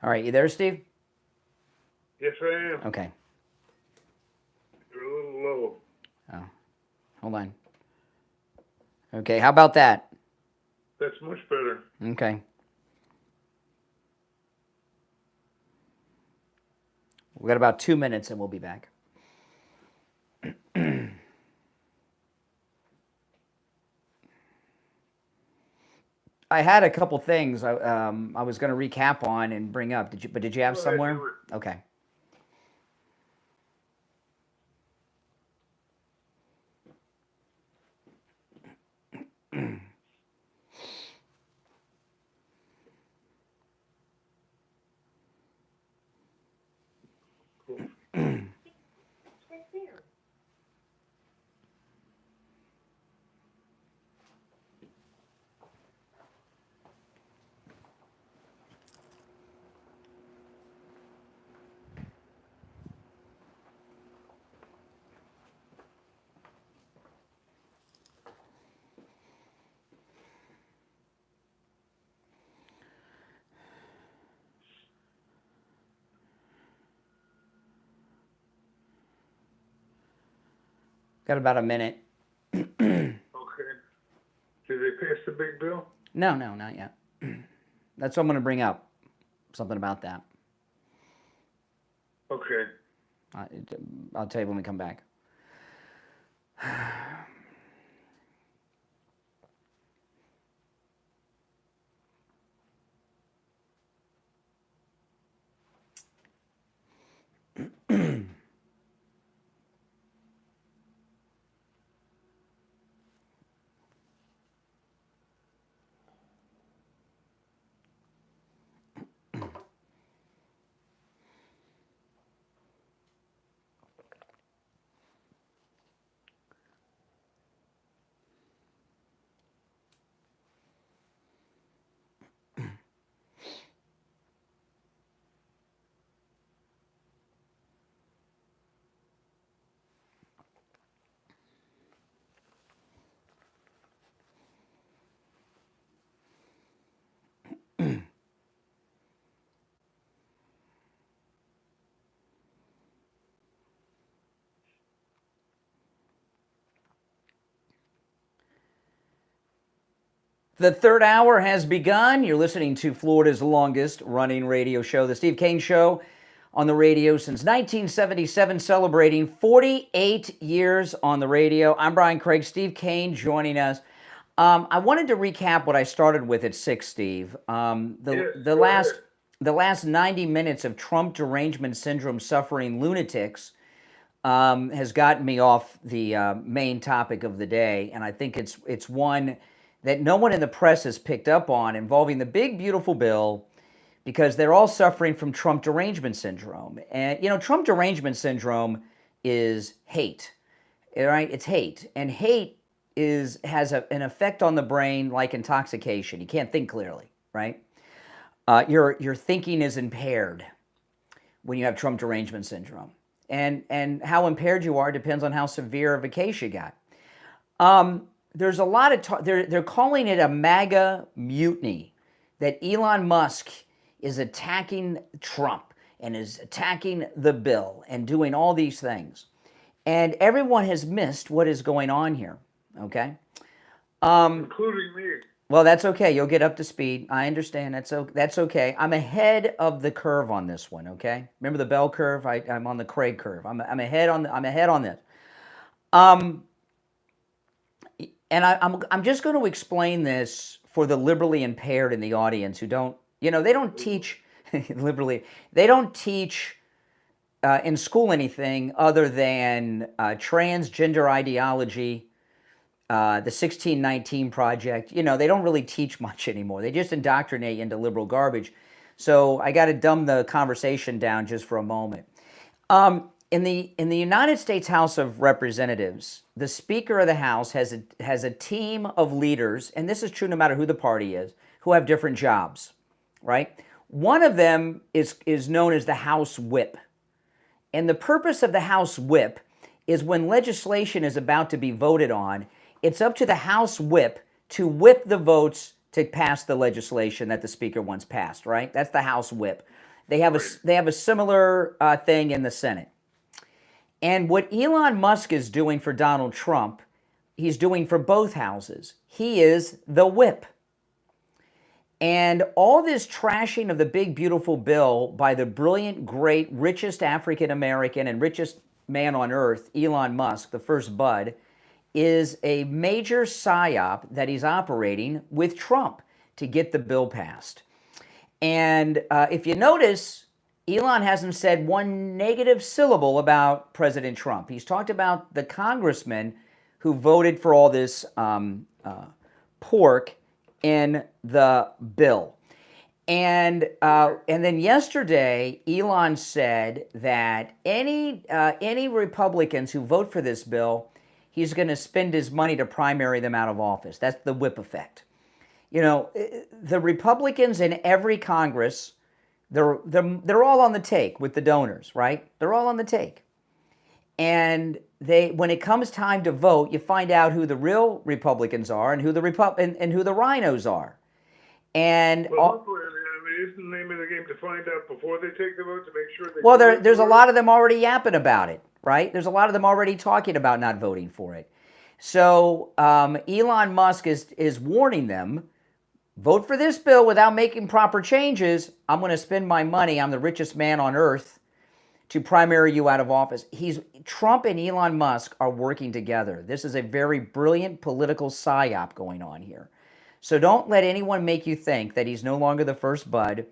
All right, you there, Steve? Yes, I am. Okay. You're a little low. Oh, hold on. Okay, how about that? That's much better. Okay. We've got about 2 minutes and we'll be back. I had a couple things I was going to recap on and bring up. Did you have somewhere? Okay. Got about a minute. Okay. Did they pass the big bill? No, not yet. That's what I'm going to bring up. something about that. Okay. I'll tell you when we come back. The third hour has begun. You're listening to Florida's longest running radio show, The Steve Kane Show, on the radio since 1977, celebrating 48 years on the radio. I'm Brian Craig, Steve Kane joining us. I wanted to recap what I started with at 6, Steve. The last 90 minutes of Trump derangement syndrome suffering lunatics has gotten me off the main topic of the day, and I think it's one that no one in the press has picked up on, involving the big, beautiful bill, because they're all suffering from Trump derangement syndrome. And, Trump derangement syndrome is hate, right? It's hate. And hate has an effect on the brain like intoxication. You can't think clearly, right? Your thinking is impaired when you have Trump derangement syndrome. And how impaired you are depends on how severe of a case you got. There's a lot of talk. They're calling it a MAGA mutiny, that Elon Musk is attacking Trump and is attacking the bill and doing all these things. And everyone has missed what is going on here, okay? Including me. Well, that's okay. You'll get up to speed. I understand. That's okay. I'm ahead of the curve on this one, okay? Remember the bell curve? I'm on the Craig curve. I'm ahead on this. And I'm just going to explain this for the liberally impaired in the audience who don't, they don't teach liberally. They don't teach in school anything other than transgender ideology, the 1619 Project. They don't really teach much anymore. They just indoctrinate you into liberal garbage. So I got to dumb the conversation down just for a moment. In the United States House of Representatives, the Speaker of the House has a team of leaders, and this is true no matter who the party is, who have different jobs, right? One of them is known as the House Whip. And the purpose of the House Whip is when legislation is about to be voted on, it's up to the House Whip to whip the votes to pass the legislation that the Speaker wants passed, right? That's the House Whip. They have a similar thing in the Senate. And what Elon Musk is doing for Donald Trump, he's doing for both houses. He is the whip. And all this trashing of the big, beautiful bill by the brilliant, great, richest African-American and richest man on earth, Elon Musk, the first bud, is a major psyop that he's operating with Trump to get the bill passed. And if you notice, Elon hasn't said one negative syllable about President Trump. He's talked about the congressman who voted for all this pork in the bill. And then yesterday, Elon said that any Republicans who vote for this bill, he's going to spend his money to primary them out of office. That's the whip effect. The Republicans in every Congress, they're all on the take with the donors, right? They're all on the take. And when it comes time to vote, you find out who the real Republicans are and who the rhinos are. And isn't the name of the game to find out before they take the vote to make sure they... there's a lot of them already yapping about it, right? There's a lot of them already talking about not voting for it. So Elon Musk is warning them vote for this bill without making proper changes, I'm going to spend my money, I'm the richest man on earth, to primary you out of office. Trump and Elon Musk are working together. This is a very brilliant political psyop going on here. So don't let anyone make you think that he's no longer the first bud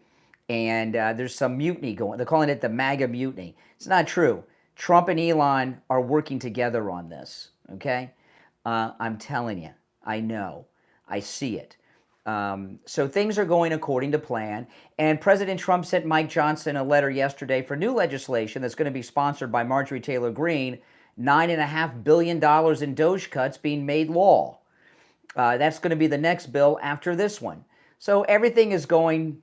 and there's some mutiny going. They're calling it the MAGA mutiny. It's not true. Trump and Elon are working together on this, okay? I'm telling you, I know. I see it. So things are going according to plan. And President Trump sent Mike Johnson a letter yesterday for new legislation that's going to be sponsored by Marjorie Taylor Greene, $9.5 billion in Doge cuts being made law. That's going to be the next bill after this one. So everything is going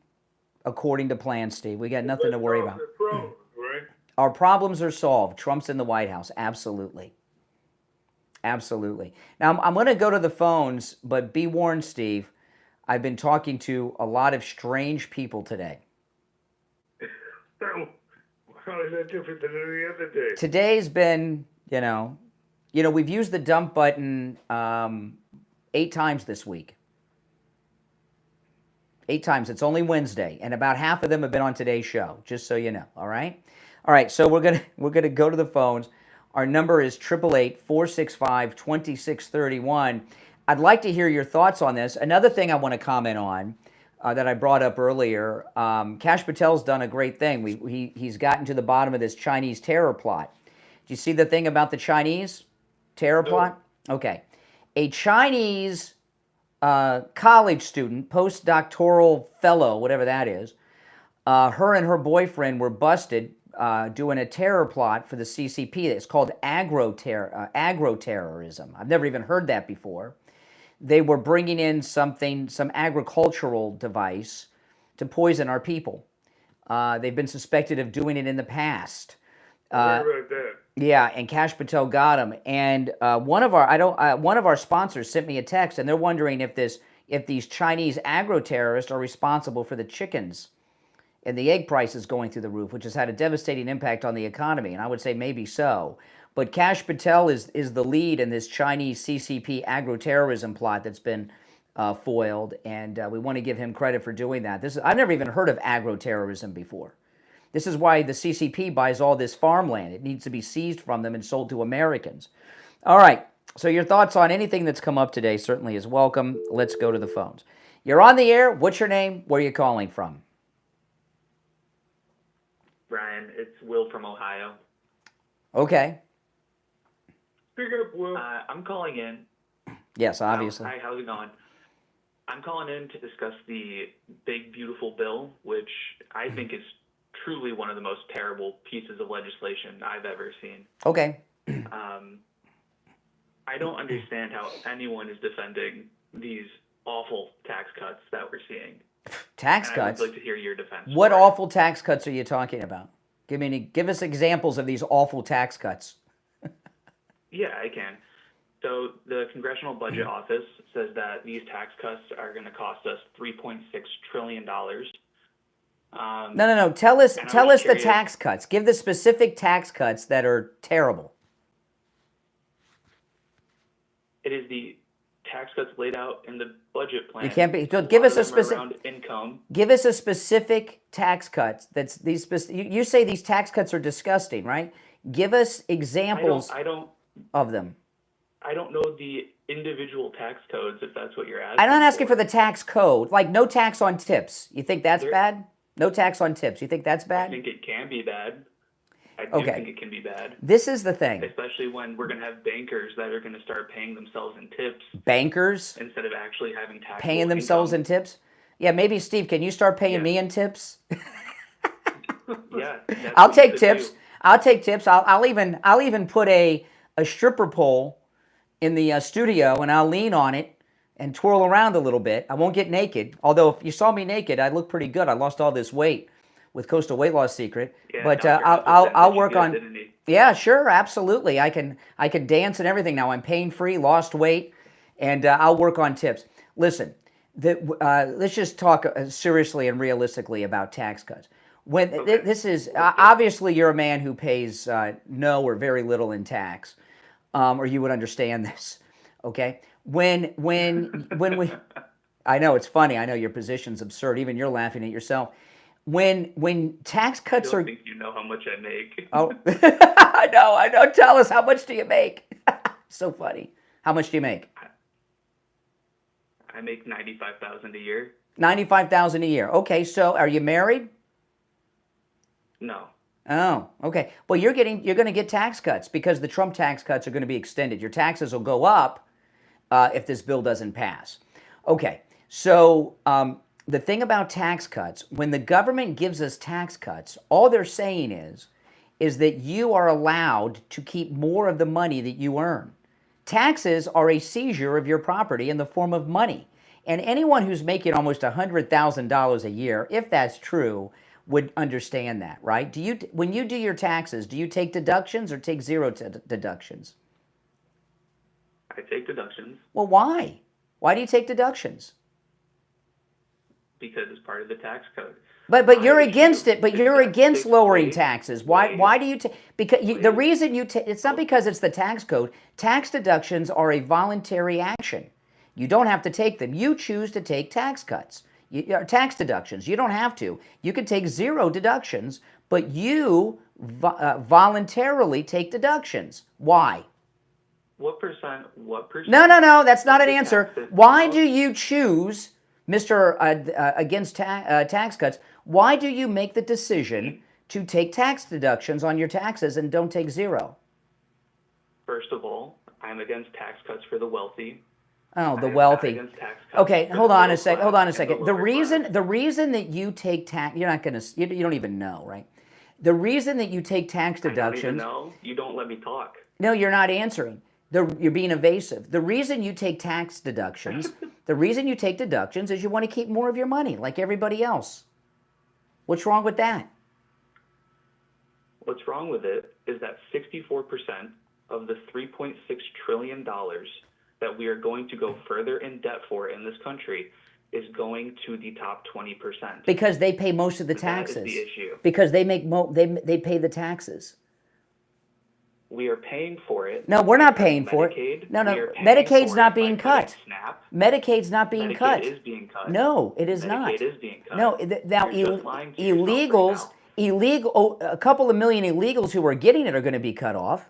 according to plan, Steve. We got nothing to worry about. Our problems are solved. Trump's in the White House. Absolutely. Absolutely. Now, I'm going to go to the phones, but be warned, Steve, I've been talking to a lot of strange people today. How is that different than any other day? Today's been, we've used the dump button 8 times this week. 8 times. It's only Wednesday, and about half of them have been on today's show, just so you know, all right? All right, so we're gonna go to the phones. Our number is 888-465-2631. I'd like to hear your thoughts on this. Another thing I want to comment on that I brought up earlier, Kash Patel's done a great thing. He's gotten to the bottom of this Chinese terror plot. Do you see the thing about the Chinese terror plot? Okay. A Chinese college student, postdoctoral fellow, whatever that is, her and her boyfriend were busted doing a terror plot for the CCP. It's called agro-terrorism. I've never even heard that before. They were bringing in some agricultural device to poison our people. They've been suspected of doing it in the past. I heard about that. Yeah, and Kash Patel got him. And one of our sponsors sent me a text, and they're wondering if these Chinese agro-terrorists are responsible for the chickens and the egg prices going through the roof, which has had a devastating impact on the economy. And I would say maybe so. But Kash Patel is the lead in this Chinese CCP agro-terrorism plot that's been foiled, and we want to give him credit for doing that. I've never even heard of agro-terrorism before. This is why the CCP buys all this farmland. It needs to be seized from them and sold to Americans. All right, so your thoughts on anything that's come up today certainly is welcome. Let's go to the phones. You're on the air. What's your name? Where are you calling from? Brian, it's Will from Ohio. Okay. Pick up, Will. I'm calling in. Yes, obviously. Hi, how's it going? I'm calling in to discuss the big, beautiful bill, which I think is truly one of the most terrible pieces of legislation I've ever seen. Okay. I don't understand how anyone is defending these awful tax cuts that we're seeing. Tax and cuts? I would like to hear your defense. What awful tax cuts are you talking about? Give us examples of these awful tax cuts. Yeah, I can. So the Congressional Budget Office says that these tax cuts are going to cost us $3.6 trillion. No. Tell us the tax cuts. Give the specific tax cuts that are terrible. It is the tax cuts laid out in the budget plan. You can't be. Give us a specific. Around income. Give us a specific tax cuts. That's these. You say these tax cuts are disgusting, right? Give us examples. Of them. I don't know the individual tax codes, if that's what you're asking. I'm not asking for the tax code. Like no tax on tips. You think that's bad? No tax on tips. You think that's bad? I think it can be bad. I do think it can be bad. This is the thing. Especially when we're going to have bankers that are going to start paying themselves in tips. Bankers? Instead of actually having taxable paying themselves in tips? Yeah, maybe Steve, can you start paying me in tips? Yeah. I'll take tips. I'll take tips. I'll even put a stripper pole in the studio, and I'll lean on it and twirl around a little bit. I won't get naked, although if you saw me naked, I look pretty good. I lost all this weight with Coastal Weight Loss Secret. Yeah, but I'll work on. Yeah, sure, absolutely. I can dance and everything now. I'm pain-free, lost weight, and I'll work on tips. Listen, let's just talk seriously and realistically about tax cuts. This is obviously you're a man who pays no or very little in tax, or you would understand this. Okay, when we I know, it's funny. I know your position's absurd. Even you're laughing at yourself. When tax cuts I don't think you know how much I make. Oh, I know. Tell us, how much do you make? So funny. How much do you make? I make $95,000 a year. $95,000 a year. Okay, so are you married? No. Oh, okay. Well, you're going to get tax cuts because the Trump tax cuts are going to be extended. Your taxes will go up if this bill doesn't pass. Okay, so the thing about tax cuts, when the government gives us tax cuts, all they're saying is that you are allowed to keep more of the money that you earn. Taxes are a seizure of your property in the form of money. And anyone who's making almost $100,000 a year, if that's true, would understand that, right? When you do your taxes, do you take deductions or take zero deductions? I take deductions. Well, why? Why do you take deductions? Because it's part of the tax code. But you're against it. But you're against lowering taxes. Why do you take? Because the reason you take, it's not because it's the tax code. Tax deductions are a voluntary action. You don't have to take them. You choose to take tax cuts, tax deductions. You don't have to. You can take zero deductions, but you voluntarily take deductions. Why? What percent? No. That's not an answer. Why do you choose, Mr. Against tax cuts? Why do you make the decision to take tax deductions on your taxes and don't take zero? First of all, I'm against tax cuts for the wealthy. Oh, the wealthy. Okay, hold on a second. The reason that you take tax, you're not going to, you don't even know, right? The reason that you take tax deductions. No, you don't let me talk. No, you're not answering. You're being evasive. The reason you take tax deductions, is you want to keep more of your money, like everybody else. What's wrong with that? What's wrong with it is that 64% of the $3.6 trillion that we are going to go further in debt for in this country is going to the top 20%. Because they pay most of the taxes. That is the issue. Because they make they pay the taxes. We are paying for it. No, we're not paying for it. No, Medicaid's not being cut. Medicaid's not being cut. Medicaid is being cut. No, it is not. Medicaid is being cut. No, now illegals, a couple of million illegals who are getting it are going to be cut off.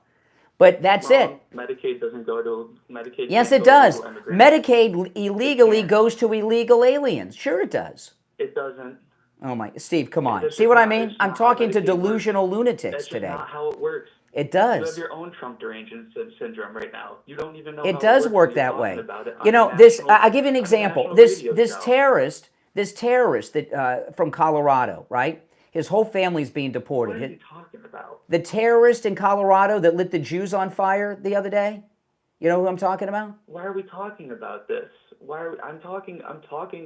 But that's it. Medicaid doesn't go to Medicaid. Yes, it does. Medicaid illegally goes to illegal aliens. Sure, it does. It doesn't. Oh my, Steve, come on. See what I mean? I'm talking to delusional lunatics today. That's not how it works. It does. You have your own Trump derangement syndrome right now. You don't even know. It does work that way. You know, this. I'll give you an example. This terrorist that from Colorado, right? His whole family's being deported. What are you talking about? The terrorist in Colorado that lit the Jews on fire the other day. You know who I'm talking about? Why are we talking about this? I'm talking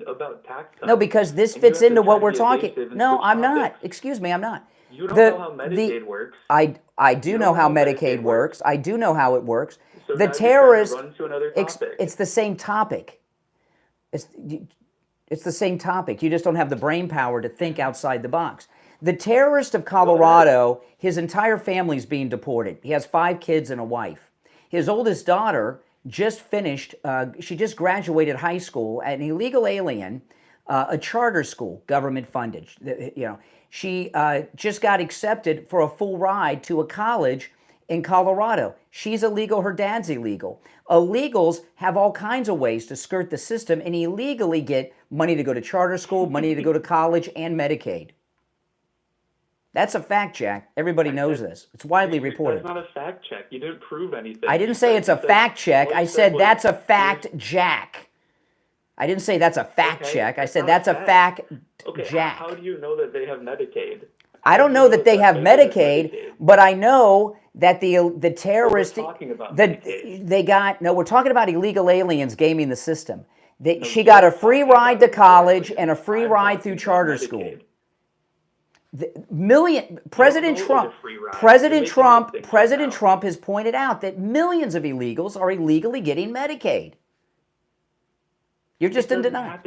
about tax cuts. No, because this fits into what we're talking. No, I'm not. Excuse me, I'm not. You don't know how Medicaid works. I do know how Medicaid works. I do know how it works. So the terrorist. It's the same topic. It's the same topic. You just don't have the brain power to think outside the box. The terrorist of Colorado, his entire family's being deported. He has 5 kids and a wife. His oldest daughter just finished, she just graduated high school, an illegal alien, a charter school, government funded. She just got accepted for a full ride to a college in Colorado. She's illegal, her dad's illegal. Illegals have all kinds of ways to skirt the system and illegally get money to go to charter school, money to go to college, and Medicaid. That's a fact, Jack. Everybody knows this. It's widely reported. That's not a fact check. You didn't prove anything. I didn't say it's a fact check. I said that's a fact, Jack. I didn't say that's a fact check. I said that's a fact, Jack. How do you know that they have Medicaid? I don't know that they have Medicaid, but I know that the terrorist we're talking about we're talking about illegal aliens gaming the system. She got a free ride to college and a free ride through charter school. President Trump has pointed out that millions of illegals are illegally getting Medicaid. You're just in denial.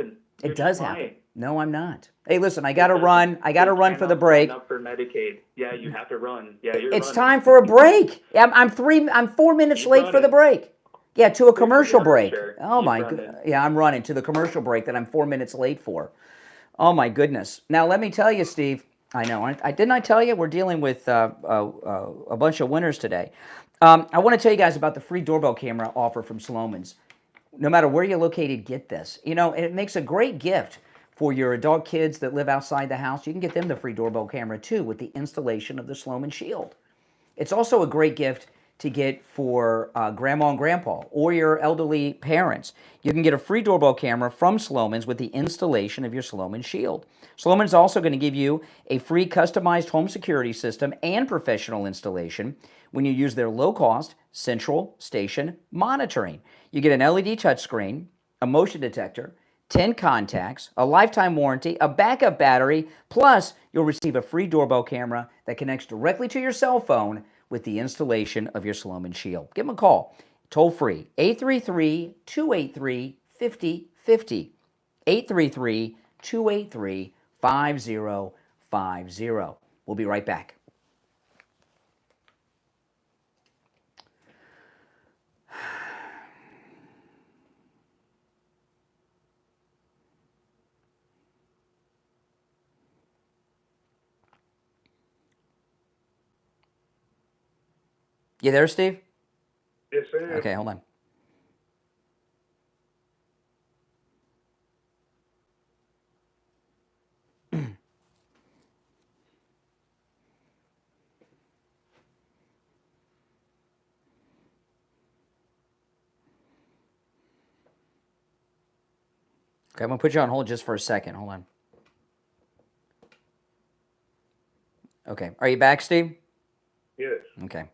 It does happen. No, I'm not. Hey, listen, I got to run. I got to run for the break. Up for Medicaid. Yeah, you have to run. Yeah, it's time for a break. I'm 4 minutes late for the break. Yeah, to a commercial break. Sure. Oh Keep my running. god. Yeah, I'm running to the commercial break that I'm 4 minutes late for. Oh my goodness. Now let me tell you, Steve. I know. Didn't I tell you we're dealing with a bunch of winners today? I want to tell you guys about the free doorbell camera offer from Sloman's. No matter where you're located, get this. You know, it makes a great gift for your adult kids that live outside the house. You can get them the free doorbell camera too with the installation of the Sloman Shield. It's also a great gift to get for grandma and grandpa or your elderly parents. You can get a free doorbell camera from Sloman's with the installation of your Sloman Shield. Sloman's also going to give you a free customized home security system and professional installation when you use their low-cost central station monitoring. You get an LED touchscreen, a motion detector, 10 contacts, a lifetime warranty, a backup battery, plus you'll receive a free doorbell camera that connects directly to your cell phone with the installation of your Sloman Shield. Give them a call, toll free, 833-283-5050, 833-283-5050. We'll be right back. You there, Steve? Yes, I am. Okay, hold on. Okay, I'm going to put you on hold just for a second. Hold on. Okay. Are you back, Steve? Yes. Okay.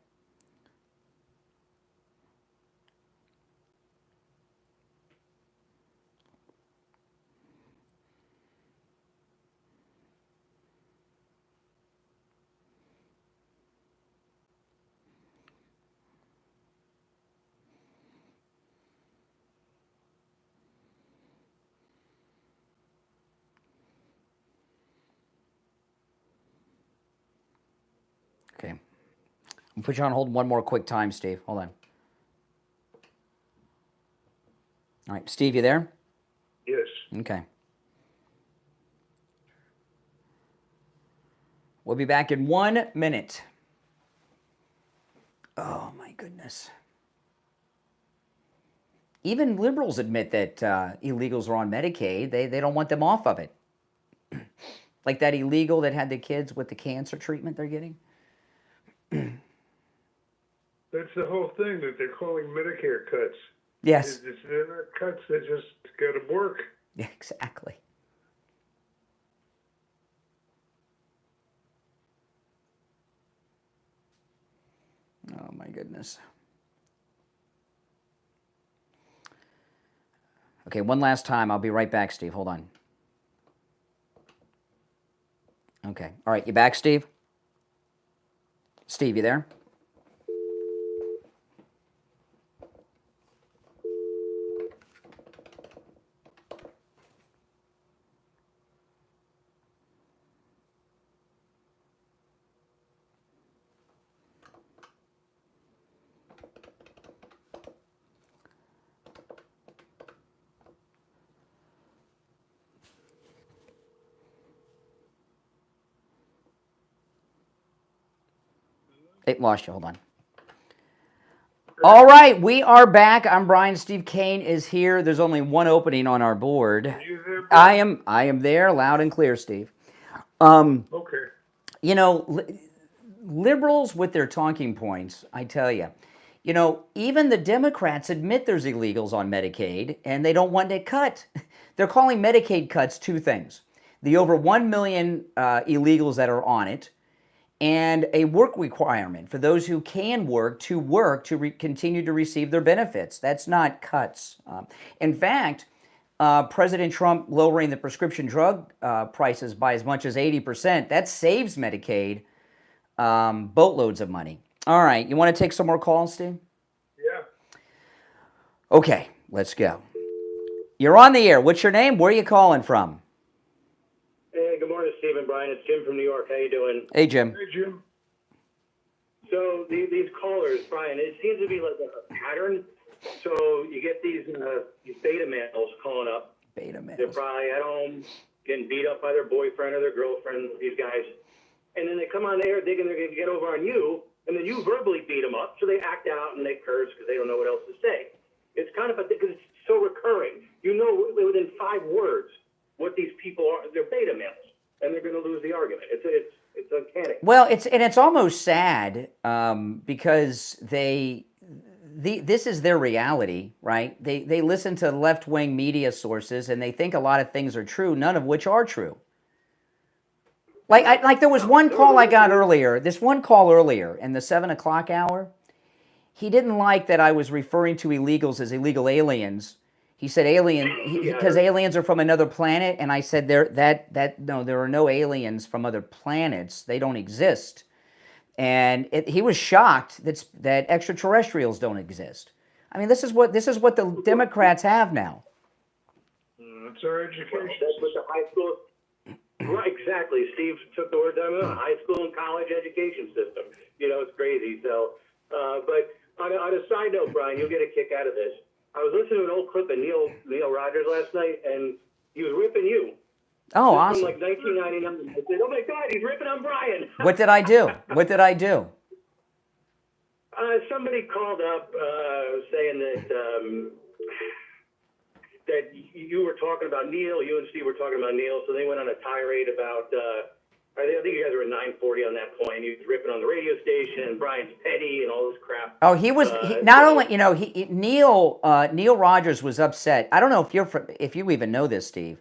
Okay. I'll put you on hold one more quick time, Steve. Hold on. All right. Steve, you there? Yes. Okay. We'll be back in 1 minute. Oh, my goodness. Even liberals admit that illegals are on Medicaid. They don't want them off of it. Like that illegal that had the kids with the cancer treatment they're getting. That's the whole thing that they're calling Medicare cuts. Yes. They're not cuts, they just got to work. Yeah, exactly. Oh, my goodness. Okay, one last time. I'll be right back, Steve. Hold on. Okay. All right, you back, Steve? Steve, you there? It lost you. Hold on. All right, we are back. I'm Brian. Steve Kane is here. There's only one opening on our board. Are you there, Bill? I am there, loud and clear, Steve. Okay. You know, liberals with their talking points, I tell you. You know, even the Democrats admit there's illegals on Medicaid, and they don't want it cut. They're calling Medicaid cuts two things. The over 1 million illegals that are on it, and a work requirement for those who can work to continue to receive their benefits. That's not cuts. In fact, President Trump lowering the prescription drug prices by as much as 80%, that saves Medicaid boatloads of money. All right, you want to take some more calls, Steve? Yeah. Okay, let's go. You're on the air. What's your name? Where are you calling from? Hey, good morning, Steve and Brian. It's Jim from New York. How you doing? Hey, Jim. Hey, Jim. So these callers, Brian, it seems to be like a pattern. So So you get these beta males calling up. Beta males. They're probably at home getting beat up by their boyfriend or their girlfriend, these guys. And then they come on there thinking they're going to get over on you, and then you verbally beat them up. So they act out and they curse because they don't know what else to say. It's kind of because it's so recurring. You know within 5 words what these people are. They're beta males, and they're going to lose the argument. It's uncanny. Well, it's almost sad because this is their reality, right? They listen to left-wing media sources and they think a lot of things are true, none of which are true. Like there was one call I got earlier. This one call earlier in the 7 o'clock hour. He didn't like that I was referring to illegals as illegal aliens. He said because aliens are from another planet, and I said no, there are no aliens from other planets. They don't exist. And he was shocked that extraterrestrials don't exist. I mean, this is what the Democrats have now. That's our education. That's what the high school. Right, exactly. Steve took the words out of the high school and college education system. You know, it's crazy. So, but on a side note, Brian, you'll get a kick out of this. I was listening to an old clip of Neil Rogers last night, and he was ripping you. Oh, awesome. From like 1999. I said, oh my God, he's ripping on Brian. What did I do? What did I do? Somebody called up saying that you were talking about Neil, you and Steve were talking about Neil, so they went on a tirade about, I think you guys were at 940 on that point. He was ripping on the radio station, and Brian's petty and all this crap. Oh, he was not only, Neil Rogers was upset. I don't know if you even know this, Steve,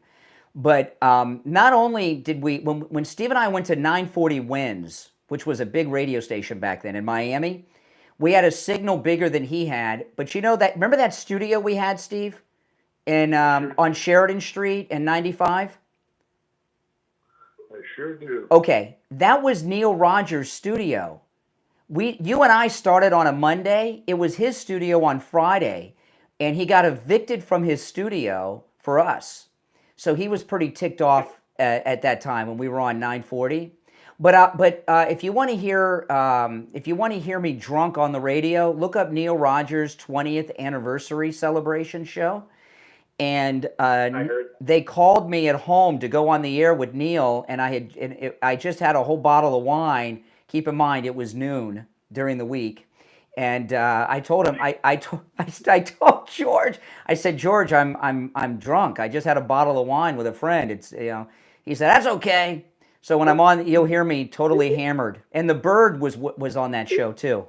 but not only did we, when Steve and I went to 940 Winds, which was a big radio station back then in Miami, we had a signal bigger than he had. But remember that studio we had, Steve? On Sheridan Street in 95? I sure do. Okay, that was Neil Rogers' studio. You and I started on a Monday. It was his studio on Friday, and he got evicted from his studio for us. So he was pretty ticked off at that time when we were on 940. But if you want to hear me drunk on the radio, look up Neil Rogers' 20th anniversary celebration show. And they called me at home to go on the air with Neil, and I just had a whole bottle of wine. Keep in mind, it was noon during the week, and I told him I told George, I said, George, I'm drunk. I just had a bottle of wine with a friend. He said, that's okay. So when I'm on, you'll hear me totally hammered. And the Bird was on that show too,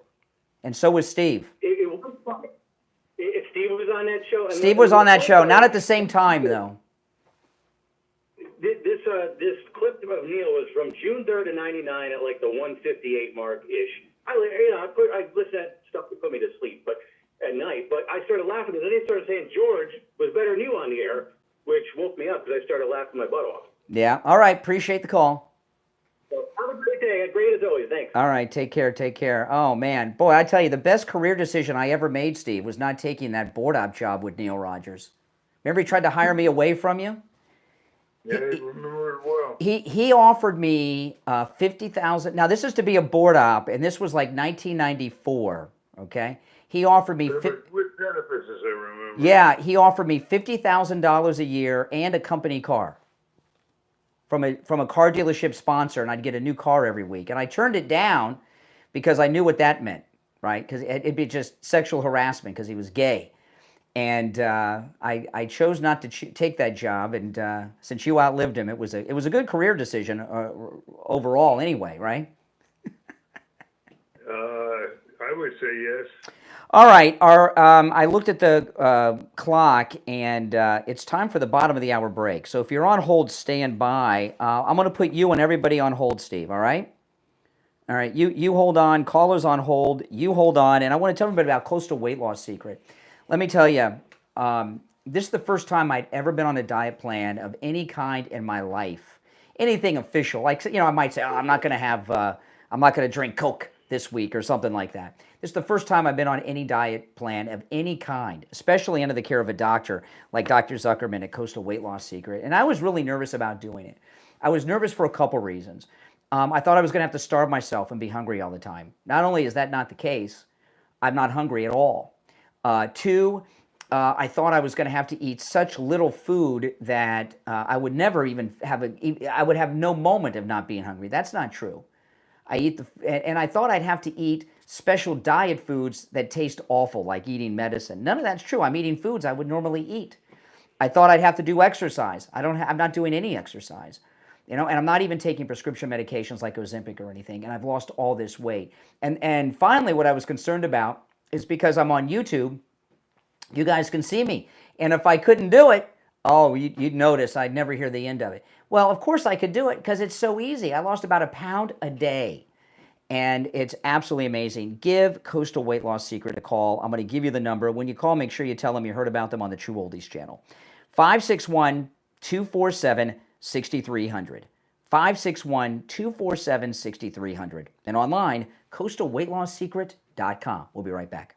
and so was Steve. It was funny. Steve was on that show. Steve was on that show, not at the same time though. This clip of Neil was from June 3rd of '99 at like the 1:58 mark ish. I listened to that stuff to put me to sleep, but at night. But I started laughing because then they started saying George was better than you on the air, which woke me up because I started laughing my butt off. Yeah. All right. Appreciate the call. So have a great day. Great as always. Thanks. All right. Take care. Take care. Oh, man. Boy, I tell you, the best career decision I ever made, Steve, was not taking that board op job with Neil Rogers. Remember he tried to hire me away from you? Yeah, I remember it well. He offered me $50,000. Now, this is to be a board op, and this was like 1994, okay? He offered me... With benefits, as I remember. Yeah, he offered me $50,000 a year and a company car from a car dealership sponsor, and I'd get a new car every week. And I turned it down because I knew what that meant, right? Because it'd be just sexual harassment because he was gay. And I chose not to take that job, and since you outlived him, it was a good career decision overall anyway, right? I would say yes. All right, I looked at the clock, and it's time for the bottom of the hour break. So if you're on hold, stand by. I'm going to put you and everybody on hold, Steve, all right? All right, you hold on. Callers on hold. You hold on. And I want to tell everybody about Coastal Weight Loss Secret. Let me tell you, this is the first time I'd ever been on a diet plan of any kind in my life. Anything official. Like, I might say, I'm not going to drink Coke this week or something like that. This is the first time I've been on any diet plan of any kind, especially under the care of a doctor like Dr. Zuckerman at Coastal Weight Loss Secret. And I was really nervous about doing it. I was nervous for a couple reasons. I thought I was going to have to starve myself and be hungry all the time. Not only is that not the case, I'm not hungry at all. Two, I thought I was going to have to eat such little food that I would never even I would have no moment of not being hungry. That's not true. And I thought I'd have to eat special diet foods that taste awful, like eating medicine. None of that's true. I'm eating foods I would normally eat. I thought I'd have to do exercise. I'm not doing any exercise. And I'm not even taking prescription medications like Ozempic or anything, and I've lost all this weight. And finally, what I was concerned about is because I'm on YouTube, you guys can see me. And if I couldn't do it, you'd notice I'd never hear the end of it. Well, of course I could do it because it's so easy. I lost about 1 pound a day, and it's absolutely amazing. Give Coastal Weight Loss Secret a call. I'm going to give you the number. When you call, make sure you tell them you heard about them on the True Oldies channel. 561-247-6300. 561-247-6300. And online, coastalweightlossecret.com. We'll be right back.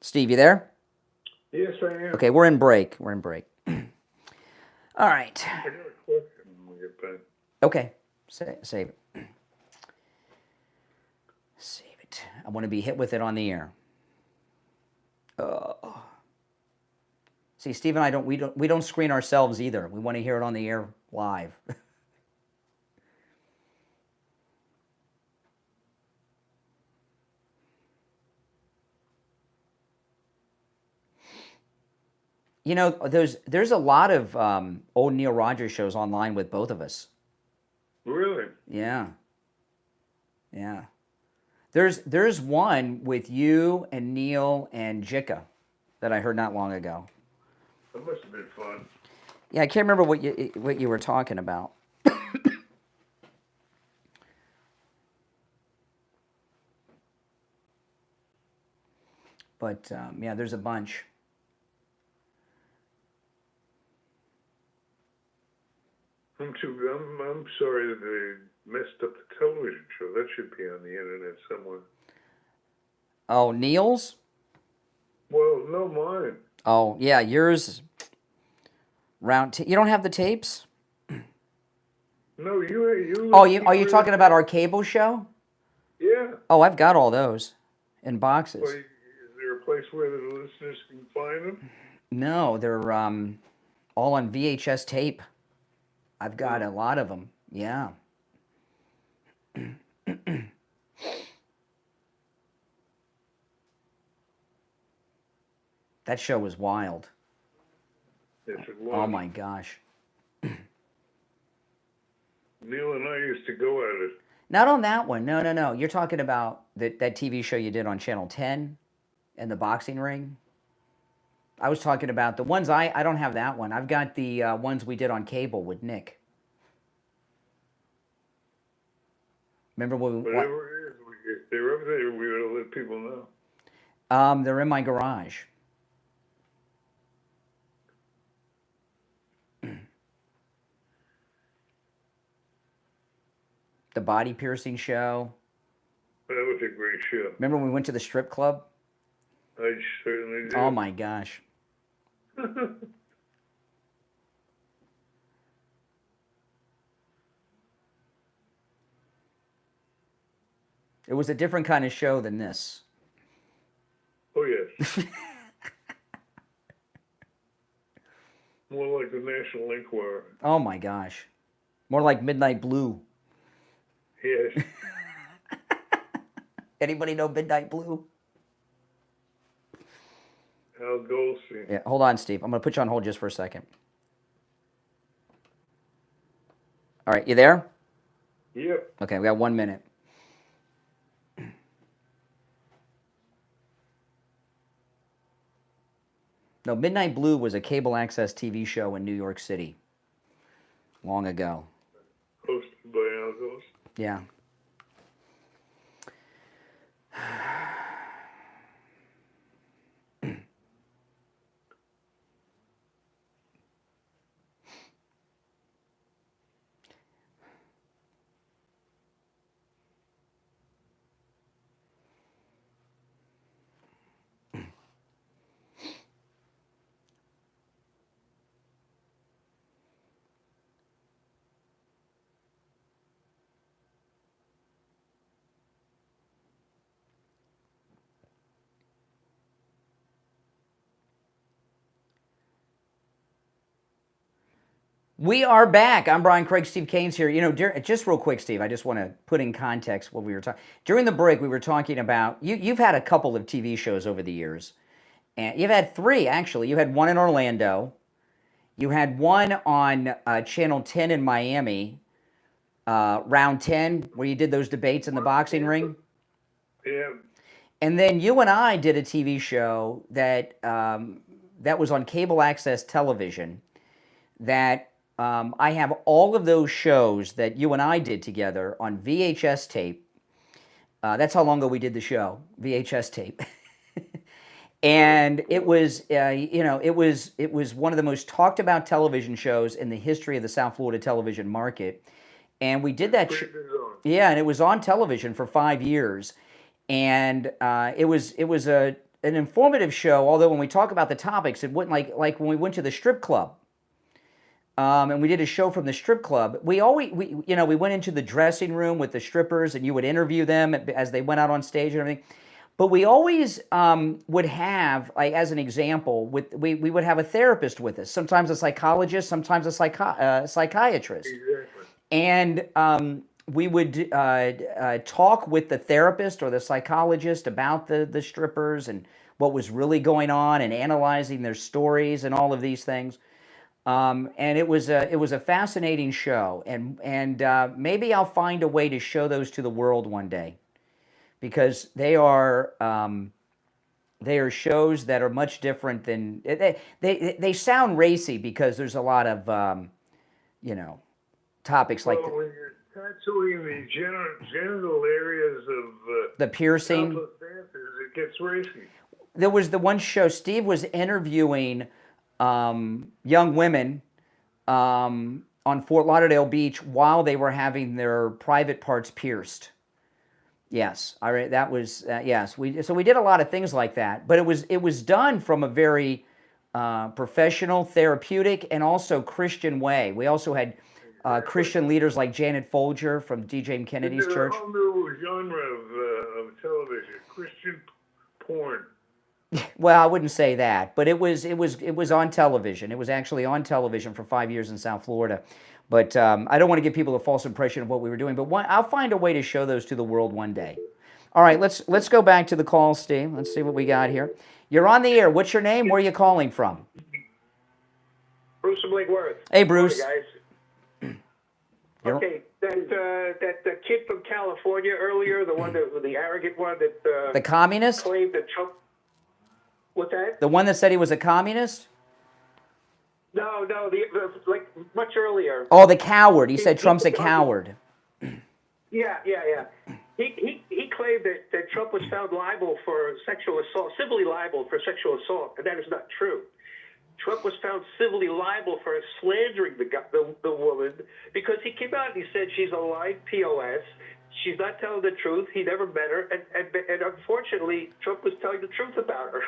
Steve, you there? Yes, I am. Okay, we're in break. All right. I got a question when we get back. Okay, save it. Save it. I want to be hit with it on the air. See, Steve and I we don't screen ourselves either. We want to hear it on the air live. You know, there's a lot of old Neil Rogers shows online with both of us. Really? Yeah. There's one with you and Neil and Jicka that I heard not long ago. That must have been fun. Yeah, I can't remember what you were talking about. But yeah, there's a bunch. I'm sorry that they messed up the television show. That should be on the internet somewhere. Oh, Neil's? Well, no, mine. Oh, yeah, yours. You don't have the tapes? No, you. Oh, are you talking about our cable show? Yeah. Oh, I've got all those in boxes. Well, is there a place where the listeners can find them? No, they're all on VHS tape. I've got a lot of them. Yeah. That show was wild. Yes, it was. Oh my gosh. Neil and I used to go at it. Not on that one. No. You're talking about that TV show you did on Channel 10 and the boxing ring? I was talking about the ones I don't have that one. I've got the ones we did on cable with Nick. Remember when Whatever it is, if they're up there, we ought to let people know. They're in my garage. The body piercing show. That was a great show. Remember when we went to the strip club? I certainly did. Oh my gosh. It was a different kind of show than this. Oh, yes. More like the National Enquirer. Oh my gosh. More like Midnight Blue. Yes. Anybody know Midnight Blue? Al Goldstein. Yeah, hold on, Steve. I'm going to put you on hold just for a second. All right, you there? Yep. Okay, we got 1 minute. No, Midnight Blue was a cable access TV show in New York City long ago. Hosted by Al Goldstein. Yeah. We are back. I'm Brian Craig. Steve Kane's here. You know, just real quick, Steve, I just want to put in context what we were talking. During the break, we were talking about, you've had a couple of TV shows over the years. And you've had 3, actually. You had one in Orlando. You had one on Channel 10 in Miami, Round 10, where you did those debates in the boxing ring. Yeah. And then you and I did a TV show that that was on cable access television that I have all of those shows that you and I did together on VHS tape. That's how long ago we did the show, VHS tape. And it was, you know, it was one of the most talked about television shows in the history of the South Florida television market. And we did that. Yeah, and it was on television for 5 years. And it was an informative show, although when we talk about the topics, it wouldn't like when we went to the strip club. And we did a show from the strip club. We went into the dressing room with the strippers, and you would interview them as they went out on stage and everything. But we always would have, like as an example, we would have a therapist with us. Sometimes a psychologist, sometimes a psychiatrist. Exactly. And we would talk with the therapist or the psychologist about the strippers and what was really going on, and analyzing their stories and all of these things. And it was a fascinating show, and maybe I'll find a way to show those to the world one day, because they are shows that are much different than they sound racy because there's a lot of topics like when you're tattooing the genital areas of the piercing, it gets racy. There was the one show Steve was interviewing young women on Fort Lauderdale Beach while they were having their private parts pierced. Yes, that was yes. So we did a lot of things like that, but it was done from a very professional, therapeutic, and also Christian way. We also had Christian leaders like Janet Folger from D.J. Kennedy's church. A whole new genre of television, Christian porn. Well, I wouldn't say that, but it was on television. It was actually on television for 5 years in South Florida. But I don't want to give people a false impression of what we were doing. But I'll find a way to show those to the world one day. All right, let's go back to the call, Steve. Let's see what we got here. You're on the air. What's your name? Where are you calling from? Bruce from Lake Worth. Hey, Bruce. Hey, guys. Okay, that kid from California earlier, the arrogant one that the communist claimed that Trump. What's that? The one that said he was a communist? No, like much earlier. Oh, the coward. He said Trump's a coward. Yeah. He claimed that Trump was found liable for sexual assault, civilly liable for sexual assault, and that is not true. Trump was found civilly liable for slandering the woman because he came out and he said she's a live POS. She's not telling the truth. He never met her, and unfortunately, Trump was telling the truth about her.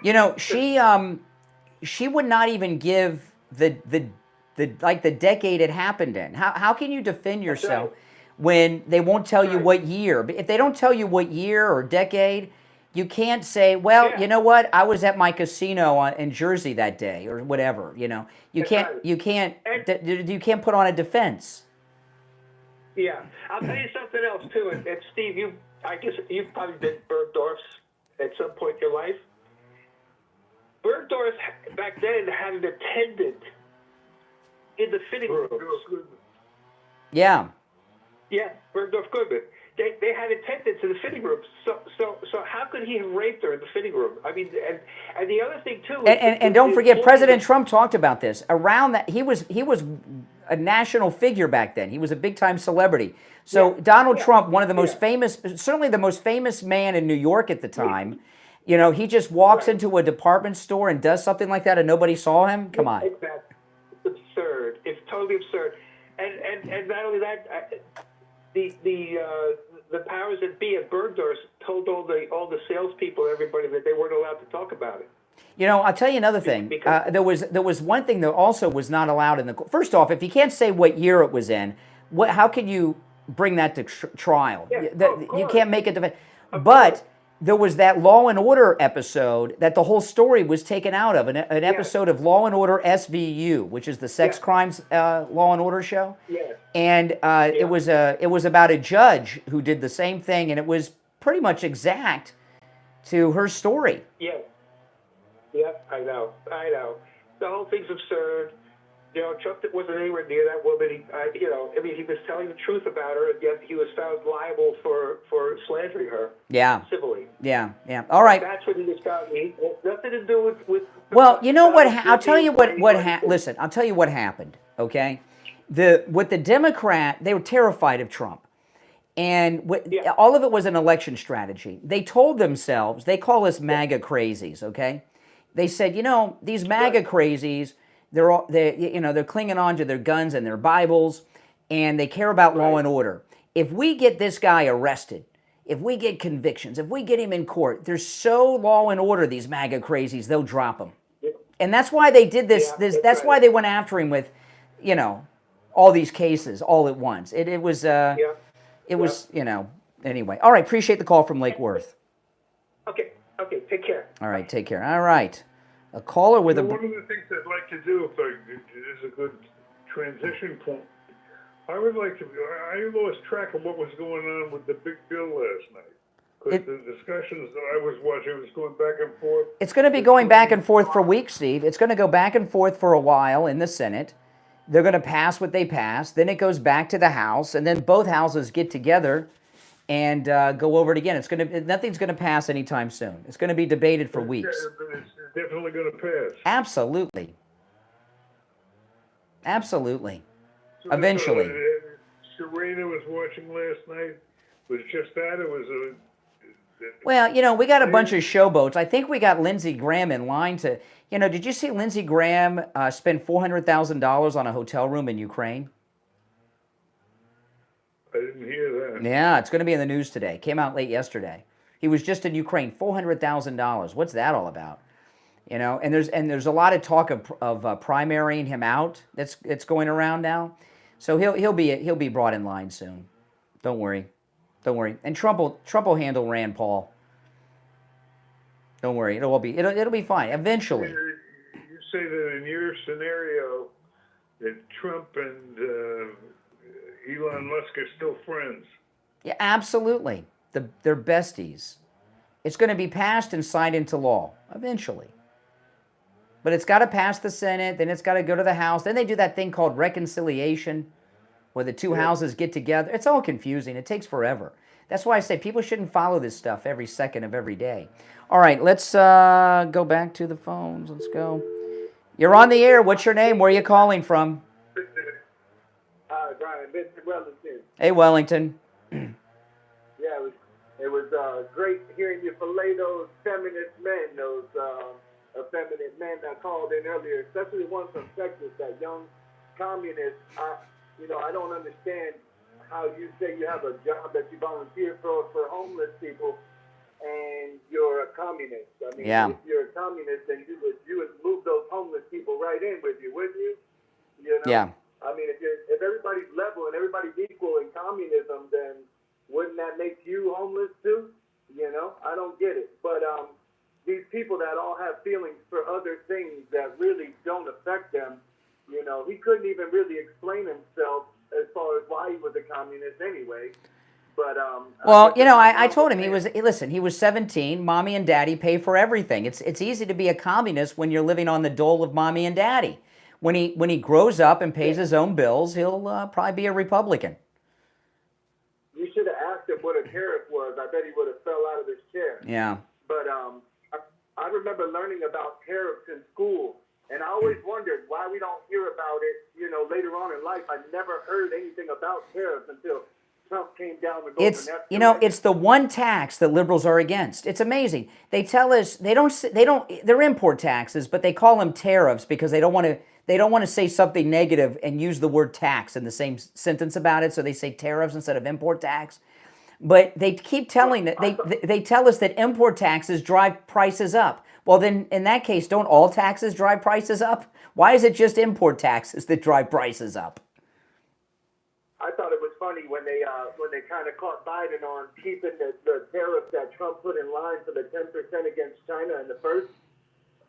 You know, she would not even give the decade it happened in. How can you defend yourself when they won't tell you what year? If they don't tell you what year or decade, you can't say, well, you know what? I was at my casino in Jersey that day or whatever. You know, you can't put on a defense. Yeah, I'll tell you something else too. And Steve, I guess you've probably been Bergdorf's at some point in your life. Bergdorf back then had an attendant in the fitting room. Yeah. Yeah, Bergdorf Goodman. They had attendants in the fitting room. So how could he have raped her in the fitting room? I mean, and the other thing too. And don't forget, President Trump talked about this. Around that, he was a national figure back then. He was a big time celebrity. So Donald Trump, one of the most famous, certainly the most famous man in New York at the time. You know, he just walks into a department store and does something like that, and nobody saw him. Come on. Exactly. It's absurd. It's totally absurd. And not only that, the powers that be at Bergdorf told all the salespeople, everybody, that they weren't allowed to talk about it. You know, I'll tell you another thing. There was one thing that also was not allowed in the. First off, if you can't say what year it was in, how can you bring that to trial? Yeah, You can't make a defense. But there was that Law and Order episode that the whole story was taken out of, an episode of Law and Order SVU, which is the sex crimes Law and Order show. Yes. And it was about a judge who did the same thing, and it was pretty much exact to her story. Yes. Yep, I know. The whole thing's absurd. You know, Trump wasn't anywhere near that woman. He was telling the truth about her, and yet he was found liable for slandering her. Yeah. Civilly. Yeah. All right. That's what he was found. It has nothing to do with Well, you know what? I'll tell you listen, I'll tell you what happened. Okay, with the Democrat, they were terrified of Trump, and all of it was an election strategy. They told themselves, they call us MAGA crazies. Okay, they said, these MAGA crazies. They're clinging on to their guns and their Bibles, and they care about law and order. If we get this guy arrested, if we get convictions, if we get him in court, they're so law and order, these MAGA crazies, they'll drop him. And that's why they did this. That's why they went after him with, all these cases all at once. It was, anyway. All right, appreciate the call from Lake Worth. Okay, take care. All right, take care. All right. A caller with One of the things I'd like to do, if is a good transition point, I lost track of what was going on with the big bill last night. Because the discussions that I was watching was going back and forth. It's going to be going back and forth for weeks, Steve. It's going to go back and forth for a while in the Senate. They're going to pass what they pass. Then it goes back to the House, and then both houses get together and go over it again. Nothing's going to pass anytime soon. It's going to be debated for weeks. But it's definitely going to pass. Absolutely. So Eventually. Serena was watching last night. Was it just that? It was Well, we got a bunch of showboats. I think we got Lindsey Graham in line to, did you see Lindsey Graham spend $400,000 on a hotel room in Ukraine? I didn't hear that. Yeah, it's going to be in the news today. Came out late yesterday. He was just in Ukraine, $400,000. What's that all about? And there's a lot of talk of primarying him out. That's going around now. So he'll be brought in line soon. Don't worry. And Trump will handle Rand Paul. Don't worry. It'll be fine eventually. You say that in your scenario that Trump and Elon Musk are still friends. Yeah, absolutely. They're besties. It's going to be passed and signed into law eventually. But it's got to pass the Senate, then it's got to go to the House. Then they do that thing called reconciliation, where the two houses get together. It's all confusing. It takes forever. That's why I say people shouldn't follow this stuff every second of every day. All right, let's go back to the phones. Let's go. You're on the air. What's your name? Where are you calling from? Brian, Mr. Wellington. Hey, Wellington. Yeah, it was great hearing you fillet those feminist men, those effeminate men that called in earlier, especially the one from Texas, that young communist. I don't understand how you say you have a job that you volunteer for homeless people, and you're a communist. I mean, if you're a communist, then you would move those homeless people right in with you, wouldn't you? Yeah. I mean, if everybody's level and everybody's equal in communism, then wouldn't that make you homeless too? I don't get it. But these people that all have feelings for other things that really don't affect them, he couldn't even really explain himself as far as why he was a communist anyway. But well, I told him he was 17. Mommy and daddy pay for everything. It's easy to be a communist when you're living on the dole of mommy and daddy. When he grows up and pays his own bills, he'll probably be a Republican. You should have asked him what a tariff was. I bet he would have fell out of his chair. Yeah. But I remember learning about tariffs in school, and I always wondered why we don't hear about it, later on in life. I never heard anything about tariffs until Trump came down the golden it's the one tax that liberals are against. It's amazing. They tell us they're import taxes, but they call them tariffs because they don't want to say something negative and use the word tax in the same sentence about it, so they say tariffs instead of import tax. But they keep telling they tell us that import taxes drive prices up. Well, then in that case, don't all taxes drive prices up? Why is it just import taxes that drive prices up? I thought it was funny funny when they kind of caught Biden on keeping the tariffs that Trump put in line for the 10% against China in the first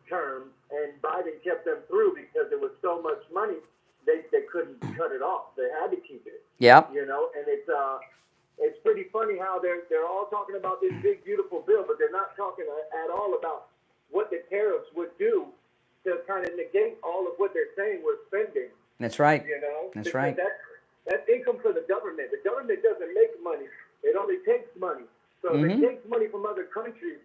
term, and Biden kept them through because there was so much money they couldn't cut it off. They had to keep it. Yeah. You know, and it's pretty funny how they're all talking about this big beautiful bill, but they're not talking at all about what the tariffs would do to kind of negate all of what they're saying we're spending. That's right. You know, that's because right. That's income for the government. The government doesn't make money; it only takes money. So if it takes money from other countries,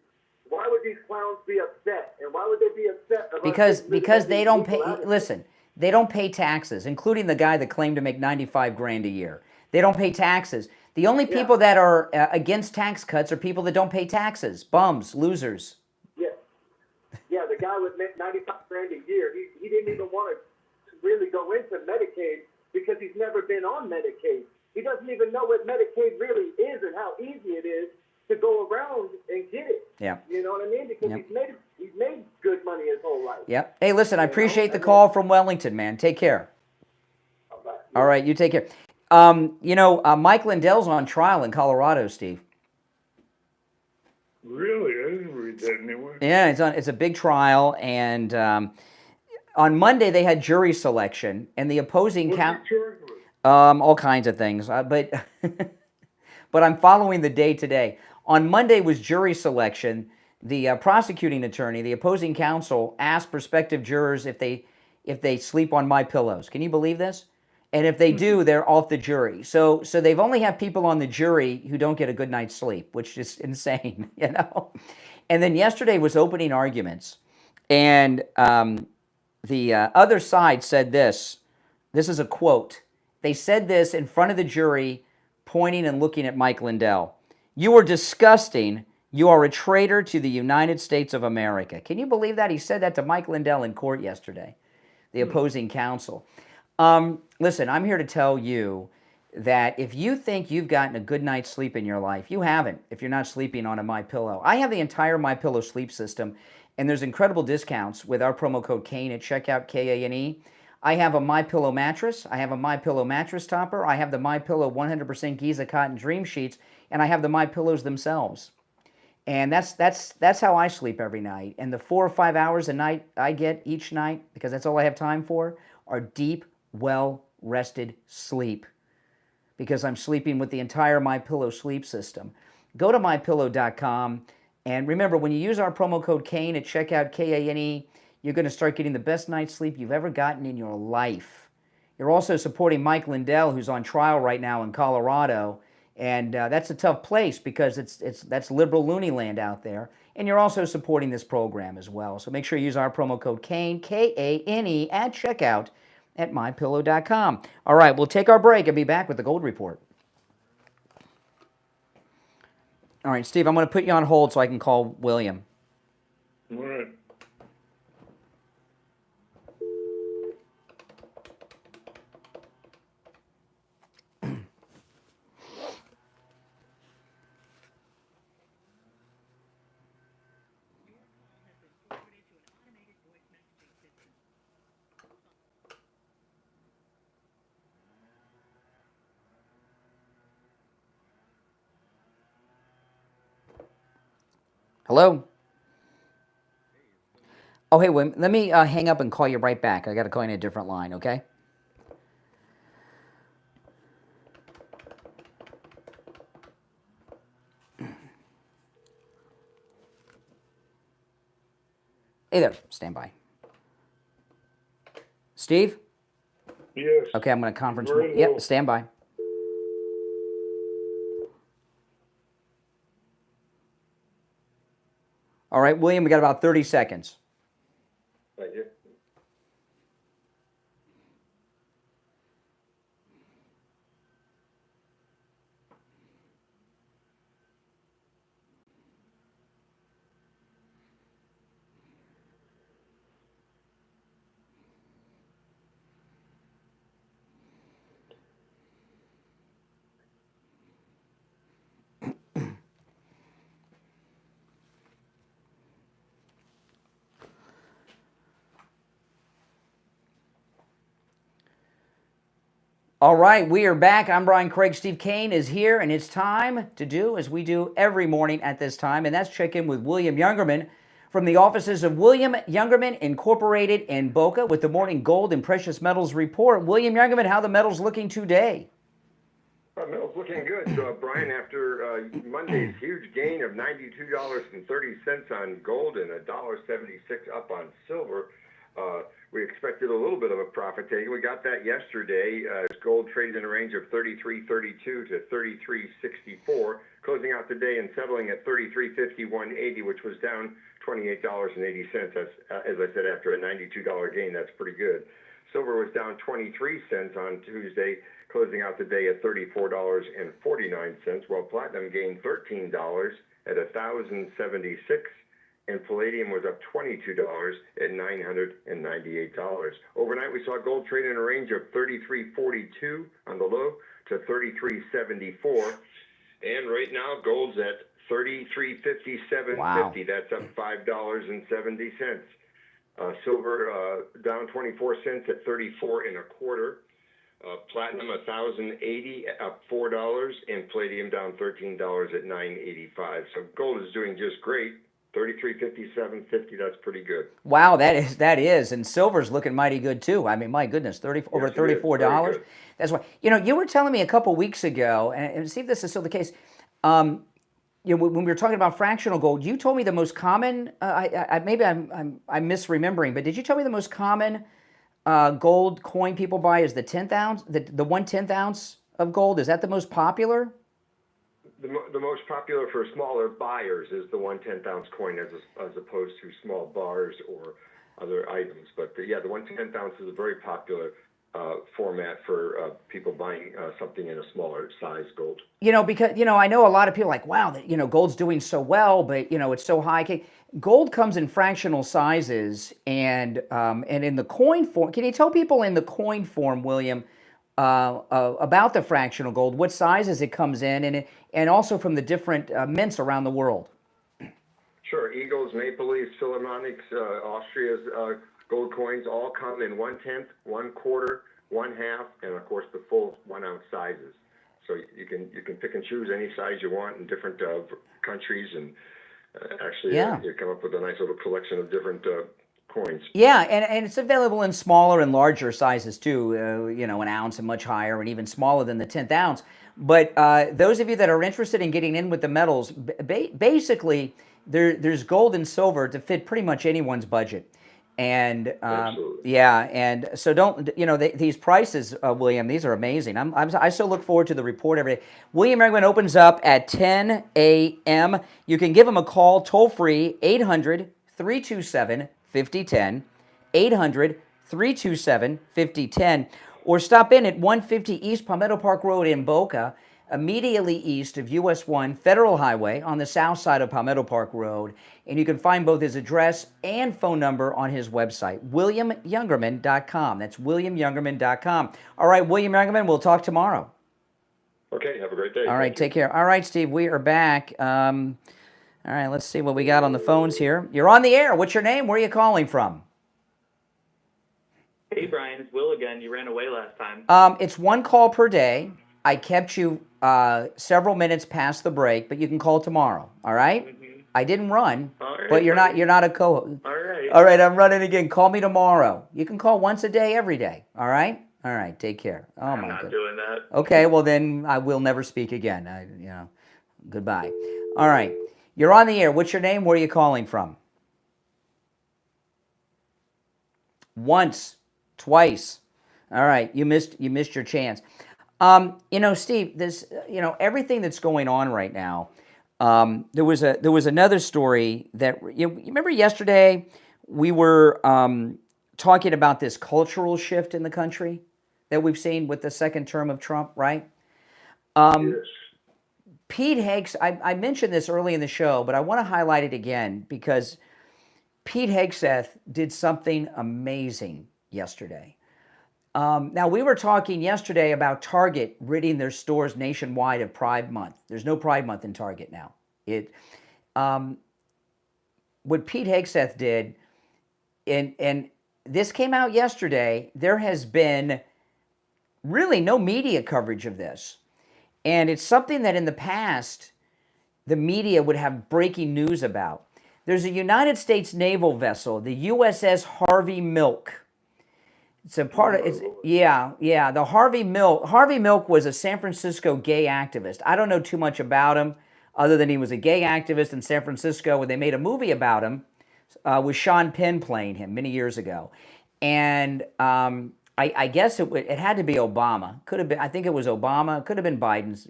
why would these clowns be upset? And why would they be upset? About Because they don't pay. Listen, they don't pay taxes, including the guy that claimed to make $95,000 a year. They don't pay taxes. The only people that are against tax cuts are people that don't pay taxes. Bums, losers. Yeah, the guy with $95,000 a year, he didn't even want to really go into Medicaid because he's never been on Medicaid. He doesn't even know what Medicaid really is and how easy it is to go around and get it. Yeah. You know what I mean? Because he's made good money his whole life. Yep. Hey, listen, I appreciate the call from Wellington, man. Take care. All right, you take care. Mike Lindell's on trial in Colorado, Steve. Really? I didn't read that anywhere. Yeah, it's a big trial, and on Monday they had jury selection, and the opposing all kinds of things, but but I'm following the day today. On Monday was jury selection. The prosecuting attorney, the opposing counsel, asked prospective jurors if they sleep on my pillows. Can you believe this? And if they do, they're off the jury. So they've only had people on the jury who don't get a good night's sleep, which is insane, you know. And then yesterday was opening arguments, and the other side said this. This is a quote. They said this in front of the jury, pointing and looking at Mike Lindell. "You are disgusting. You are a traitor to the United States of America." Can you believe that? He said that to Mike Lindell in court yesterday, the opposing counsel. Listen, I'm here to tell you that if you think you've gotten a good night's sleep in your life, you haven't if you're not sleeping on a MyPillow. I have the entire MyPillow sleep system, and there's incredible discounts with our promo code KANE at checkout, K-A-N-E. I have a MyPillow mattress. I have a MyPillow mattress topper. I have the MyPillow 100% Giza Cotton Dream Sheets, and I have the MyPillows themselves. And that's how I sleep every night. And the 4 or 5 hours a night I get each night, because that's all I have time for, are deep, well-rested sleep, because I'm sleeping with the entire MyPillow sleep system. Go to MyPillow.com, and remember, when you use our promo code KANE at checkout, K-A-N-E, you're going to start getting the best night's sleep you've ever gotten in your life. You're also supporting Mike Lindell, who's on trial right now in Colorado, and that's a tough place because that's liberal loony land out there. And you're also supporting this program as well. So make sure you use our promo code KANE, K-A-N-E, at checkout at MyPillow.com. All right, we'll take our break and be back with the Gold Report. All right, Steve, I'm going to put you on hold so I can call William. All right. Hello? Oh, hey, William, let me hang up and call you right back. I got to call you in a different line, okay? Hey there, stand by. Steve? Yes. Okay, I'm going to conference. Very Yep, well. stand by. All right, William, we got about 30 seconds. Thank you. All right, we are back. I'm Brian Craig. Steve Kane is here, and it's time to do as we do every morning at this time, and that's check in with William Youngerman from the offices of William Youngerman Incorporated in Boca with the morning gold and precious metals report. William Youngerman, how the metals looking today? Metals looking good, Brian. After Monday's huge gain of $92.30 on gold and $1.76 up on silver, we expected a little bit of a profit taking. We got that yesterday as gold traded in a range of 33.32 to 33.64, closing out the day and settling at 33.51.80, which was down $28.80. As I said, after a $92 gain, that's pretty good. Silver was down 23 cents on Tuesday, closing out the day at $34.49, while platinum gained $13 at $1,076. And palladium was up $22 at $998. Overnight, we saw gold trade in a range of 33.42 on the low to 33.74. And right now, gold's at 33.57.50. Wow. That's up $5.70. Silver down 24 cents at 34.25. Platinum $1,080 up $4, and palladium down $13 at $985. So gold is doing just great. 33.57.50. That's pretty good. Wow, that is, and silver's looking mighty good too. I mean, my goodness, over $34. That's why. You were telling me a couple weeks ago, and see if this is still the case. When we were talking about fractional gold, you told me the most common. Maybe I'm misremembering, but did you tell me the most common gold coin people buy is the 10th ounce, the 1/10 ounce of gold? Is that the most popular? The most popular for smaller buyers is the 1/10 ounce coin, as opposed to small bars or other items. But the 1/10 ounce is a very popular format for people buying something in a smaller size gold. Because I know a lot of people are like, wow, gold's doing so well, but it's so high. Gold comes in fractional sizes, and in the coin form. Can you tell people in the coin form, William, about the fractional gold, what sizes it comes in, and also from the different mints around the world? Sure. Eagles, Maple Leafs, Philharmonics, Austria's gold coins all come in 1/10, 1/4, 1/2, and of course the full 1 ounce sizes. So you can pick and choose any size you want in different countries, and you come up with a nice little collection of different coins. Yeah, and it's available in smaller and larger sizes too. An ounce and much higher, and even smaller than the 10th ounce. But those of you that are interested in getting in with the metals, basically there's gold and silver to fit pretty much anyone's budget. And and so don't these prices, William. These are amazing. I so look forward to the report every day. William Youngerman opens up at 10 a.m. You can give him a call toll free 800-327-5010, 800-327-5010, or stop in at 150 East Palmetto Park Road in Boca, immediately east of US 1 Federal Highway on the south side of Palmetto Park Road. And you can find both his address and phone number on his website, WilliamYoungerman.com. That's WilliamYoungerman.com. All right, William Youngerman, we'll talk tomorrow. Okay, have a great day. All right, take care. All right, Steve, we are back. All right, let's see what we got on the phones here. You're on the air. What's your name? Where are you calling from? Hey, Brian, it's Will again. You ran away last time. It's one call per day. I kept you several minutes past the break, but you can call tomorrow. All right? Mm-hmm. I didn't run, but you're not a co-host. All right. All right, I'm running again. Call me tomorrow. You can call once a day, every day. All right? All right. Take care. Oh I'm my not God. doing that. Okay. Well, then I will never speak again. Goodbye. All right. You're on the air. What's your name? Where are you calling from? Once, twice. All right. You missed your chance. Steve, this, everything that's going on right now. There was another story that you remember yesterday we were talking about this cultural shift in the country that we've seen with the second term of Trump, right? Yes. Pete Hegseth, I mentioned this early in the show, but I want to highlight it again because Pete Hegseth did something amazing yesterday. Now, we were talking yesterday about Target ridding their stores nationwide of Pride Month. There's no Pride Month in Target now. What Pete Hegseth did, and this came out yesterday, there has been really no media coverage of this. And it's something that in the past, the media would have breaking news about. There's a United States naval vessel, the USS Harvey Milk. It's a part of, the Harvey Milk. Harvey Milk was a San Francisco gay activist. I don't know too much about him, other than he was a gay activist in San Francisco, and they made a movie about him with Sean Penn playing him many years ago. And I guess it had to be Obama. Could have been, I think it was Obama. Could have been Biden's,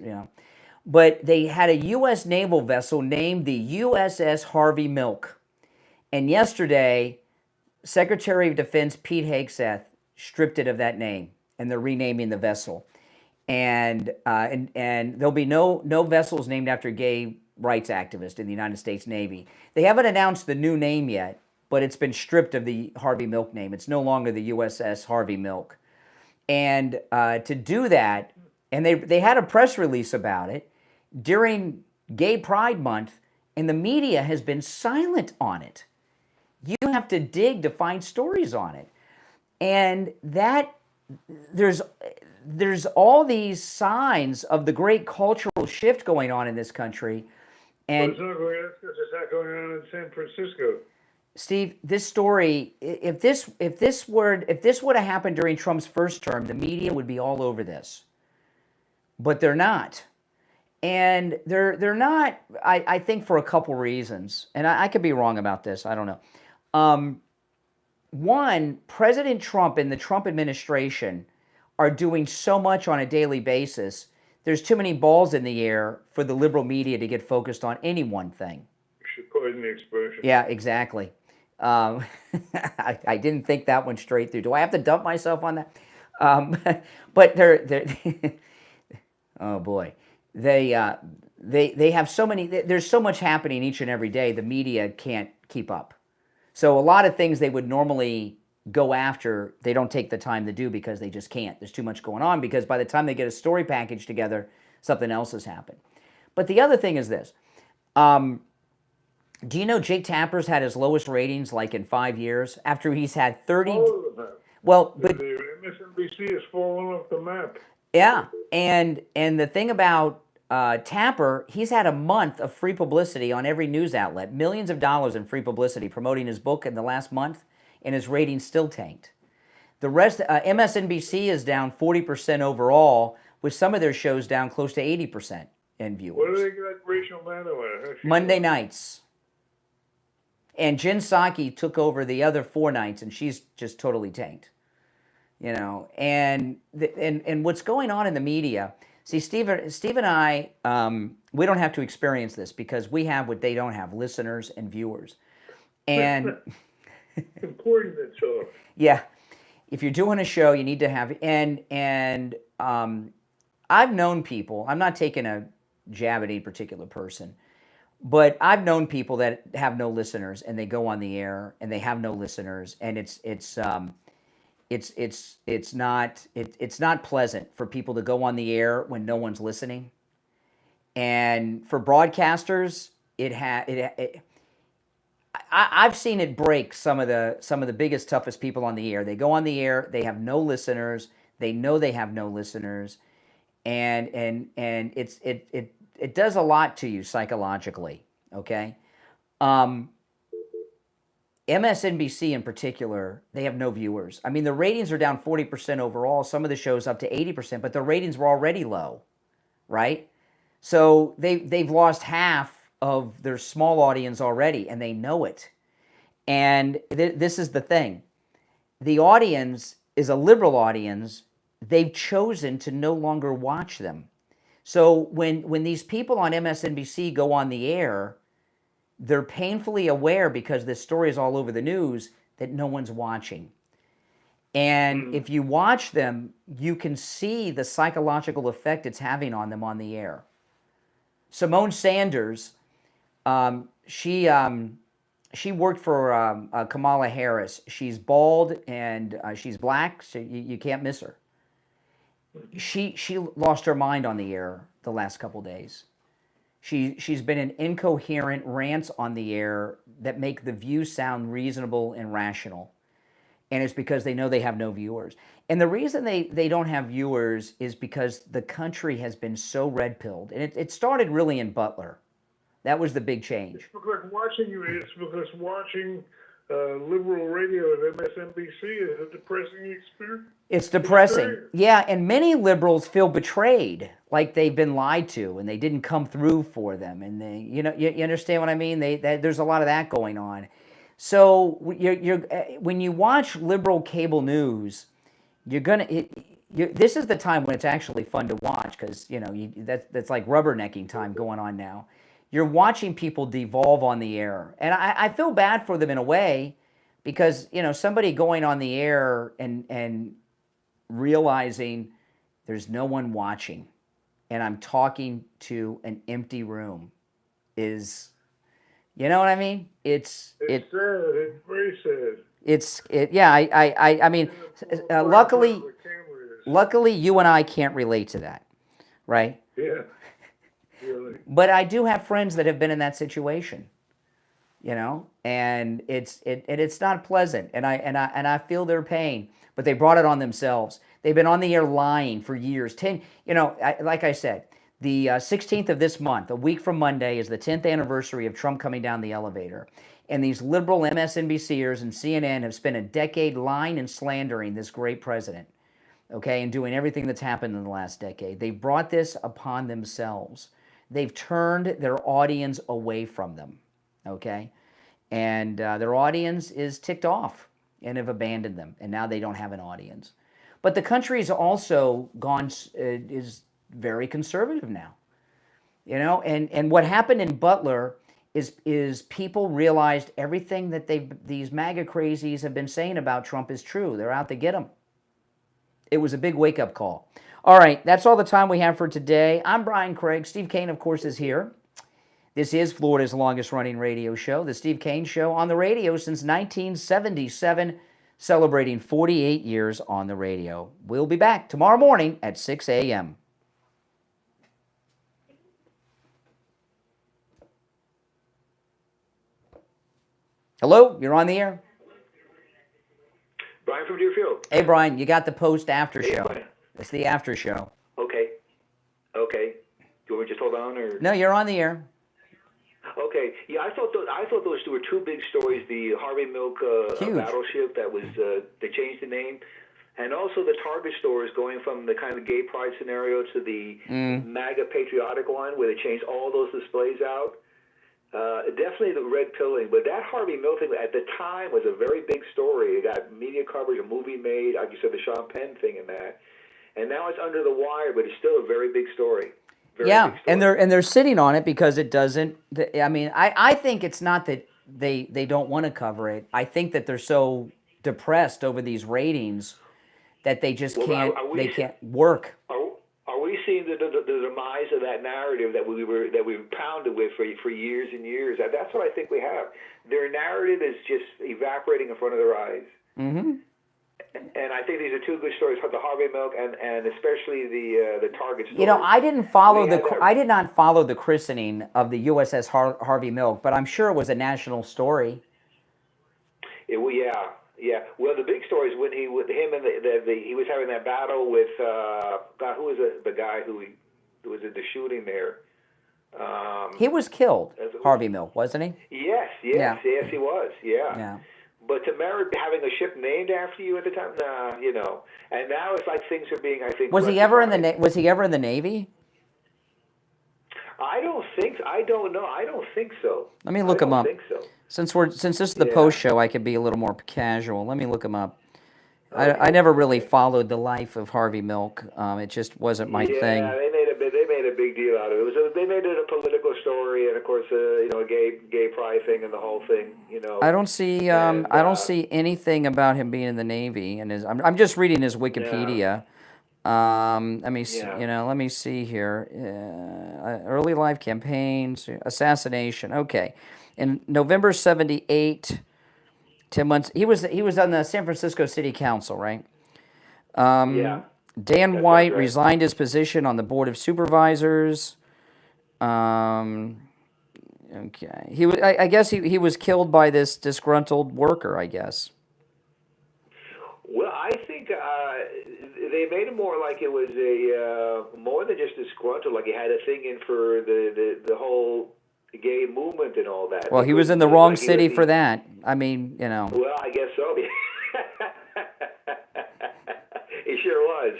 But they had a U.S. naval vessel named the USS Harvey Milk. And yesterday, Secretary of Defense Pete Hegseth stripped it of that name, and they're renaming the vessel. And there'll be no vessels named after gay rights activists in the United States Navy. They haven't announced the new name yet, but it's been stripped of the Harvey Milk name. It's no longer the USS Harvey Milk. And to do that, and they had a press release about it during Gay Pride Month, and the media has been silent on it. You have to dig to find stories on it. And that there's all these signs of the great cultural shift going on in this country. And it's not going on in San Francisco. Steve, this story, if this would have happened during Trump's first term, the media would be all over this. But they're not. And they're not, I think, for a couple reasons. And I could be wrong about this. I don't know. One, President Trump and the Trump administration are doing so much on a daily basis. There's too many balls in the air for the liberal media to get focused on any one thing. You should pardon the expression. Yeah, exactly. I didn't think that one straight through. Do I have to dump myself on that? But they're oh boy, they have so many. There's so much happening each and every day. The media can't keep up. So a lot of things they would normally go after, they don't take the time to do because they just can't. There's too much going on, because by the time they get a story package together, something else has happened. But the other thing is this. Do you know Jake Tapper's had his lowest ratings like in 5 years after he's had 30? Well, but the MSNBC has fallen off the map. Yeah, and the thing about Tapper, he's had a month of free publicity on every news outlet, millions of dollars in free publicity promoting his book in the last month, and his ratings still tanked. The rest, MSNBC is down 40% overall, with some of their shows down close to 80% in viewers. What do they got Rachel Maddow at? Monday nights. And Jen Psaki took over the other 4 nights, and she's just totally tanked. And what's going on in the media? See, Steve and I, we don't have to experience this because we have what they don't have: listeners and viewers. And important that's all. Yeah, if you're doing a show, you need to have and I've known people. I'm not taking a jab at any particular person. But I've known people that have no listeners, and they go on the air, and they have no listeners, and it's not pleasant for people to go on the air when no one's listening. And for broadcasters, I've seen it break some of the biggest, toughest people on the air. They go on the air, they have no listeners, they know they have no listeners, and it does a lot to you psychologically, okay? MSNBC in particular, they have no viewers. I mean, the ratings are down 40% overall, some of the shows up to 80%, but the ratings were already low, right? So they've lost half of their small audience already, and they know it. And this is the thing. The audience is a liberal audience. They've chosen to no longer watch them. So when these people on MSNBC go on the air, they're painfully aware, because this story is all over the news, that no one's watching. And if you watch them, you can see the psychological effect it's having on them on the air. Simone Sanders, she worked for Kamala Harris. She's bald and she's black, so you can't miss her. She lost her mind on the air the last couple days. She's been in incoherent rants on the air that make the views sound reasonable and rational. and it's because they know they have no viewers. And the reason they don't have viewers is because the country has been so red-pilled. And it started really in Butler. That was the big change. It's because watching liberal radio at MSNBC is a depressing experience. It's depressing. Yeah, and many liberals feel betrayed, like they've been lied to and they didn't come through for them. And they, you understand what I mean? There's a lot of that going on. So when you watch liberal cable news, this is the time when it's actually fun to watch, because that's like rubbernecking time going on now. You're watching people devolve on the air, and I feel bad for them in a way, because somebody going on the air and realizing there's no one watching, and I'm talking to an empty room, is, you know what I mean? It's sad. It's very sad. I mean, luckily you and I can't relate to that, right? Yeah. Really. But I do have friends that have been in that situation, and it's not pleasant, and I feel their pain, but they brought it on themselves. They've been on the air lying for years. Like I said, the 16th of this month, a week from Monday, is the 10th anniversary of Trump coming down the elevator. And these liberal MSNBCers and CNN have spent a decade lying and slandering this great president, okay, and doing everything that's happened in the last decade. They brought this upon themselves. They've turned their audience away from them, okay? And their audience is ticked off and have abandoned them, and now they don't have an audience. But the country is also is very conservative now, and what happened in Butler is people realized everything that these MAGA crazies have been saying about Trump is true. They're out to get him. It was a big wake-up call. All right, that's all the time we have for today. I'm Brian Craig. Steve Kane, of course, is here. This is Florida's longest-running radio show, The Steve Kane Show, on the radio since 1977, celebrating 48 years on the radio. We'll be back tomorrow morning at 6 a.m. Hello, you're on the air. Brian from Deerfield. Hey, Brian, you got the post-after show. Brian. It's the after show. Okay. Do you want me to just hold on, or? No, you're on the air. Okay. Yeah, I thought those were two big stories: the Harvey Milk battleship that was they changed the name, and also the Target stores going from the kind of gay pride scenario to the MAGA patriotic one, where they changed all those displays out. Definitely the red pilling, but that Harvey Milk thing at the time was a very big story. It got media coverage, a movie made, like you said, the Sean Penn thing and that. And now it's under the wire, but it's still a very big story. Big story. And they're sitting on it because it doesn't. I mean, I think it's not that they don't want to cover it. I think that they're so depressed over these ratings that they just can't work. Are we seeing the demise of that narrative that we were pounded with for years and years? That's what I think we have. Their narrative is just evaporating in front of their eyes. Mm-hmm. And I think these are two good stories, the Harvey Milk and especially the Target story. I did not follow the christening of the USS Harvey Milk, but I'm sure it was a national story. Yeah. Well, the big story is when he was having that battle with who was the guy who was at the shooting there. He was killed, Harvey Milk, wasn't he? Yes, he was. Yeah. But to merit having a ship named after you at the time, And now it's like things are being, I think. Was he ever in the Navy? I don't know. I don't think so. Let me look him up. I don't think so. Since this is the post show, I could be a little more casual. Let me look him up. I never really followed the life of Harvey Milk. It just wasn't my thing. Yeah, they made a big deal out of it. They made it a political story, and of course, a gay pride thing and the whole thing. I don't see I don't see anything about him being in the Navy, and I'm just reading his Wikipedia. Let me see, let me see here. Early life campaigns, assassination. Okay. In November 78, 10 months, he was on the San Francisco City Council, right? Dan White resigned his position on the Board of Supervisors. Okay. I guess he was killed by this disgruntled worker, I guess. I think they made it more like it was a more than just disgruntled, like he had a thing in for the whole gay movement and all that. Well, he was in the wrong city for that. I mean, you know. Well, I guess so. He sure was.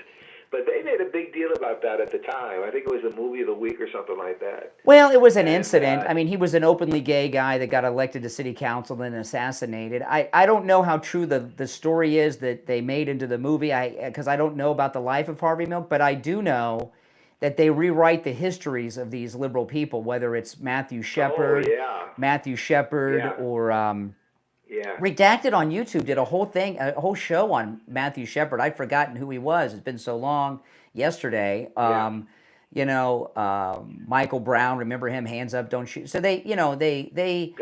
But they made a big deal about that at the time. I think it was the movie of the week or something like that. Well, it was an incident. I mean, he was an openly gay guy that got elected to city council and assassinated. I don't know how true the story is that they made into the movie, because I don't know about the life of Harvey Milk, but I do know that they rewrite the histories of these liberal people, whether it's Matthew Shepard, or Redacted on YouTube did a whole show on Matthew Shepard. I'd forgotten who he was. It's been so long. Yesterday, you know, Michael Brown. Remember him? Hands up, don't shoot. So they, you know, they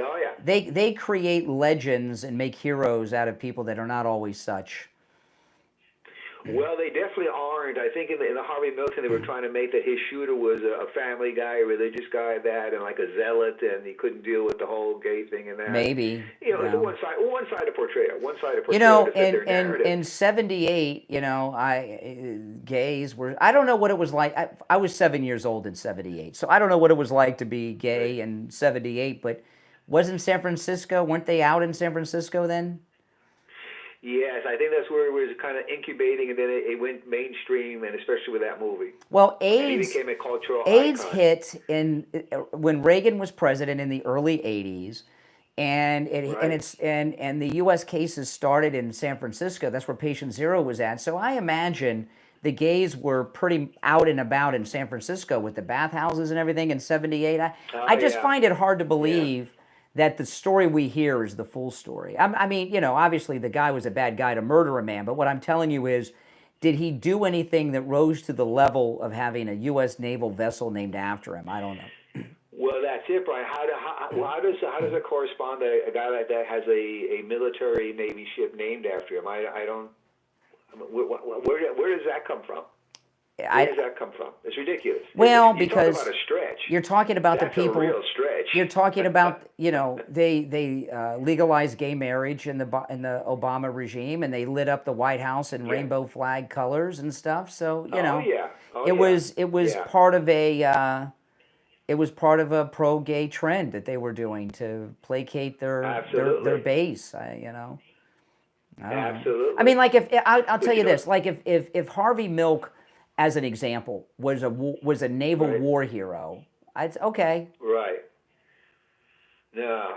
create legends and make heroes out of people that are not always such. Well, they definitely aren't. I think in the Harvey Milk thing, they were trying to make that his shooter was a family guy, a religious guy, and like a zealot, and he couldn't deal with the whole gay thing and that. Maybe. You know, it's a one-sided portrayal. You know, in '78, you know, gays were. I don't know what it was like. I was 7 years old in '78, so I don't know what it was like to be gay in '78. But wasn't San Francisco? Weren't they out in San Francisco then? Yes, I think that's where it was kind of incubating, and then it went mainstream, and especially with that movie. Well, AIDS became a cultural icon. hit when Reagan was president in the early '80s, and the U.S. cases started in San Francisco. That's where patient zero was at. So I imagine the gays were pretty out and about in San Francisco with the bathhouses and everything in '78. I just find it hard to believe that the story we hear is the full story. I mean, you know, obviously the guy was a bad guy to murder a man, but what I'm telling you is, did he do anything that rose to the level of having a U.S. naval vessel named after him? I don't know. Well, that's it, Brian. How does it correspond to a guy like that has a military Navy ship named after him? I don't. Where does that come from? Where does that come from? It's ridiculous. Well, you because talk about a stretch. You're talking about That's the people. a real stretch. You're talking about, you know, they legalized gay marriage in the Obama regime, and they lit up the White House in rainbow flag colors and stuff. So you know, it was part of a pro-gay trend that they were doing to placate their base. You know. Absolutely. I mean, like I'll tell you this, like if Harvey Milk, as an example, was a naval war hero, I'd okay. Right. No.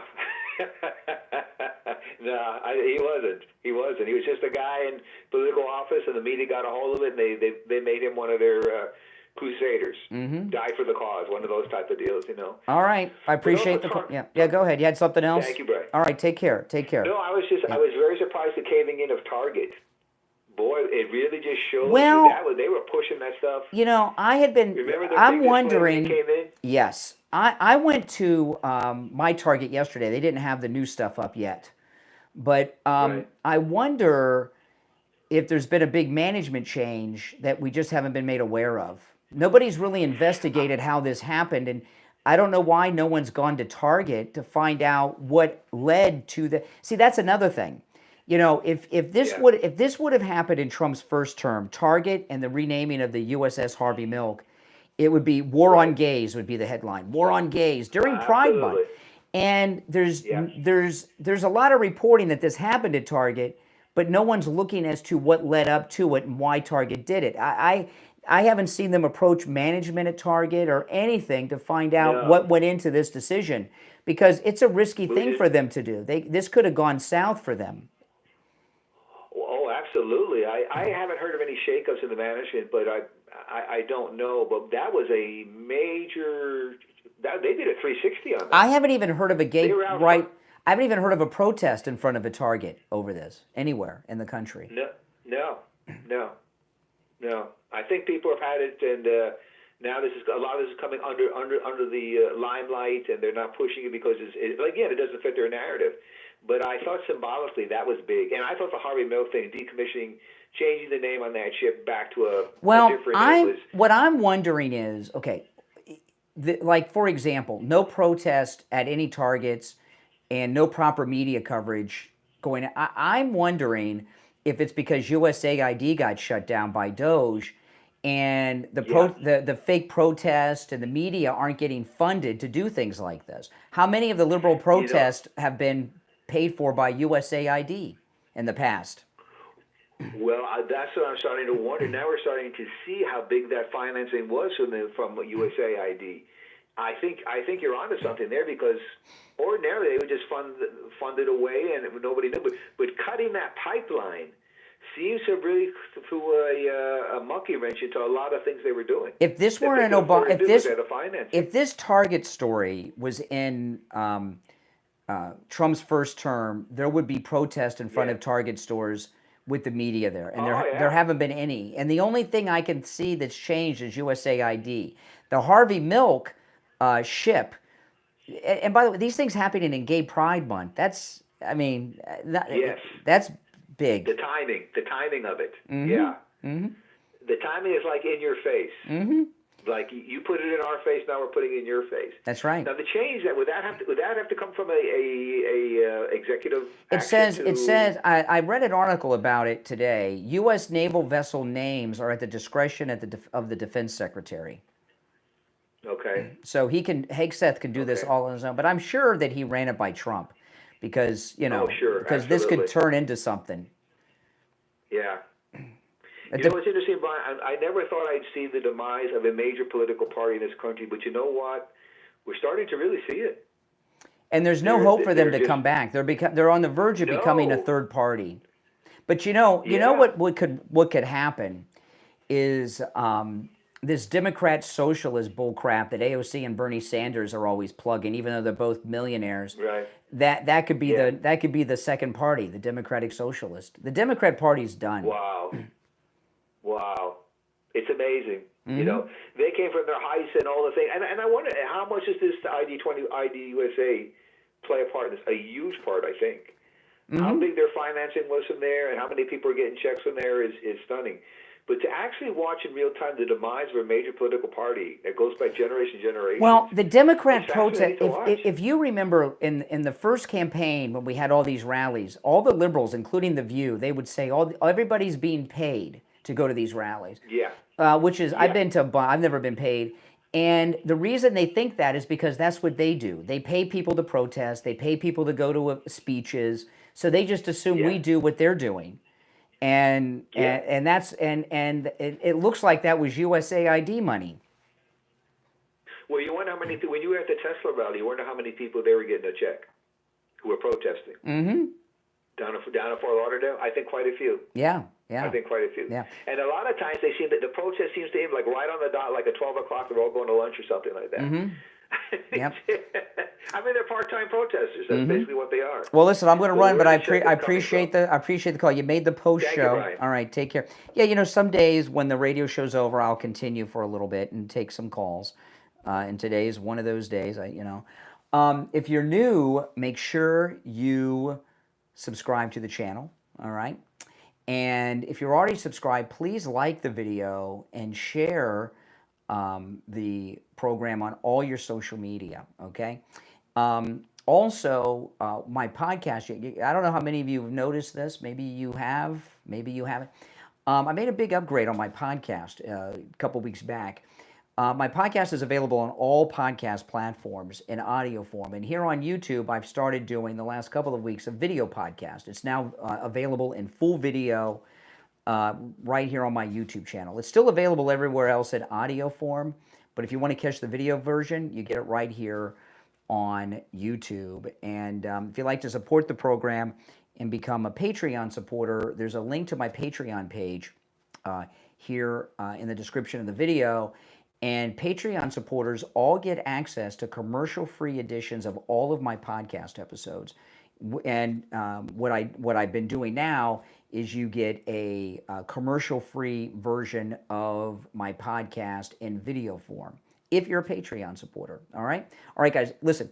No, he wasn't. He wasn't. He was just a guy in political office, and the media got a hold of it, and they made him one of their crusaders. Mm-hmm. Die for the cause. One of those type of deals, you know. All right. I appreciate Yeah, go ahead. You had something else? Thank you, Brian. All right. Take care. No, I was very surprised the caving in of Target. Boy, it really just shows that they were pushing that stuff. You know, I'm wondering. Came in? Yes, I went to my Target yesterday. They didn't have the new stuff up yet, but I wonder if there's been a big management change that we just haven't been made aware of. Nobody's really investigated how this happened, and I don't know why no one's gone to Target to find out what led to the. See, that's another thing. You know, if this would have happened in Trump's first term, Target and the renaming of the USS Harvey Milk, it would be "War on Gays" would be the headline. War on Gays during Pride Month, and there's a lot of reporting that this happened at Target, but no one's looking as to what led up to it and why Target did it. I haven't seen them approach management at Target or anything to find out what went into this decision, because it's a risky thing for them to do. This could have gone south for them. Oh, absolutely. I haven't heard of any shakeups in the management, but I don't know. But that was a major. They did a 360 on that. I haven't even heard of I haven't even heard of a protest in front of a Target over this anywhere in the country. No. I think people have had it, and now a lot of this is coming under the limelight, and they're not pushing it because it doesn't fit their narrative. But I thought symbolically that was big, and I thought the Harvey Milk thing, decommissioning, changing the name on that ship back to a different. What I'm wondering is, okay, like for example, no protest at any Targets, and no proper media coverage going. I'm wondering if it's because USAID got shut down by Doge, and the fake protest and the media aren't getting funded to do things like this. How many of the liberal protests have been paid for by USAID in the past? Well, that's what I'm starting to wonder. Now we're starting to see how big that financing was from USAID. I think you're onto something there, because ordinarily they would just fund it away and nobody knew. But cutting that pipeline seems to really threw a monkey wrench into a lot of things they were doing. If this were an Obama, if this Target story was in Trump's first term, there would be protests in front of Target stores with the media there, and there haven't been any. And the only thing I can see that's changed is USAID. The Harvey Milk ship, and by the way, these things happening in Gay Pride Month. That's, I mean, that's big. The timing of it. Mm-hmm. Yeah. Mm-hmm. The timing is like in your face. Mm-hmm. Like you put it in our face, now we're putting it in your face. That's right. Now the change would that have to come from a executive? It says I read an article about it today. U.S. naval vessel names are at the discretion of the defense secretary. Okay. So Hegseth can do this all on his own, but I'm sure that he ran it by Trump, because because this could turn into something. Yeah. You know what's interesting, Brian? I never thought I'd see the demise of a major political party in this country, but you know what? We're starting to really see it. And there's no hope for them to come back. They're on the verge of becoming a third party. But you know what could happen is this Democrat socialist bullcrap that AOC and Bernie Sanders are always plugging, even though they're both millionaires. Right. That could be the second party, the Democratic Socialist. The Democrat Party's done. Wow. Wow. It's amazing. Mm-hmm. You know, they came from their heights and all the things. And I wonder, how much does this ID USA play a part in this? A huge part, I think. Mm-hmm. How big their financing was from there and how many people are getting checks from there is stunning. But to actually watch in real time the demise of a major political party that goes back generation to generation. Well, the Democrat protest, if you remember in the first campaign when we had all these rallies, all the liberals, including The View, they would say everybody's being paid to go to these rallies. Yeah. Which is, I've never been paid. And the reason they think that is because that's what they do. They pay people to protest. They pay people to go to speeches. So they just assume we do what they're doing. And it looks like that was USAID money. Well, you wonder how many, when you were at the Tesla rally, you wonder how many people they were getting a check who were protesting. Mm-hmm. Down in Fort Lauderdale, I think quite a few. Yeah. I think quite a few. Yeah. And a lot of times they seem that the protest seems to end like right on the dot, like at 12 o'clock, they're all going to lunch or something like that. Mm-hmm. Yep. I mean, they're part-time protesters. That's basically what they are. Well, listen, I'm going to run, but I appreciate the call. You made the post show. All right, take care. Yeah, some days when the radio show's over, I'll continue for a little bit and take some calls. And today is one of those days. If you're new, make sure you subscribe to the channel. All right. And if you're already subscribed, please like the video and share the program on all your social media, okay? Also, my podcast, I don't know how many of you have noticed this. Maybe you have, maybe you haven't. I made a big upgrade on my podcast a couple weeks back. My podcast is available on all podcast platforms in audio form. And here on YouTube, I've started doing the last couple of weeks a video podcast. It's now available in full video right here on my YouTube channel. It's still available everywhere else in audio form, but if you want to catch the video version, you get it right here on YouTube. And if you'd like to support the program and become a Patreon supporter, there's a link to my Patreon page here in the description of the video. And Patreon supporters all get access to commercial-free editions of all of my podcast episodes. And what I've been doing now is you get a commercial-free version of my podcast in video form if you're a Patreon supporter. All right, guys. Listen.